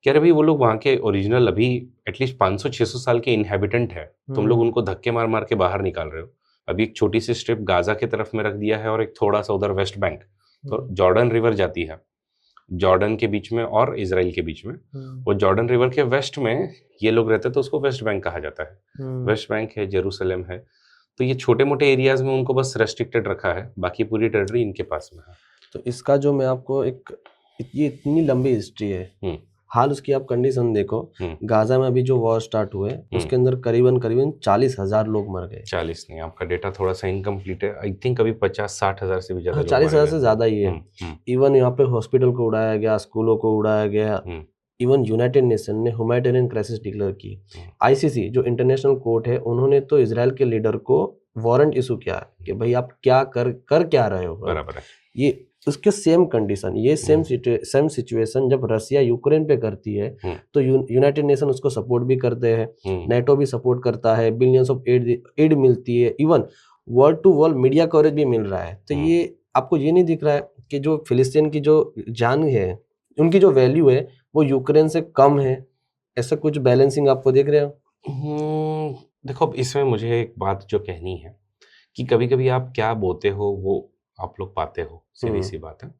कि अरे भाई वो लोग वहाँ के ओरिजिनल अभी एटलीस्ट 500-600 साल के इनहेबिटेंट है, तुम लोग उनको धक्के मार मार के बाहर निकाल रहे हो। अभी एक छोटी सी स्ट्रिप गाजा की तरफ में रख दिया है, और एक थोड़ा सा उधर वेस्ट बैंक, तो जॉर्डन रिवर जाती है जॉर्डन के बीच में और इजराइल के बीच में। वो जॉर्डन रिवर के वेस्ट में ये लोग रहते हैं, तो उसको वेस्ट बैंक कहा जाता है। वेस्ट बैंक है, जेरूसलम है, तो ये छोटे मोटे एरियाज में उनको बस रेस्ट्रिक्टेड रखा है, बाकी पूरी टेरिटरी इनके पास में है। तो इसका जो मैं आपको ये इतनी लंबी हिस्ट्री है, हाल उसकी आप कंडीशन देखो। गाजा में अभी जो वॉर स्टार्ट हुए उसके अंदर करीबन 40,000 लोग मर गए। 40 नहीं, आपका डेटा थोड़ा सा इनकम्प्लीट है। आई थिंक अभी 50-60 हजार से भी ज्यादा। 40,000 से ज्यादा ही है। इवन यहाँ पे हॉस्पिटल को उड़ाया गया, स्कूलों को उड़ाया गया। इवन यूनाइटेड नेशन ने ह्यूमैनिटेरियन क्राइसिस डिक्लेयर की। आईसीसी जो इंटरनेशनल कोर्ट है, उन्होंने तो इजराइल के लीडर को वारंट इशू किया कि भाई आप क्या कर क्या रहे हो। बराबर है। ये उसके सेम कंडीशन, ये सेम सिचुएशन जब रसिया यूक्रेन पे करती है तो यूनाइटेड नेशन उसको सपोर्ट भी करते हैं, नेटो भी सपोर्ट करता है, बिलियंस ऑफ एड मिलती है, even world to world media coverage भी मिल रहा है। तो ये आपको ये नहीं दिख रहा है कि जो फिलिस्तीन की जो जान है, उनकी जो वैल्यू है वो यूक्रेन से कम है, ऐसा कुछ बैलेंसिंग आपको देख रहे हो? देखो, अब इसमें मुझे एक बात जो कहनी है कि कभी-कभी आप क्या बोते हो वो आप लोग पाते हो, सीधी सी बात है।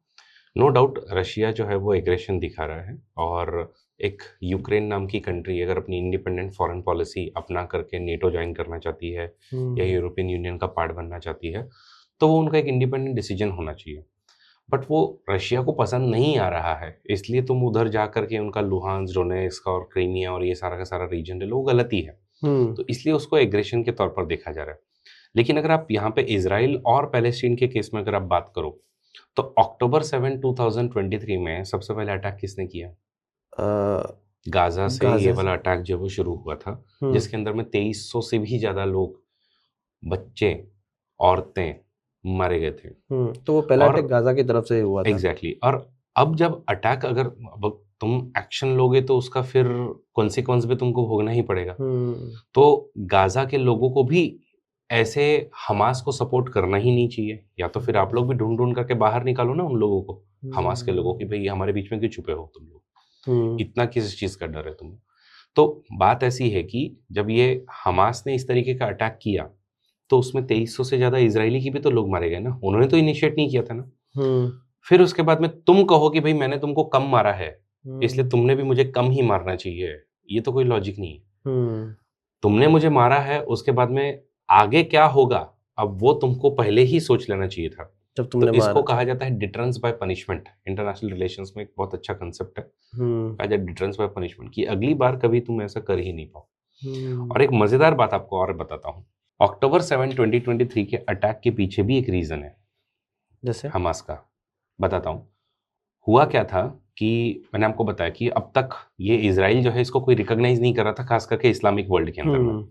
नो डाउट रशिया जो है वो एग्रेशन दिखा रहा है, और एक यूक्रेन नाम की कंट्री अगर अपनी इंडिपेंडेंट फॉरेन पॉलिसी अपना करके नेटो ज्वाइन करना चाहती है या यूरोपियन यूनियन का पार्ट बनना चाहती है, तो वो उनका एक इंडिपेंडेंट डिसीजन होना चाहिए। बट वो रशिया को पसंद नहीं आ रहा है, इसलिए तुम उधर जा करके उनका लुहांस, डोनेस्क और क्रीमिया और ये सारा का सारा रीजन ले लो, वो गलती है। तो इसलिए उसको एग्रेशन के तौर पर देखा जा रहा है। लेकिन अगर आप यहाँ पे इजराइल और पैलेस्टीन के केस में अगर आप बात करो, तो अक्टूबर 7, 2023 में सबसे पहले अटैक किसने किया? गाजा से ये वाला अटैक जो वो शुरू हुआ था, जिसके अंदर में 2300 से भी ज्यादा लोग, बच्चे, औरतें मारे गए थे। तो वो पहला अटैक गाजा की तरफ से हुआ था। एग्जैक्टली। और अब जब अटैक, अगर अब तुम एक्शन लोगे तो उसका फिर कॉन्सिक्वेंस भी तुमको भोगना ही पड़ेगा। तो गाजा के लोगों को भी ऐसे हमास को सपोर्ट करना ही नहीं चाहिए, या तो फिर आप लोग भी ढूंढ ढूंढ करके बाहर निकालो ना उन लोगों को, हमास के लोगों की, भाई हमारे बीच में क्यों छुपे हो तुम लोग, इतना किस चीज का डर है तुम्हें? तो बात ऐसी है कि जब ये हमास ने इस तरीके का अटैक किया, तो उसमें 2300 से ज्यादा इजरायली की भी तो लोग मारे गए ना, उन्होंने तो इनिशिएट नहीं किया था ना। फिर उसके बाद में तुम कहो कि भाई मैंने तुमको कम मारा है, इसलिए तुमने भी मुझे कम ही मारना चाहिए, ये तो कोई लॉजिक नहीं है। तुमने मुझे मारा है, उसके बाद में आगे क्या होगा अब वो तुमको पहले ही सोच लेना चाहिए था। जब तुमने तो इसको कहा जाता है deterrence by punishment. International relations में एक बहुत अच्छा कंसेप्ट है, कहा जाता है डिटरेंस बाय पनिशमेंट, कि अगली बार कभी तुम ऐसा कर ही नहीं पाओ। और एक मजेदार बात आपको और बताता हूँ, अक्टूबर 7, 2023 के अटैक के पीछे भी एक रीजन है, जैसे हमास का। बताता हूँ हुआ क्या था, कि मैंने आपको बताया कि अब तक ये इजराइल जो है इसको कोई रिकॉग्नाइज नहीं कर रहा था, खास करके इस्लामिक वर्ल्ड के अंदर में।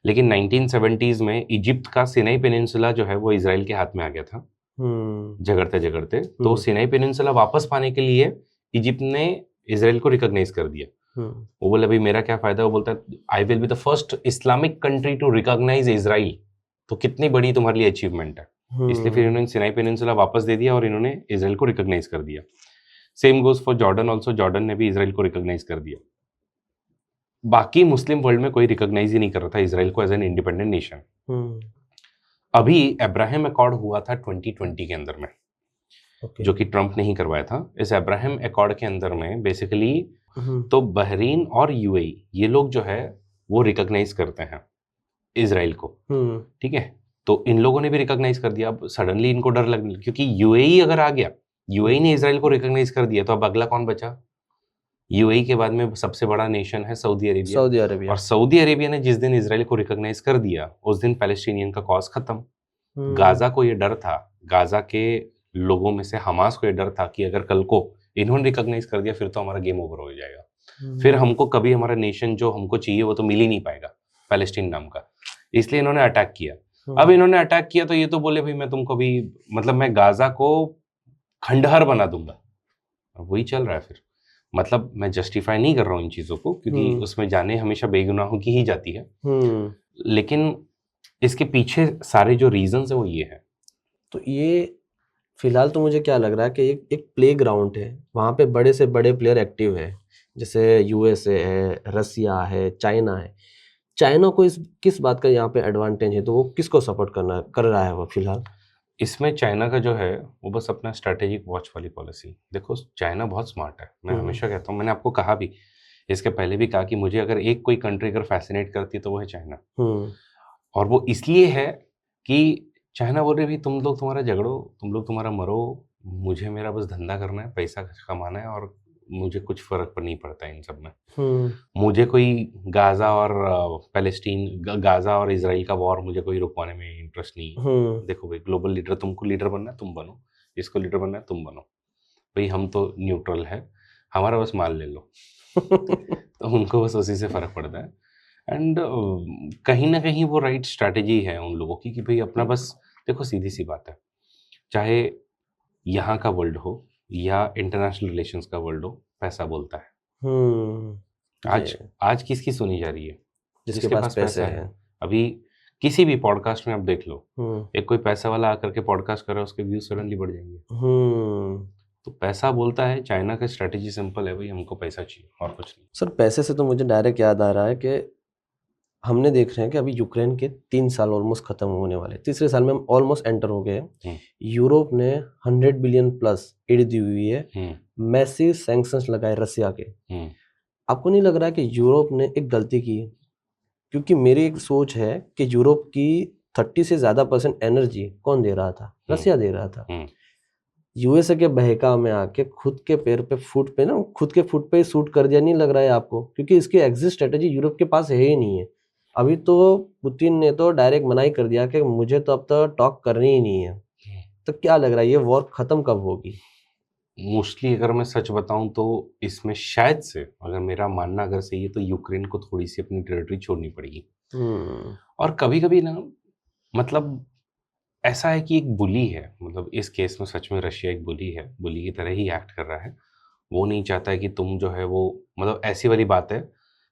लेकिन 1970s में इजिप्ट का सिनाई पेनिनसुला जो है वो इजराइल के हाथ में आ गया था, झगड़ते झगड़ते। तो सिनाई पेनिनसुला वापस पाने के लिए इजिप्ट ने इजराइल को रिकॉग्नाइज कर दिया। वो बोले भाई मेरा क्या फायदा, वो बोलता है I will be the first Islamic country to recognise Israel. तो कितनी बड़ी तुम्हारे लिए अचीवमेंट है, इसलिए फिर इन्होंने सिनाई पेनिनसुला वापस दे दिया और इन्होंने इजराइल को रिकॉग्नाइज कर दिया। Same goes for Jordan also, Jordan ने भी इजराइल को रिकॉग्नाइज कर दिया। बाकी मुस्लिम वर्ल्ड में कोई रिकॉग्नाइज ही नहीं कर रहा था इजराइल को एज एन इंडिपेंडेंट नेशन। अभी अब्राहम अकॉर्ड हुआ था 2020 के अंदर में, जो कि ट्रंप ने ही करवाया था। इस अब्राहम अकॉर्ड के अंदर में बेसिकली तो बहरीन और यूएई ये लोग जो है वो रिकॉग्नाइज करते हैं इजराइल को, ठीक है। तो इन लोगों ने भी रिकॉग्नाइज कर दिया। अब सडनली इनको डर लगने, क्योंकि यूएई अगर आ गया, यूएई ने इजराइल को रिकॉग्नाइज कर दिया, तो अब अगला कौन बचा? यूएई के बाद में सबसे बड़ा नेशन है सऊदी अरेबिया। और सऊदी अरेबिया ने जिस दिन इजराइल को रिकॉग्नाइज कर दिया, उस दिन पैलेस्टीनियन का कॉज खत्म। गाजा को ये डर था, गाजा के लोगों में से हमास को ये डर था कि अगर कल को इन्होंने रिकॉग्नाइज कर दिया फिर तो हमारा गेम ओवर हो जाएगा, फिर हमको कभी हमारा नेशन जो हमको चाहिए वो तो मिल ही नहीं पाएगा, पैलेस्टीन नाम का। इसलिए इन्होंने अटैक किया। अब इन्होंने अटैक किया तो ये तो बोले भाई मैं तुमको भी, मतलब मैं गाजा को खंडहर बना दूंगा। वही चल रहा है फिर। मतलब मैं जस्टिफाई नहीं कर रहा हूँ इन चीजों को, क्योंकि उसमें जाने हमेशा बेगुनाहों की ही जाती है, लेकिन इसके पीछे सारे जो रीजंस है वो ये है। तो ये फिलहाल तो मुझे क्या लग रहा है कि एक प्ले ग्राउंड है, वहाँ पे बड़े से बड़े प्लेयर एक्टिव है, जैसे यूएसए है, रसिया है, चाइना है। चाइना को किस बात का यहाँ पे एडवांटेज है, तो वो किसको सपोर्ट कर रहा है वो फिलहाल? इसमें चाइना का जो है वो बस अपना स्ट्रेटेजिक वॉच वाली पॉलिसी। देखो चाइना बहुत स्मार्ट है, मैं हमेशा कहता हूँ, मैंने आपको कहा भी, इसके पहले भी कहा कि मुझे अगर एक कोई कंट्री अगर फैसिनेट करती है तो वो है चाइना। और वो इसलिए है कि चाइना बोल रही भी तुम लोग तुम्हारा झगड़ो, तुम लोग तुम्हारा मरो, मुझे मेरा बस धंधा करना है, पैसा कमाना है, और मुझे कुछ फर्क पर नहीं पड़ता इन सब में। मुझे कोई गाजा और पैलेस्टीन, गाजा और इजराइल का वॉर मुझे कोई रुकवाने में इंटरेस्ट नहीं है। देखो भाई ग्लोबल लीडर, तुमको लीडर बनना है तुम बनो, इसको लीडर बनना है तुम बनो, भाई हम तो न्यूट्रल है, हमारा बस माल ले लो। तो उनको बस उसी से फर्क पड़ता है। एंड कहीं ना कहीं वो राइट स्ट्रैटेजी है उन लोगों की कि भाई अपना बस, देखो सीधी सी बात है, चाहे यहाँ का वर्ल्ड हो या इंटरनेशनल रिलेशंस का वर्ल्ड हो, पैसा बोलता है। आज किसकी सुनी जा रही है? जिसके पास पैसा है। अभी किसी भी पॉडकास्ट में आप देख लो, एक कोई पैसा वाला आकर के पॉडकास्ट कर रहा है, उसके व्यूज सडनली बढ़ जाएंगे। तो पैसा बोलता है, चाइना का स्ट्रेटेजी सिंपल है भाई, हमको पैसा चाहिए और कुछ नहीं। सर पैसे से तो मुझे डायरेक्ट याद आ रहा है कि हमने देख रहे हैं कि अभी यूक्रेन के 3 साल ऑलमोस्ट खत्म होने वाले, तीसरे साल में हम ऑलमोस्ट एंटर हो गए हैं। यूरोप ने 100 बिलियन प्लस एड दी हुई है, मैसिव सैंक्शंस लगाए रसिया के। आपको नहीं लग रहा है कि यूरोप ने एक गलती की है? क्योंकि मेरी एक सोच है कि यूरोप की 30 से ज़्यादा% एनर्जी कौन दे रहा था? रसिया दे रहा था। यूएसए के बहकाव में आके खुद के पैर पे फुट पे ना खुद के फुट पे शूट कर दिया, नहीं लग रहा है आपको? क्योंकि इसकी एग्जिट स्ट्रेटेजी यूरोप के पास है ही नहीं है। अभी तो पुतिन ने तो डायरेक्ट मना ही कर दिया कि मुझे तो अब तो टॉक करनी ही नहीं है। तो क्या लग रहा है ये वॉर खत्म कब होगी? मोस्टली अगर मैं सच बताऊं तो इसमें शायद से, अगर मेरा मानना अगर सही है, तो यूक्रेन को थोड़ी सी अपनी टेरिटरी छोड़नी पड़ेगी। और कभी कभी ना, मतलब ऐसा है कि एक बुली है, मतलब इस केस में सच में रशिया एक बुली है, बुली की तरह ही एक्ट कर रहा है। वो नहीं चाहता है कि तुम जो है वो, मतलब ऐसी वाली बात है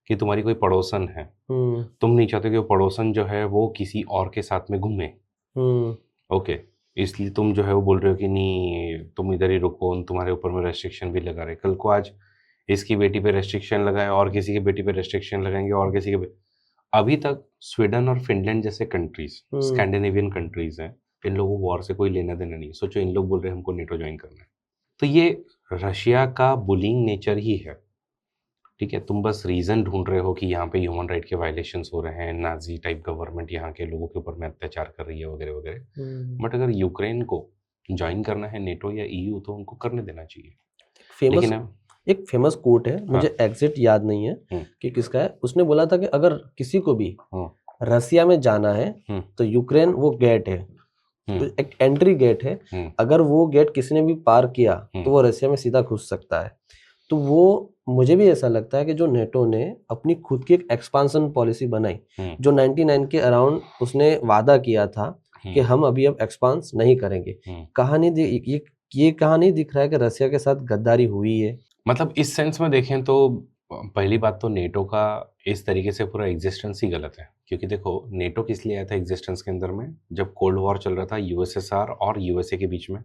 कि तुम्हारी कोई पड़ोसन है, तुम नहीं चाहते कि वो पड़ोसन जो है वो किसी और के साथ में घूमे। ओके, इसलिए तुम जो है वो बोल रहे हो कि नहीं तुम इधर ही रुको, तुम्हारे ऊपर में रेस्ट्रिक्शन भी लगा रहे। कल को आज इसकी बेटी पे रेस्ट्रिक्शन लगाए, और किसी की बेटी पे रेस्ट्रिक्शन लगाएंगे, और किसी के अभी तक स्वीडन और फिनलैंड जैसे कंट्रीज, स्कैंडिनेवियन कंट्रीज हैं, इन लोगों को वॉर से कोई लेना देना नहीं। सोचो इन लोग बोल रहे हैं हमको नेटो ज्वाइन करना है। तो ये रशिया का बुलिंग नेचर ही है। ठीक है, तुम बस रीजन ढूंढ रहे हो कि यहाँ पे ह्यूमन राइट के वायलेशंस हो रहे हैं, नाजी टाइप गवर्नमेंट यहाँ के लोगों के ऊपर में अत्याचार कर रही है वगैरह वगैरह। बट अगर यूक्रेन को ज्वाइन करना है नेटो या ईयू तो उनको करने देना चाहिए। लेकिन एक फेमस कोट है, मुझे एग्जैक्ट याद नहीं है कि किसका है। उसने बोला था कि अगर किसी को भी रसिया में जाना है तो यूक्रेन वो गेट है, तो एक एंट्री गेट है। अगर वो गेट किसी ने भी पार किया तो वो रसिया में सीधा घुस सकता है। तो वो मुझे भी ऐसा लगता है कि जो नेटो ने अपनी खुद की एक एक्सपांशन पॉलिसी बनाई, जो 99 के अराउंड उसने वादा किया था कि हम अभी अब एक्सपांस नहीं करेंगे, ये कहानी दिख रहा है कि रसिया के साथ गद्दारी हुई है। मतलब इस सेंस में देखें तो पहली बात तो नेटो का इस तरीके से पूरा एग्जिस्टेंस ही गलत है। क्योंकि देखो नेटो किस लिए आया था एग्जिस्टेंस के अंदर में, जब कोल्ड वॉर चल रहा था यूएसएसआर और यूएसए के बीच में।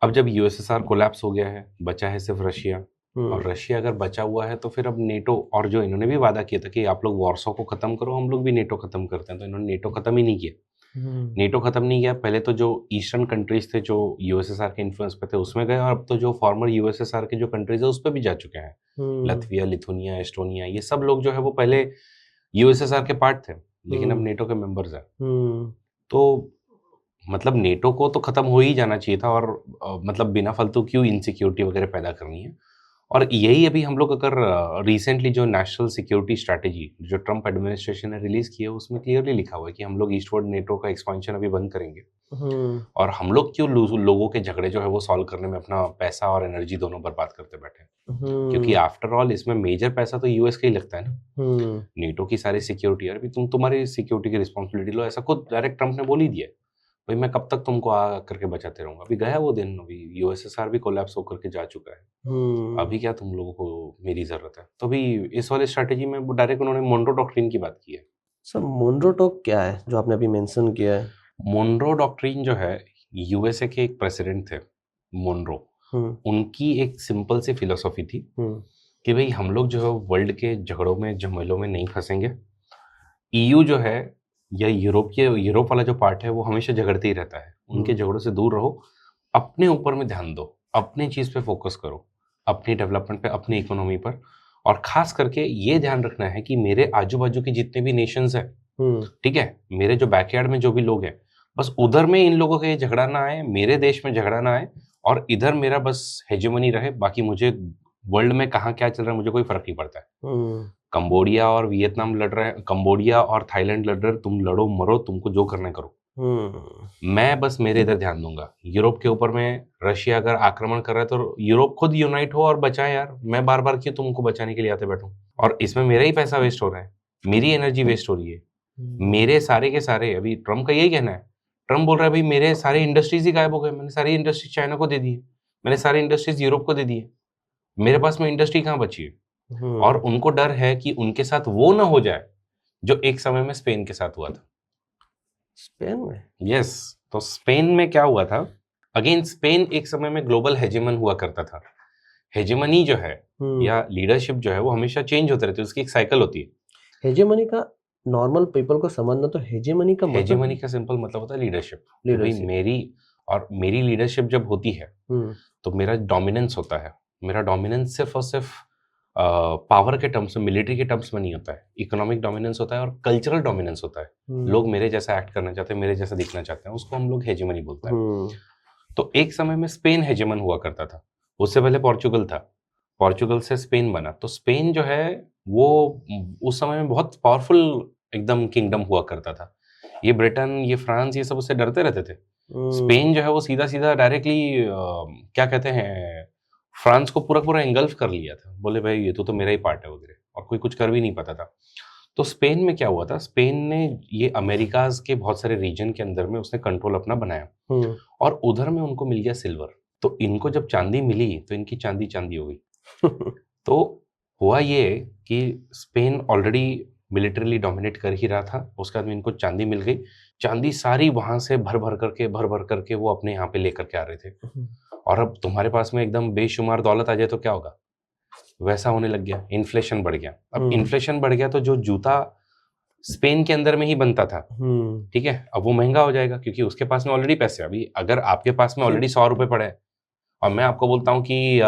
अब जब यूएसएसआर कोलैप्स हो गया है, बचा है सिर्फ रशिया, और रशिया अगर बचा हुआ है तो फिर अब नेटो, और जो इन्होंने भी वादा किया था कि आप लोग वॉर्सो को खत्म करो, हम लोग भी नेटो खत्म करते हैं, तो इन्होंने नेटो खत्म ही नहीं किया। नेटो खत्म नहीं किया। पहले तो जो ईस्टर्न कंट्रीज थे जो यूएसएसआर के इन्फ्लुएंस पे थे उसमें गए, और अब तो जो फॉर्मर यूएसएसआर के जो कंट्रीज है उस पर भी जा चुके हैं। लत्विया, लिथुनिया, एस्टोनिया, ये सब लोग जो है वो पहले यूएसएसआर के पार्ट थे, लेकिन अब नेटो के मेंबर्स हैं। तो मतलब नेटो को तो खत्म हो ही जाना चाहिए था, और मतलब बिना फालतू क्यों इनसिक्योरिटी वगैरह पैदा करनी है। और यही अभी हम लोग अगर रिसेंटली जो नेशनल सिक्योरिटी स्ट्रैटेजी जो ट्रम्प एडमिनिस्ट्रेशन ने रिलीज की है, उसमें क्लियरली लिखा हुआ है कि हम लोग ईस्टवर्ड नेटो का एक्सपेंशन अभी बंद करेंगे। और हम लोग क्यों लोगों के झगड़े जो है वो सॉल्व करने में अपना पैसा और एनर्जी दोनों बर्बाद करते बैठे, क्योंकि आफ्टर ऑल इसमें मेजर पैसा तो यूएस का ही लगता है ना। नेटो की सारी सिक्योरिटी, अभी तुम्हारी सिक्योरिटी की रिस्पॉन्सिबिलिटी लो, ऐसा खुद डायरेक्ट ट्रम्प ने बोल ही दिया। भाई मैं कब तक तुमको आ करके बचाते रहूंगा। अभी गया वो दिन, अभी यूएसएसआर भी कोलैप्स होकर के जा चुका है। अभी क्या तुम लोगों को मेरी जरूरत है? तो अभी इस वाले स्ट्रैटेजी में डायरेक्ट उन्होंने मोनरो डॉक्ट्रिन की बात की है। सर मोनरो डॉक्ट्रिन क्या है जो आपने अभी मेंशन किया है? मोनरो डॉक्ट्रिन जो है, यूएसए के एक प्रेसिडेंट थे मोनरो, उनकी एक सिंपल सी फिलोसॉफी थी कि भाई हम लोग जो है वर्ल्ड के झगड़ों में झमेलों में नहीं फंसेंगे। ईयू जो है या यूरोप वाला जो पार्ट है वो हमेशा झगड़ते ही रहता है, उनके झगड़ों से दूर रहो, अपने ऊपर में ध्यान दो, अपने चीज पे फोकस करो, अपनी डेवलपमेंट पे, अपनी इकोनॉमी पर। और खास करके ये ध्यान रखना है कि मेरे आजू बाजू के जितने भी नेशंस हैं, ठीक है, मेरे जो बैकयार्ड में जो भी लोग हैं, बस उधर में इन लोगों का झगड़ा ना आए, मेरे देश में झगड़ा ना आए, और इधर मेरा बस हेजेमनी रहे। बाकी मुझे वर्ल्ड में कहाँ क्या चल रहा है मुझे कोई फर्क नहीं पड़ता है। कंबोडिया और वियतनाम लड़ रहे हैं, कंबोडिया और थाईलैंड लड़ रहे हैं, तुम लड़ो मरो, तुमको जो करना है करो, मैं बस मेरे इधर ध्यान दूंगा। यूरोप के ऊपर में रशिया अगर आक्रमण कर रहा है तो यूरोप खुद यूनाइट हो और बचाए यार, मैं बार बार क्यों तुमको बचाने के लिए आते बैठूं? और इसमें मेरा ही पैसा वेस्ट हो रहा है, मेरी एनर्जी वेस्ट हो रही है, मेरे सारे के सारे। अभी ट्रम्प का यही कहना है, ट्रम्प बोल रहा है भाई मेरे सारे इंडस्ट्रीज ही गायब हो गए, मैंने सारी इंडस्ट्रीज चाइना को दे दी है, मैंने सारी इंडस्ट्रीज यूरोप को दे दी है, मेरे पास में इंडस्ट्री कहाँ बची है? और उनको डर है कि उनके साथ वो ना हो जाए जो एक समय में स्पेन के साथ हुआ था। स्पेन में? यस। तो स्पेन में क्या हुआ था अगेन स्पेन एक समय में ग्लोबल हेजेमन हुआ करता था। हेजेमनी जो है या लीडरशिप जो है वो हमेशा चेंज होते रहती है, उसकी एक साइकिल होती है। हेजेमनी का नॉर्मल पीपल को समझना, तो हेजेमनी का मतलब, हेजेमनी का सिंपल मतलब होता है लीडरशिप। भाई मेरी लीडरशिप जब होती है तो मेरा डोमिनेंस होता है। मेरा डोमिनेंस सिर्फ और सिर्फ पावर के टर्म्स में, मिलिट्री के टर्म्स में नहीं होता है। इकोनॉमिक डोमिनेंस होता है और कल्चरल डोमिनेंस होता है। लोग मेरे जैसा एक्ट करना चाहते हैं, मेरे जैसा दिखना चाहते हैं, उसको हम लोग हेजेमनी बोलते हैं। तो एक समय में स्पेन हेजेमन हुआ करता था, उससे पहले पोर्चुगल था, पोर्चुगल से स्पेन बना। तो स्पेन जो है वो उस समय में बहुत पावरफुल एकदम किंगडम हुआ करता था। ये ब्रिटेन, ये फ्रांस, ये सब उससे डरते रहते थे। स्पेन जो है वो सीधा सीधा डायरेक्टली क्या कहते हैं, फ्रांस को पूरा पूरा एंगल्फ कर लिया था। बोले भाई ये तो मेरा ही पार्ट है वगैरह, और कोई कुछ कर भी नहीं पाता था। तो स्पेन में क्या हुआ था, स्पेन ने ये अमेरिकाज के बहुत सारे रीजन के अंदर में उसने कंट्रोल अपना बनाया, और उधर में उनको मिल गया सिल्वर। तो इनको जब चांदी मिली तो इनकी चांदी चांदी हो गई। तो हुआ ये कि स्पेन ऑलरेडी मिलिटरीली डोमिनेट कर ही रहा था, उसके बाद में इनको चांदी मिल गई। चांदी सारी वहां से भर भर करके वो अपने यहाँ पे लेकर के आ रहे थे। और अब तुम्हारे पास में एकदम बेशुमार दौलत आ जाए तो क्या होगा, वैसा होने लग गया। इन्फ्लेशन बढ़ गया। अब इन्फ्लेशन बढ़ गया तो जो जूता स्पेन के अंदर में ही बनता था, ठीक है, अब वो महंगा हो जाएगा क्योंकि उसके पास में ऑलरेडी पैसे। अभी अगर आपके पास में ऑलरेडी 100 रुपए पड़े हैं और मैं आपको बोलता हूँ कि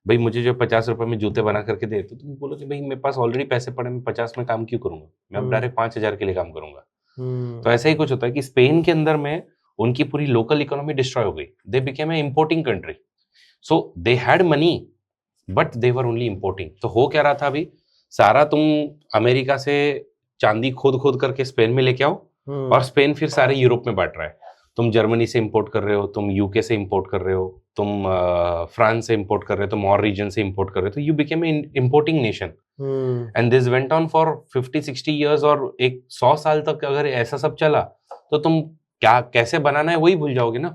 भाई मुझे जो 50 रुपए में जूते बना करके दे, तो तुम बोलोगे भाई मेरे पास ऑलरेडी पैसे पड़े, मैं 50 में काम क्यों करूंगा, मैं अब डायरेक्ट 5,000 के लिए काम करूंगा। तो ऐसा ही कुछ होता है कि स्पेन के अंदर में उनकी पूरी लोकल इकोनॉमी डिस्ट्रॉय हो गई। They became a importing country. So they had money but they were only importing. तो हो क्या रहा था, अभी सारा तुम अमेरिका से चांदी खोद करके स्पेन में लेके आओ, और स्पेन फिर सारे यूरोप में बांट रहा है। तुम जर्मनी से इंपोर्ट कर रहे हो, तुम यूके से इंपोर्ट कर रहे हो, तुम फ्रांस से इंपोर्ट कर रहे हो, तुम और रीजन से इंपोर्ट कर रहे हो। तो you became a importing nation and this went on for 50-60 years. और एक 100 साल तक अगर ऐसा सब चला तो तुम क्या कैसे बनाना है वही भूल जाओगे ना।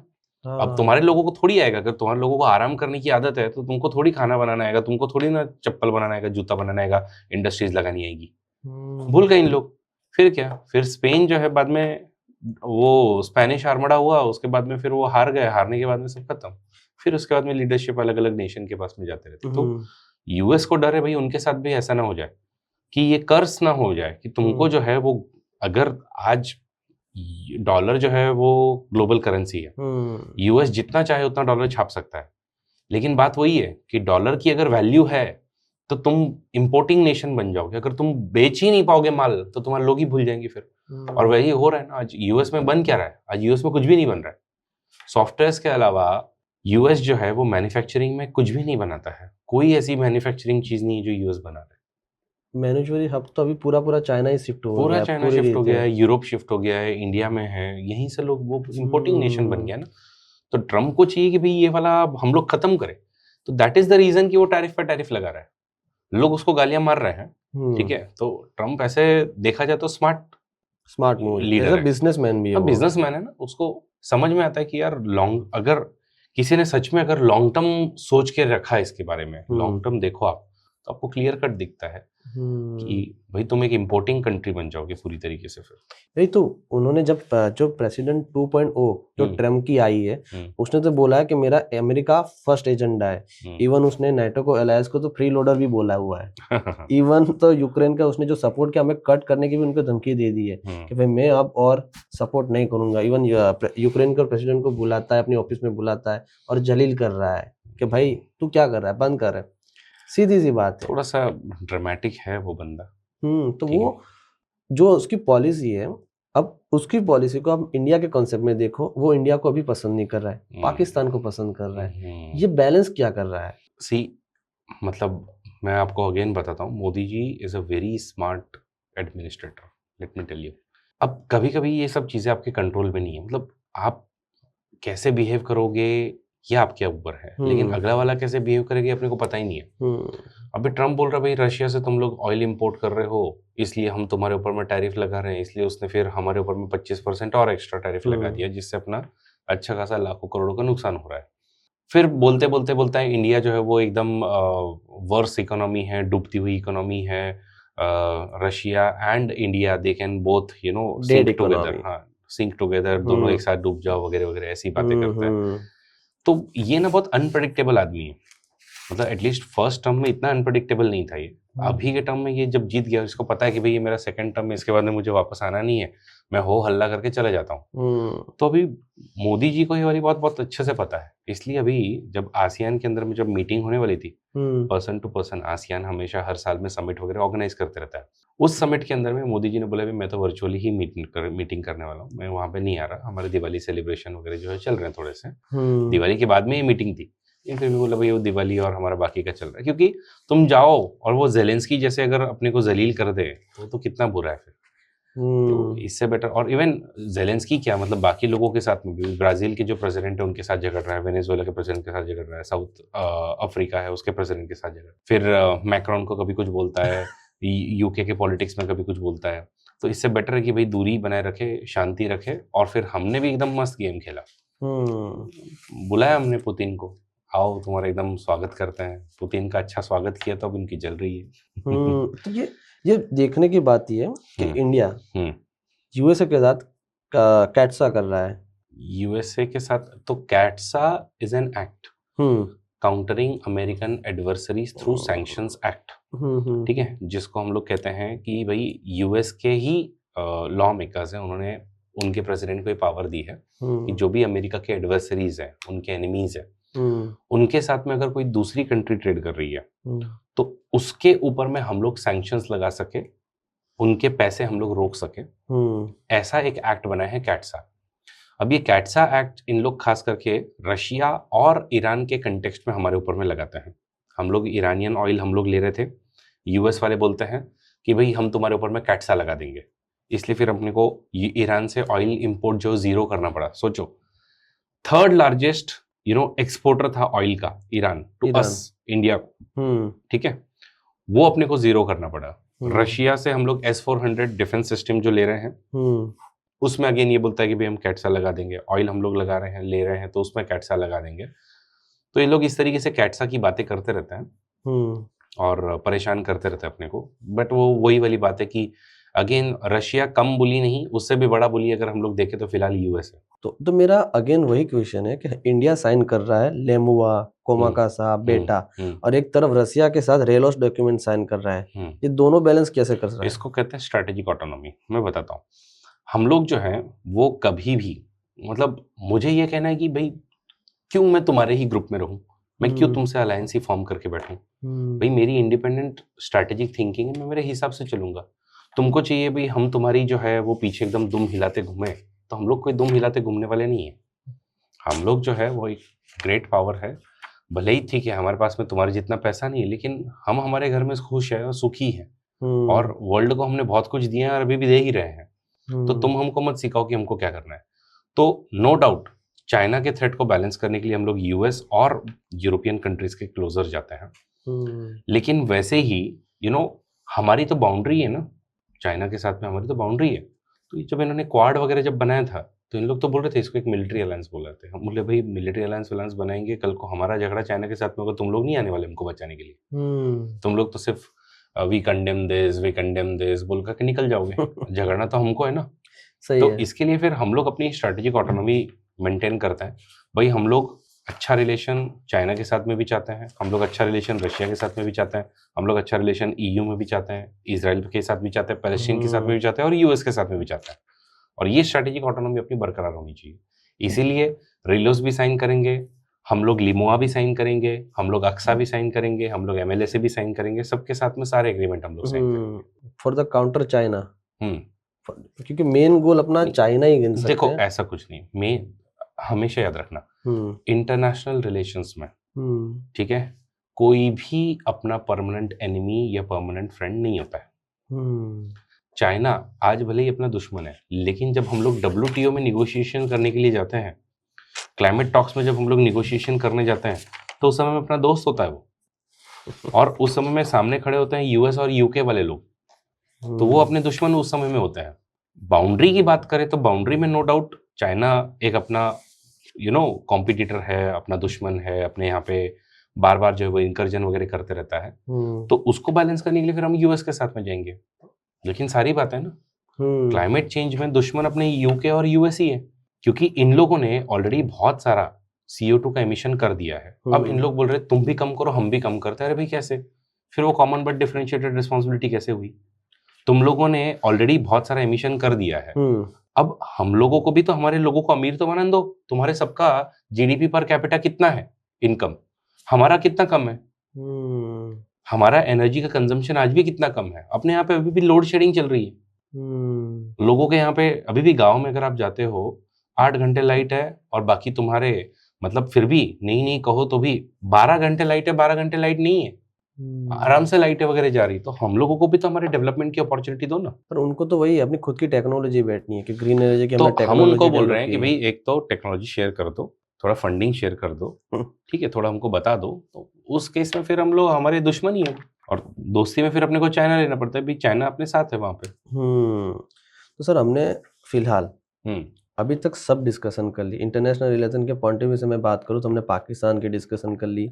अब तुम्हारे लोगों को थोड़ी आएगा, अगर तुम्हारे लोगों को आराम करने की आदत है तो तुमको थोड़ी खाना बनाना आएगा, तुमको थोड़ी ना चप्पल बनाना आएगा, जूता बनाना आएगा, इंडस्ट्रीज लगानी आएगी। भूल गए इन लोग। फिर क्या, फिर स्पेन जो है बाद में वो स्पेनिश आर्मडा हुआ, उसके बाद में फिर वो हार गए, हारने के बाद में सब खत्म। फिर उसके बाद में लीडरशिप अलग अलग नेशन के पास में जाते रहते। तो यूएस को डर है भाई उनके साथ भी ऐसा ना हो जाए, कि ये कर्ज ना हो जाए कि तुमको जो है वो, अगर आज डॉलर जो है वो ग्लोबल करेंसी है, यूएस जितना चाहे उतना डॉलर छाप सकता है, लेकिन बात वही है कि डॉलर की अगर वैल्यू है तो तुम इंपोर्टिंग नेशन बन जाओगे। अगर तुम बेच ही नहीं पाओगे माल तो तुम्हारे लोग ही भूल जाएंगे फिर। और वही हो रहा है ना आज यूएस में। बन क्या रहा है आज यूएस में, कुछ भी नहीं बन रहा है। सॉफ्टवेयर के अलावा यूएस जो है वो मैन्युफैक्चरिंग में कुछ भी नहीं बनाता है। कोई ऐसी मैन्युफैक्चरिंग चीज नहीं है जो यूएस बना रहा है। मैन्युफैक्चरिंग हब तो अभी पूरा चाइना ही शिफ्ट हो गया, पूरा चाइना शिफ्ट हो गया है, यूरोप शिफ्ट हो गया है, इंडिया में है, यहीं से लोग वो इंपोर्टिंग नेशन बन गया ना। तो ट्रम्प को चाहिए कि भाई ये वाला हम लोग खत्म करें। तो दैट इज द रीजन कि वो टैरिफ पर टैरिफ लगा रहा है, लोग उसको गालियां मार रहे हैं, ठीक है। तो ट्रम्प ऐसे देखा जाए तो स्मार्ट लीडर है, बिजनेसमैन भी है। बिजनेसमैन है ना, उसको समझ में आता है कि यार अगर किसी ने सच में अगर लॉन्ग टर्म सोच के रखा है इसके बारे में, लॉन्ग टर्म देखो आप, तो आपको क्लियर कट दिखता है कि भाई तुम एक इंपोर्टिंग कंट्री बन जाओगे पूरी तरीके से। फिर नहीं तो उन्होंने जो प्रेसिडेंट 2.0 जो ट्रम्प की आई है, उसने तो बोला है कि मेरा अमेरिका फर्स्ट एजेंडा है। इवन उसने नाटो को, अलायंस को तो फ्री लोडर भी बोला हुआ है। इवन तो यूक्रेन का उसने जो सपोर्ट किया, हमें कट करने की भी उनको धमकी दे दी है कि भाई मैं अब और सपोर्ट नहीं करूंगा। इवन यूक्रेन का प्रेसिडेंट को बुलाता है, अपनी ऑफिस में बुलाता है और जलील कर रहा है कि भाई तू क्या कर रहा है, बंद कर। सीधी सी बात है। थोड़ा सा ड्रामेटिक है वो बंदा। तो वो जो उसकी पॉलिसी है, अब उसकी पॉलिसी को आप इंडिया के कॉन्सेप्ट में देखो, वो इंडिया को अभी पसंद नहीं कर रहा है, पाकिस्तान को पसंद कर रहा है। ये बैलेंस क्या कर रहा है? मतलब मैं आपको अगेन बताता हूँ, Modi ji is a very smart administrator, let me tell you. अब कभी कभी ये सब चीजें आपके कंट्रोल में नहीं है, मतलब आप कैसे बिहेव करोगे ये आपके ऊपर है, लेकिन अगला वाला कैसे बिहेव करेगा अपने को पता ही नहीं है। अभी ट्रम्प बोल रहा है भाई रशिया से तुम लोग ऑयल इंपोर्ट कर रहे हो, इसलिए हम तुम्हारे ऊपर में टैरिफ लगा रहे हैं, इसलिए उसने फिर हमारे ऊपर में 25% और एक्स्ट्रा टैरिफ लगा दिया, जिससे अपना अच्छा खासा लाखों करोड़ों का नुकसान हो रहा है। फिर बोलते है इंडिया जो है वो एकदम वर्स इकोनॉमी है, डूबती हुई इकोनॉमी है। Russia and India they can both sink together, हाँ सिंक टुगेदर, दोनों एक साथ डूब जाओ वगैरह वगैरह, ऐसी बातें करते हैं। तो ये ना बहुत अनप्रेडिक्टेबल आदमी है, मतलब एटलीस्ट फर्स्ट टर्म में इतना अनप्रेडिक्टेबल नहीं था ये। अभी के टर्म में ये जब जीत गया, इसको पता है कि भाई ये मेरा सेकंड टर्म है, इसके बाद में मुझे वापस आना नहीं है, मैं हो हल्ला करके चले जाता हूँ। तो अभी मोदी जी को ये वाली बात बहुत अच्छे से पता है, इसलिए अभी जब आसियान के अंदर में जब मीटिंग होने वाली थी, पर्सन टू पर्सन, आसियान हमेशा हर साल में समिट वगैरह ऑर्गेनाइज करते रहता है। उस समिट के अंदर में मोदी जी ने बोला मैं तो वर्चुअली ही मीटिंग करने वाला हूँ, मैं वहाँ पे नहीं आ रहा, हमारे दिवाली सेलिब्रेशन वगैरह जो है चल रहे हैं थोड़े से, दिवाली के बाद में ये मीटिंग थी। फिर भी बोला भाई वो दिवाली और हमारा बाकी का चल रहा है, क्योंकि तुम जाओ और वो जेलेंस्की जैसे अगर अपने को जलील कर दे तो कितना बुरा है फिर। तो इससे बेटर, और इवन जेलेंस्की क्या मतलब बाकी लोगों के साथ में भी, ब्राजील के जो प्रेसिडेंट है उनके साथ झगड़ रहा है, वेनेजुएला के प्रेसिडेंट के साथ झगड़ रहा है, साउथ अफ्रीका है उसके प्रेसिडेंट के साथ झगड़, फिर मैक्रोन को कभी कुछ बोलता है, यूके के पॉलिटिक्स में कभी कुछ बोलता है। तो इससे बेटर है कि भाई दूरी बनाए रखे, शांति रखे। और फिर हमने भी एकदम मस्त गेम खेला, बुलाया हमने पुतिन को, आओ तुम्हारा एकदम स्वागत करते हैं। पुतिन का अच्छा स्वागत किया तो अब इनकी जल रही है। तो ये देखने की बात ये है कि इंडिया यूएसए के साथ कैट्सा कर रहा है। यूएसए के साथ तो CAATSA is an act countering American adversaries through sanctions act, ठीक है, जिसको हम लोग कहते हैं कि भाई यूएस के ही लॉ मेकर्स हैं, उन्होंने उनके प्रेसिडेंट को ये पावर दी है कि जो भी अमेरिका के एडवर्सरीज हैं, उनके एनिमीज हैं, उनके साथ में अगर कोई दूसरी कंट्री ट्रेड कर रही है तो उसके ऊपर में हम लोग सैंक्शंस लगा सके, उनके पैसे हम लोग रोक सके, ऐसा एक एक्ट बना है कैट्सा। अब ये कैट्सा एक्ट इन लोग खास करके रशिया और ईरान के कंटेक्स्ट में हमारे ऊपर में लगाते हैं। हम लोग ईरानियन ऑयल हम लोग ले रहे थे, यूएस वाले बोलते हैं कि भाई हम तुम्हारे ऊपर में कैट्सा लगा देंगे, इसलिए फिर अपने को ईरान से ऑयल इंपोर्ट जो जीरो करना पड़ा। सोचो, थर्ड लार्जेस्ट एक्सपोर्टर था ऑयल का ईरान टू अस इंडिया, ठीक है, वो अपने को जीरो करना पड़ा। रशिया से हम लोग S-400 डिफेंस सिस्टम जो ले रहे हैं, उसमें अगेन ये बोलता है कि भाई हम कैट्सा लगा देंगे, ऑयल हम लोग लगा रहे हैं, ले रहे हैं, तो उसमें कैट्सा लगा देंगे। तो ये लोग इस तरीके से कैट्सा की बातें करते रहते हैं और परेशान करते रहते हैं अपने को। बट वो वही वाली बात है कि अगेन रशिया कम बुली नहीं, उससे भी बड़ा बुली अगर हम लोग देखें तो फिलहाल यूएस है। तो मेरा अगेन वही क्वेश्चन है कि इंडिया साइन कर रहा है लेमुआ, कोमाकासा, बेटा, और एक तरफ रशिया के साथ रेलोस डॉक्यूमेंट साइन कर रहा है, ये दोनों बैलेंस कैसे कर रहा है? इसको कहते हैं स्ट्रेटेजिक ऑटोनॉमी। मैं बताता हूँ, हम लोग जो है वो कभी भी, मतलब मुझे ये कहना है कि भाई क्यों मैं तुम्हारे ही ग्रुप में रहूं, मैं क्यों तुमसे अलायंस ही फॉर्म करके बैठूं, भाई मेरी इंडिपेंडेंट स्ट्रेटेजिक थिंकिंग है, मैं मेरे हिसाब से चलूंगा। तुमको चाहिए भाई हम तुम्हारी जो है वो पीछे एकदम दुम हिलाते घूमे, तो हम लोग कोई दुम हिलाते घूमने वाले नहीं है। हम लोग जो है वो एक ग्रेट पावर है, भले ही ठीक है हमारे पास में तुम्हारे जितना पैसा नहीं है, लेकिन हम हमारे घर में खुश है और सुखी है, और वर्ल्ड को हमने बहुत कुछ दिया है और अभी भी दे ही रहे हैं। तो तुम हमको मत सिखाओ कि हमको क्या करना है। तो नो डाउट चाइना के थ्रेट को बैलेंस करने के लिए हम लोग यूएस और यूरोपियन कंट्रीज के क्लोजर जाते हैं, लेकिन वैसे ही हमारी तो बाउंड्री है ना, चाइना के साथ में हमारी तो बाउंड्री है। तो जब इन्होंने क्वाड वगैरह जब बनाया था तो इन लोग तो बोल रहे थे इसको एक मिलिट्री अलायंस बोल रहे थे। हम बोले भाई मिलिट्री अलायंस बनाएंगे, कल को हमारा झगड़ा चाइना के साथ में होगा, तुम लोग नहीं आने वाले हमको बचाने के लिए, तुम लोग तो सिर्फ वी कंडेम दिस बोल करके निकल जाओगे, झगड़ना तो हमको है ना। तो इसके लिए फिर हम लोग अपनी स्ट्रेटेजिक ऑटोनॉमी मेंटेन करते हैं। भाई हम लोग अच्छा रिलेशन चाइना के साथ में भी चाहते हैं, हम लोग अच्छा रिलेशन रशिया के साथ में भी चाहते हैं, हम लोग अच्छा रिलेशन EU में भी चाहते हैं, इजराइल के साथ भी चाहते हैं, पैलेस्टीन के साथ में भी चाहते हैं, और यूएस के साथ में भी चाहते हैं। और ये स्ट्रेटेजिक ऑटोनॉमी अपनी बरकरार होनी चाहिए। इसीलिए रिलोस भी साइन करेंगे, हम लोग लिमोआ भी साइन करेंगे, हम लोग अक्सा भी साइन करेंगे, हम लोग MLA भी साइन करेंगे, सबके साथ में सारे एग्रीमेंट हम लोग साइन करेंगे फॉर द काउंटर चाइना, क्योंकि मेन गोल अपना चाइना ही गिन सकते हैं। देखो ऐसा कुछ नहीं, मैं हमेशा याद रखना इंटरनेशनल रिलेशंस में, ठीक है, कोई भी अपना परमानेंट एनिमी या परमानेंट फ्रेंड नहीं होता है। चाइना आज भले ही अपना दुश्मन है, लेकिन जब हम लोग WTO में निगोशिएशन करने के लिए जाते हैं, क्लाइमेट टॉक्स में जब हम लोग निगोशिएशन करने जाते हैं, तो उस समय में अपना दोस्त होता है वो, और उस समय में सामने खड़े होते हैं US और UK वाले लोग, तो वो अपने दुश्मन उस समय में होते हैं। बाउंड्री की बात करें तो बाउंड्री में नो डाउट चाइना एक अपना कॉम्पिटिटर है, अपना दुश्मन है, अपने यहाँ पे बार बार जो है वो इंकर्जन वगैरह करते रहता है। तो उसको बैलेंस करने के लिए फिर हम US के साथ में जाएंगे। लेकिन सारी बात है ना, क्लाइमेट चेंज में दुश्मन अपने यूके और यूएस ही है, क्योंकि इन लोगों ने ऑलरेडी बहुत सारा CO2 का एमिशन कर दिया है। अब इन लोग बोल रहे तुम भी कम करो हम भी कम करते हैं। अरे भाई कैसे? फिर वो कॉमन बट डिफरेंशिएटेड रिस्पॉन्सिबिलिटी कैसे हुई? तुम लोगों ने ऑलरेडी बहुत सारा एमिशन कर दिया है, अब हम लोगों को भी तो, हमारे लोगों को अमीर तो बना दो। तुम्हारे सबका जीडीपी पर कैपिटा कितना है इनकम, हमारा कितना कम है। हमारा एनर्जी का कंजम्पशन आज भी कितना कम है। अपने यहाँ पे अभी भी लोड शेडिंग चल रही है। लोगों के यहाँ पे अभी भी गांव में अगर आप जाते हो 8 घंटे लाइट है और बाकी तुम्हारे मतलब फिर भी नहीं कहो तो भी 12 घंटे लाइट है, 12 घंटे लाइट नहीं है, आराम से लाइटें वगैरह जा रही। तो हम लोगों को भी तो हमारे डेवलपमेंट की अपॉर्चुनिटी दो ना। पर उनको तो वही अपनी खुद की टेक्नोलॉजी बैठनी है कि ग्रीन एनर्जी की तो हमने हम उनको टेक्नोलॉजी बोल रहे हैं कि डेवलप भाई की है। एक तो टेक्नोलॉजी शेयर कर दो, थोड़ा फंडिंग शेयर कर दो, ठीक है, थोड़ा हमको बता दो। तो उस केस में फिर हम लोग हमारे दुश्मन ही है, और दोस्ती में फिर अपने को चाइना लेना पड़ता है। भाई चाइना अपने साथ है वहां पे। तो सर हमने फिलहाल अभी तक सब डिस्कशन कर ली। इंटरनेशनल रिलेशन के पॉइंट ऑफ व्यू से मैं बात करूँ तो हमने पाकिस्तान की डिस्कशन कर ली,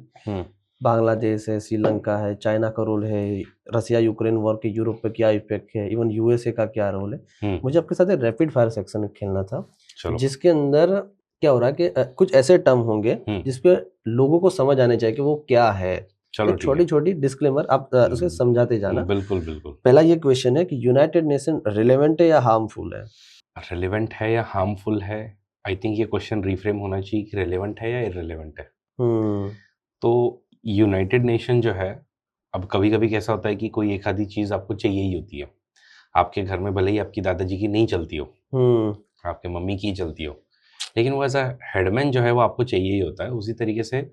बांग्लादेश है, श्रीलंका है, चाइना का रोल है, रसिया यूक्रेन वॉर के यूरोप पे क्या इफेक्ट है, इवन यूएसए का क्या रोल है। मुझे आपके साथ एक रैपिड फायर सेक्शन खेलना था, जिसके अंदर क्या हो रहा है कि कुछ ऐसे टर्म होंगे जिसपे लोगों को समझ आने चाहिए कि वो क्या है। चलो छोटी छोटी डिस्क्लेमर आप उसे समझाते जाना। बिल्कुल बिल्कुल। पहला ये क्वेश्चन है कि यूनाइटेड नेशन रिलेवेंट है या हार्मफुल है? रिलेवेंट है या हार्मफुल है, आई थिंक ये क्वेश्चन रिफ्रेम होना चाहिए कि रिलेवेंट है या इररिलेवेंट है। तो यूनाइटेड नेशन जो है, अब कभी कभी कैसा होता है कि कोई एक आधी चीज आपको चाहिए ही होती है। आपके घर में भले ही आपकी दादाजी की नहीं चलती हो, आपके मम्मी की चलती हो, लेकिन वो ऐसा हेडमैन जो है वो आपको चाहिए ही होता है। उसी तरीके से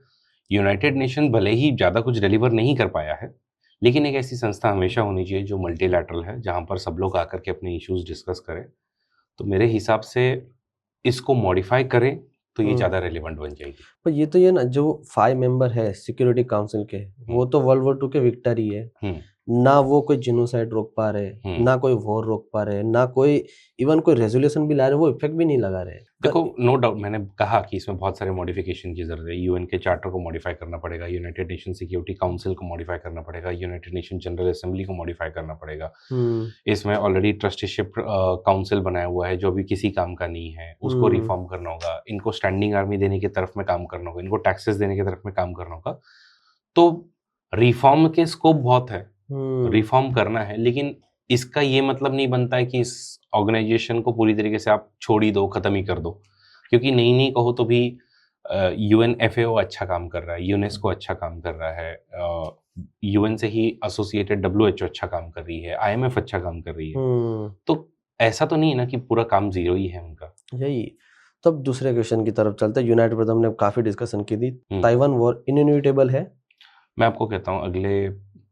यूनाइटेड नेशन भले ही ज़्यादा कुछ डिलीवर नहीं कर पाया है, लेकिन एक ऐसी संस्था हमेशा होनी चाहिए जो मल्टीलैटरल है, जहाँ पर सब लोग आकर के अपने इश्यूज डिस्कस करें। तो मेरे हिसाब से इसको मॉडिफाई करें तो ये ज़्यादा रेलिवेंट बन जाएगी। पर ये तो ये ना, जो 5 मेंबर है सिक्योरिटी काउंसिल के, वो तो वर्ल्ड वॉर 2 के विक्टर ही है ना। वो कोई जिनोसाइड रोक पा रहे, ना कोई वॉर रोक पा रहे, ना कोई इवन कोई रेजोल्यूशन भी ला रहे, वो इफेक्ट भी नहीं लगा रहे। देखो नो डाउट, मैंने कहा कि इसमें बहुत सारे मॉडिफिकेशन की जरूरत है। यूएन के चार्टर को मॉडिफाई करना पड़ेगा, यूनाइटेड नेशन सिक्योरिटी काउंसिल को मॉडिफाई करना पड़ेगा, यूनाइटेड नेशन जनरल असेंबली को मॉडिफाई करना पड़ेगा। इसमें ऑलरेडी ट्रस्टीशिप काउंसिल बनाया हुआ है जो भी किसी काम का नहीं है, उसको रिफॉर्म करना होगा। इनको स्टैंडिंग आर्मी देने की तरफ में काम करना होगा, इनको टैक्सेस देने की तरफ में काम करना होगा। तो रिफॉर्म के स्कोप बहुत है, रिफॉर्म करना है, लेकिन इसका ये मतलब नहीं बनता है कि इस ऑर्गेनाइजेशन को पूरी तरीके से आप छोड़ ही दो, खत्म ही कर दो। क्योंकि नहीं कहो तो भी UNFAO अच्छा काम कर रहा है, यूनेस्को अच्छा काम कर रहा है, UN से ही एसोसिएटेड WHO अच्छा काम कर रही है, IMF अच्छा काम कर रही है। तो ऐसा तो नहीं है ना कि पूरा काम जीरो ही है उनका। यही। तो अब दूसरे क्वेश्चन की तरफ चलते हैं। यूनाइटेड पर हमने काफी डिस्कशन की थी। ताइवान वॉर इनइविटेबल है? मैं आपको कहता हूँ अगले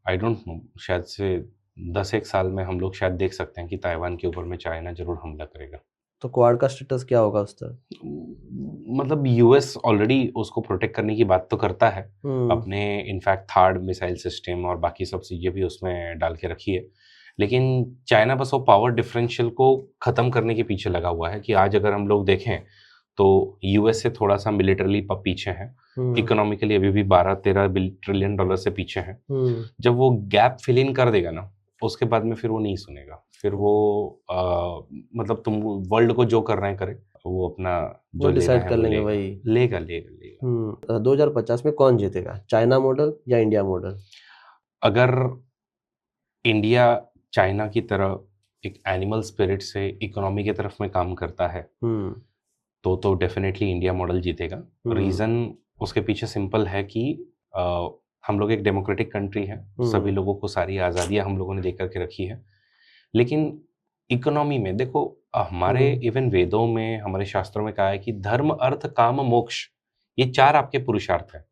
आई डोंट नो शायद से 10-1 साल में हम लोग शायद देख सकते हैं कि ताइवान के ऊपर में चाइना जरूर हमला करेगा। तो क्वाड का स्टेटस क्या होगा उस तरह? मतलब यूएस ऑलरेडी उसको प्रोटेक्ट करने की बात तो करता है, अपने इनफैक्ट थर्ड मिसाइल सिस्टम और बाकी सब चीजें भी उसमें डाल के रखी है। लेकिन चाइना बस वो पावर डिफरेंशियल को खत्म करने के पीछे लगा हुआ है कि आज अगर हम लोग देखें तो यूएस से थोड़ा सा मिलिटरली पीछे है, इकोनॉमिकली अभी भी 12-13 ट्रिलियन डॉलर से पीछे है। जब वो गैप फिल इन कर देगा ना, उसके बाद में फिर वो नहीं सुनेगा। फिर वो मतलब तुम वर्ल्ड को जो कर रहे हैं करे, वो अपना जो डिसाइड कर लेंगे, वही लेगा। 2050 में कौन जीतेगा, चाइना मॉडल या इंडिया मॉडल? अगर इंडिया चाइना की तरह एक एनिमल स्पिरिट से इकोनॉमी की तरफ में काम करता है तो डेफिनेटली इंडिया मॉडल जीतेगा। रीजन उसके पीछे सिंपल है कि हम लोग एक डेमोक्रेटिक कंट्री है, सभी लोगों को सारी आज़ादियाँ हम लोगों ने दे करके रखी है। लेकिन इकोनॉमी में देखो, हमारे इवन वेदों में, हमारे शास्त्रों में कहा है कि धर्म अर्थ काम मोक्ष, ये 4 आपके पुरुषार्थ है।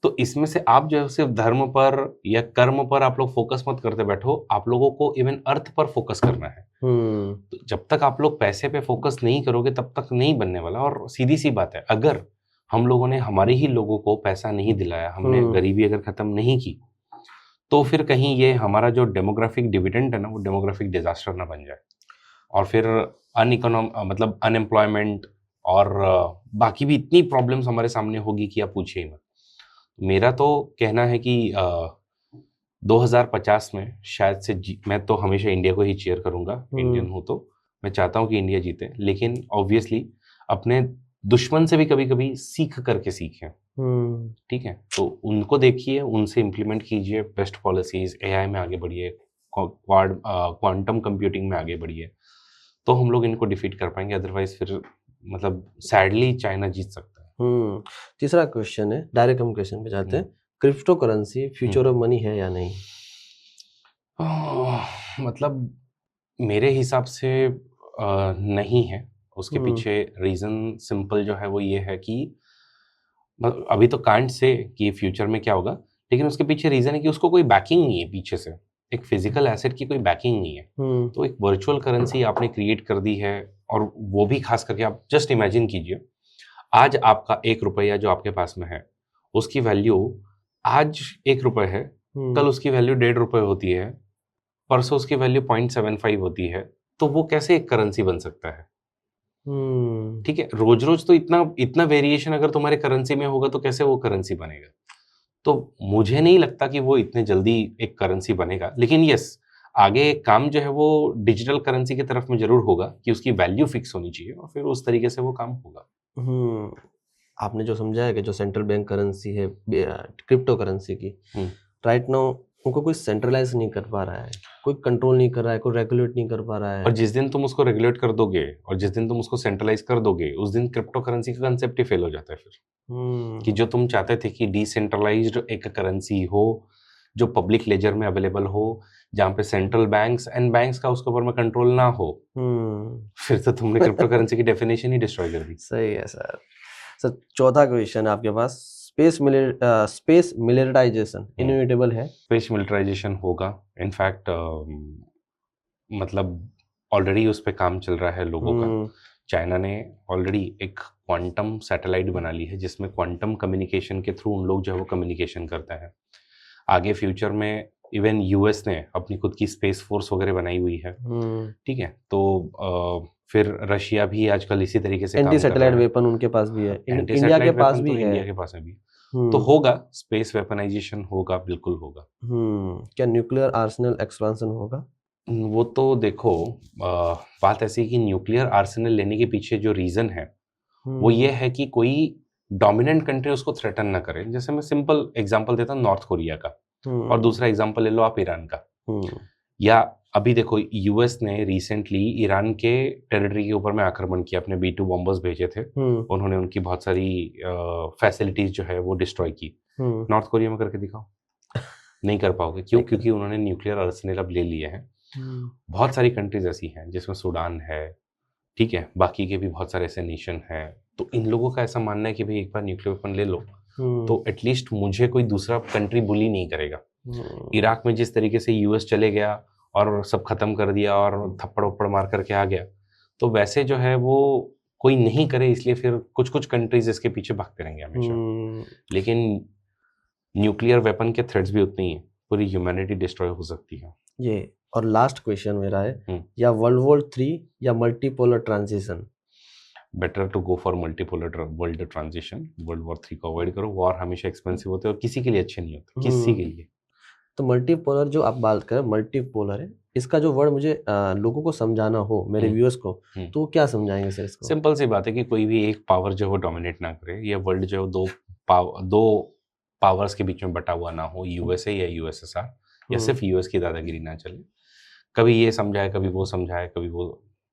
तो इसमें से आप जो है सिर्फ धर्म पर या कर्म पर आप लोग फोकस मत करते बैठो, आप लोगों को इवन अर्थ पर फोकस करना है। तो जब तक आप लोग पैसे पे फोकस नहीं करोगे तब तक नहीं बनने वाला। और सीधी सी बात है, अगर हम लोगों ने हमारे ही लोगों को पैसा नहीं दिलाया, हमने गरीबी अगर खत्म नहीं की, तो फिर कहीं ये हमारा जो डेमोग्राफिक डिविडेंड है ना, वो डेमोग्राफिक डिजास्टर ना बन जाए और फिर मतलब अनएम्प्लॉयमेंट और बाकी भी इतनी प्रॉब्लम्स हमारे सामने होगी कि आप पूछिए ही मत। मेरा तो कहना है कि 2050 में शायद से मैं तो हमेशा इंडिया को ही चीयर करूंगा, इंडियन हूं तो मैं चाहता हूं कि इंडिया जीते, लेकिन ऑब्वियसली अपने दुश्मन से भी कभी कभी सीख करके सीखें। ठीक है, तो उनको देखिए, उनसे इम्प्लीमेंट कीजिए बेस्ट पॉलिसीज, एआई में आगे बढ़िए, क्वांटम कंप्यूटिंग में आगे बढ़िए, तो हम लोग इनको डिफीट कर पाएंगे। अदरवाइज फिर मतलब सैडली चाइना जीत सकता है। तीसरा क्वेश्चन है, डायरेक्ट हम क्वेश्चन पे जाते हैं, crypto currency future of money है या नहीं? मतलब मेरे हिसाब से नहीं है। उसके पीछे रीजन सिंपल जो है वो ये है कि अभी तो कांट से कि फ्यूचर में क्या होगा, लेकिन उसके पीछे रीजन है कि उसको कोई बैकिंग नहीं है पीछे से, एक फिजिकल एसेट की कोई बैकिंग नहीं है। तो एक वर्चुअल करेंसी आपने क्रिएट कर दी है, और वो भी खास करके आप जस्ट इमेजिन कीजिए, आज आपका 1 रुपया जो आपके पास में है, उसकी वैल्यू आज 1 रुपये है, कल उसकी वैल्यू 1.5 रुपये होती है, परसों उसकी वैल्यू 0.75 होती है। तो वो कैसे एक करेंसी बन सकता है? ठीक है, रोज रोज तो इतना इतना वेरिएशन अगर तुम्हारे करेंसी में होगा तो कैसे वो करेंसी बनेगा? तो मुझे नहीं लगता कि वो इतने जल्दी एक करेंसी बनेगा। लेकिन यस, आगे काम जो है वो डिजिटल करेंसी की तरफ में जरूर होगा कि उसकी वैल्यू फिक्स होनी चाहिए, और फिर उस तरीके से वो काम होगा। आपने जो समझाया कि जो सेंट्रल बैंक करेंसी है क्रिप्टो करेंसी की, राइट नाउ उनको कोई सेंट्रलाइज नहीं कर पा रहा है, कोई कंट्रोल नहीं कर रहा है, कोई रेगुलेट नहीं कर पा रहा है। और जिस दिन तुम उसको रेगुलेट कर दोगे और जिस दिन तुम उसको सेंट्रलाइज कर दोगे, उस दिन क्रिप्टो करेंसी का कंसेप्ट ही फेल हो जाता है फिर। कि जो तुम चाहते थे कि डिसेंट्रलाइज्ड एक करेंसी हो, जो पब्लिक लेजर में अवेलेबल हो, जहाँ पे सेंट्रल बैंक्स एंड बैंक्स का उसके ऊपर में कंट्रोल ना हो, फिर तो तुमने क्रिप्टो करेंसी की डेफिनेशन ही डिस्ट्रॉय कर दी। सही है सर। सर चौथा क्वेश्चन आपके पास, स्पेस मिलिटराइजेशन इनएविटेबल है? स्पेस मिलिटराइजेशन होगा, इनफैक्ट मतलब ऑलरेडी उस पर काम चल रहा है लोगों का। चाइना ने ऑलरेडी एक क्वांटम सैटेलाइट बना ली है, जिसमें क्वांटम कम्युनिकेशन के थ्रू उन लोग जो है वो कम्युनिकेशन करता है। आगे फ्यूचर में इवन यूएस ने अपनी खुद की स्पेस फोर्स वगैरह बनाई हुई है। ठीक है, तो फिर रशिया भी आजकल इसी तरीके से एंटी सैटेलाइट वेपन उनके पास भी है, इंडिया के पास भी है। इंडिया के पास भी तो होगा, स्पेस वेपनाइजेशन होगा, बिल्कुल होगा। क्या न्यूक्लियर आर्सेनल एक्सपेंशन होगा? वो तो देखो, बात ऐसी है कि न्यूक्लियर आर्सेनल लेने के पीछे जो रीजन है वो ये है कि कोई डोमिनेंट कंट्री उसको थ्रेटन ना करे। जैसे मैं सिंपल एग्जांपल देता हूँ नॉर्थ कोरिया का, और दूसरा एग्जांपल ले लो आप ईरान का। या अभी देखो, यूएस ने रिसेंटली ईरान के टेरिटरी के ऊपर में आक्रमण किया, अपने B2 बॉम्बर्स भेजे थे, उन्होंने उनकी बहुत सारी फैसिलिटीज जो है वो डिस्ट्रॉय की। नॉर्थ कोरिया में करके दिखाओ, नहीं कर पाओगे। क्यों? क्योंकि उन्होंने न्यूक्लियर आर्सेनल अब ले लिए हैं। बहुत सारी कंट्रीज ऐसी हैं जिसमें सूडान है, ठीक है, बाकी के भी बहुत सारे ऐसे नेशन हैं। तो इन लोगों का ऐसा मानना है कि भाई एक बार न्यूक्लियर वेपन ले लो तो एटलीस्ट मुझे कोई दूसरा कंट्री बुली नहीं करेगा। इराक में जिस तरीके से यूएस चले गया और सब खत्म कर दिया और थप्पड़ वप्पड़ मार करके आ गया, तो वैसे जो है वो कोई नहीं करे, इसलिए फिर कुछ कुछ कंट्रीज इसके पीछे भागते रहेंगे हमेशा। लेकिन न्यूक्लियर वेपन के थ्रेट्स भी उतनी ही, पूरी ह्यूमैनिटी डिस्ट्रॉय हो सकती है। ये और लास्ट क्वेश्चन मेरा है, या वर्ल्ड वॉर 3 या multipolar transition? Better to go for multipolar world transition. World war 3 को अवॉइड करो, वॉर हमेशा एक्सपेंसिव होते हैं और किसी के लिए अच्छे नहीं होते, किसी के लिए। तो मल्टीपोलर जो आप बात करें, मल्टीपोलर है, इसका जो वर्ड मुझे लोगों को समझाना हो, मेरे व्यूअर्स को, तो क्या समझाएंगे सर इसको? सिंपल सी बात है कि कोई भी एक पावर जो है वो डोमिनेट ना करे, या वर्ल्ड जो है दो पावर्स के बीच में बटा हुआ ना हो, यूएसए या यूएसएसआर, या सिर्फ यूएस की दादागिरी ना चले। कभी ये समझाए, कभी वो समझाए, कभी वो,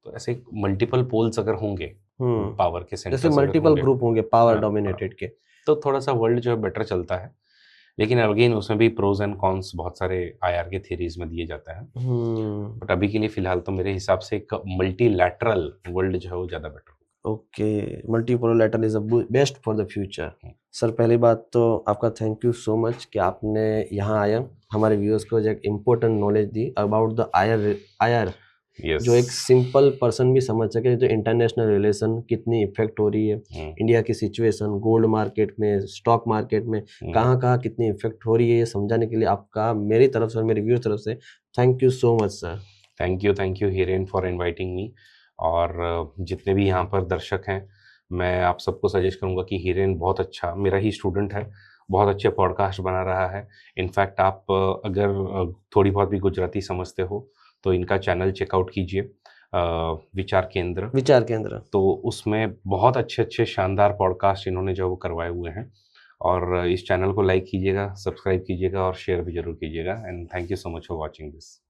तो ऐसे मल्टीपल पोल्स अगर होंगे पावर के सेंटर्स, जैसे मल्टीपल ग्रुप होंगे पावर डोमिनेटेड के, तो थोड़ा सा वर्ल्ड जो है बेटर चलता है। लेकिन अगेन उसमें भी प्रोज एंड कॉन्स बहुत सारे आईआर के थ्योरीज में दिए जाते हैं। बट अभी के लिए फिलहाल तो मेरे हिसाब से एक मल्टीलैटरल वर्ल्ड जो है वो ज्यादा बेटर होगा। Okay, multipolar is the best for the future. Sir पहली बात तो आपका थैंक यू सो मच कि आपने यहाँ आया, हमारे व्यूअर्स को एक important knowledge the about the IR, जो एक सिंपल पर्सन भी समझ सके, जो इंटरनेशनल रिलेशन कितनी इफेक्ट हो रही है, इंडिया की सिचुएशन, गोल्ड मार्केट में, स्टॉक मार्केट में कहाँ कितनी इफेक्ट हो रही है, ये समझाने के लिए आपका मेरी तरफ से और मेरे व्यूअर्स तरफ से thank you so much sir. Thank you Hiren for inviting me. और जितने भी यहाँ पर दर्शक हैं, मैं आप सबको सजेस्ट करूँगा कि हिरेन बहुत अच्छा, मेरा ही स्टूडेंट है, बहुत अच्छे पॉडकास्ट बना रहा है। इनफैक्ट आप अगर थोड़ी बहुत भी गुजराती समझते हो तो इनका चैनल चेकआउट कीजिए, विचार केंद्र। विचार केंद्र। तो उसमें बहुत अच्छे-अच्छे शानदार पॉडकास्ट इन्होंने जो वो करवाए हुए हैं, और इस चैनल को लाइक कीजिएगा, सब्सक्राइब कीजिएगा और शेयर भी ज़रूर कीजिएगा। And thank you so much for watching this.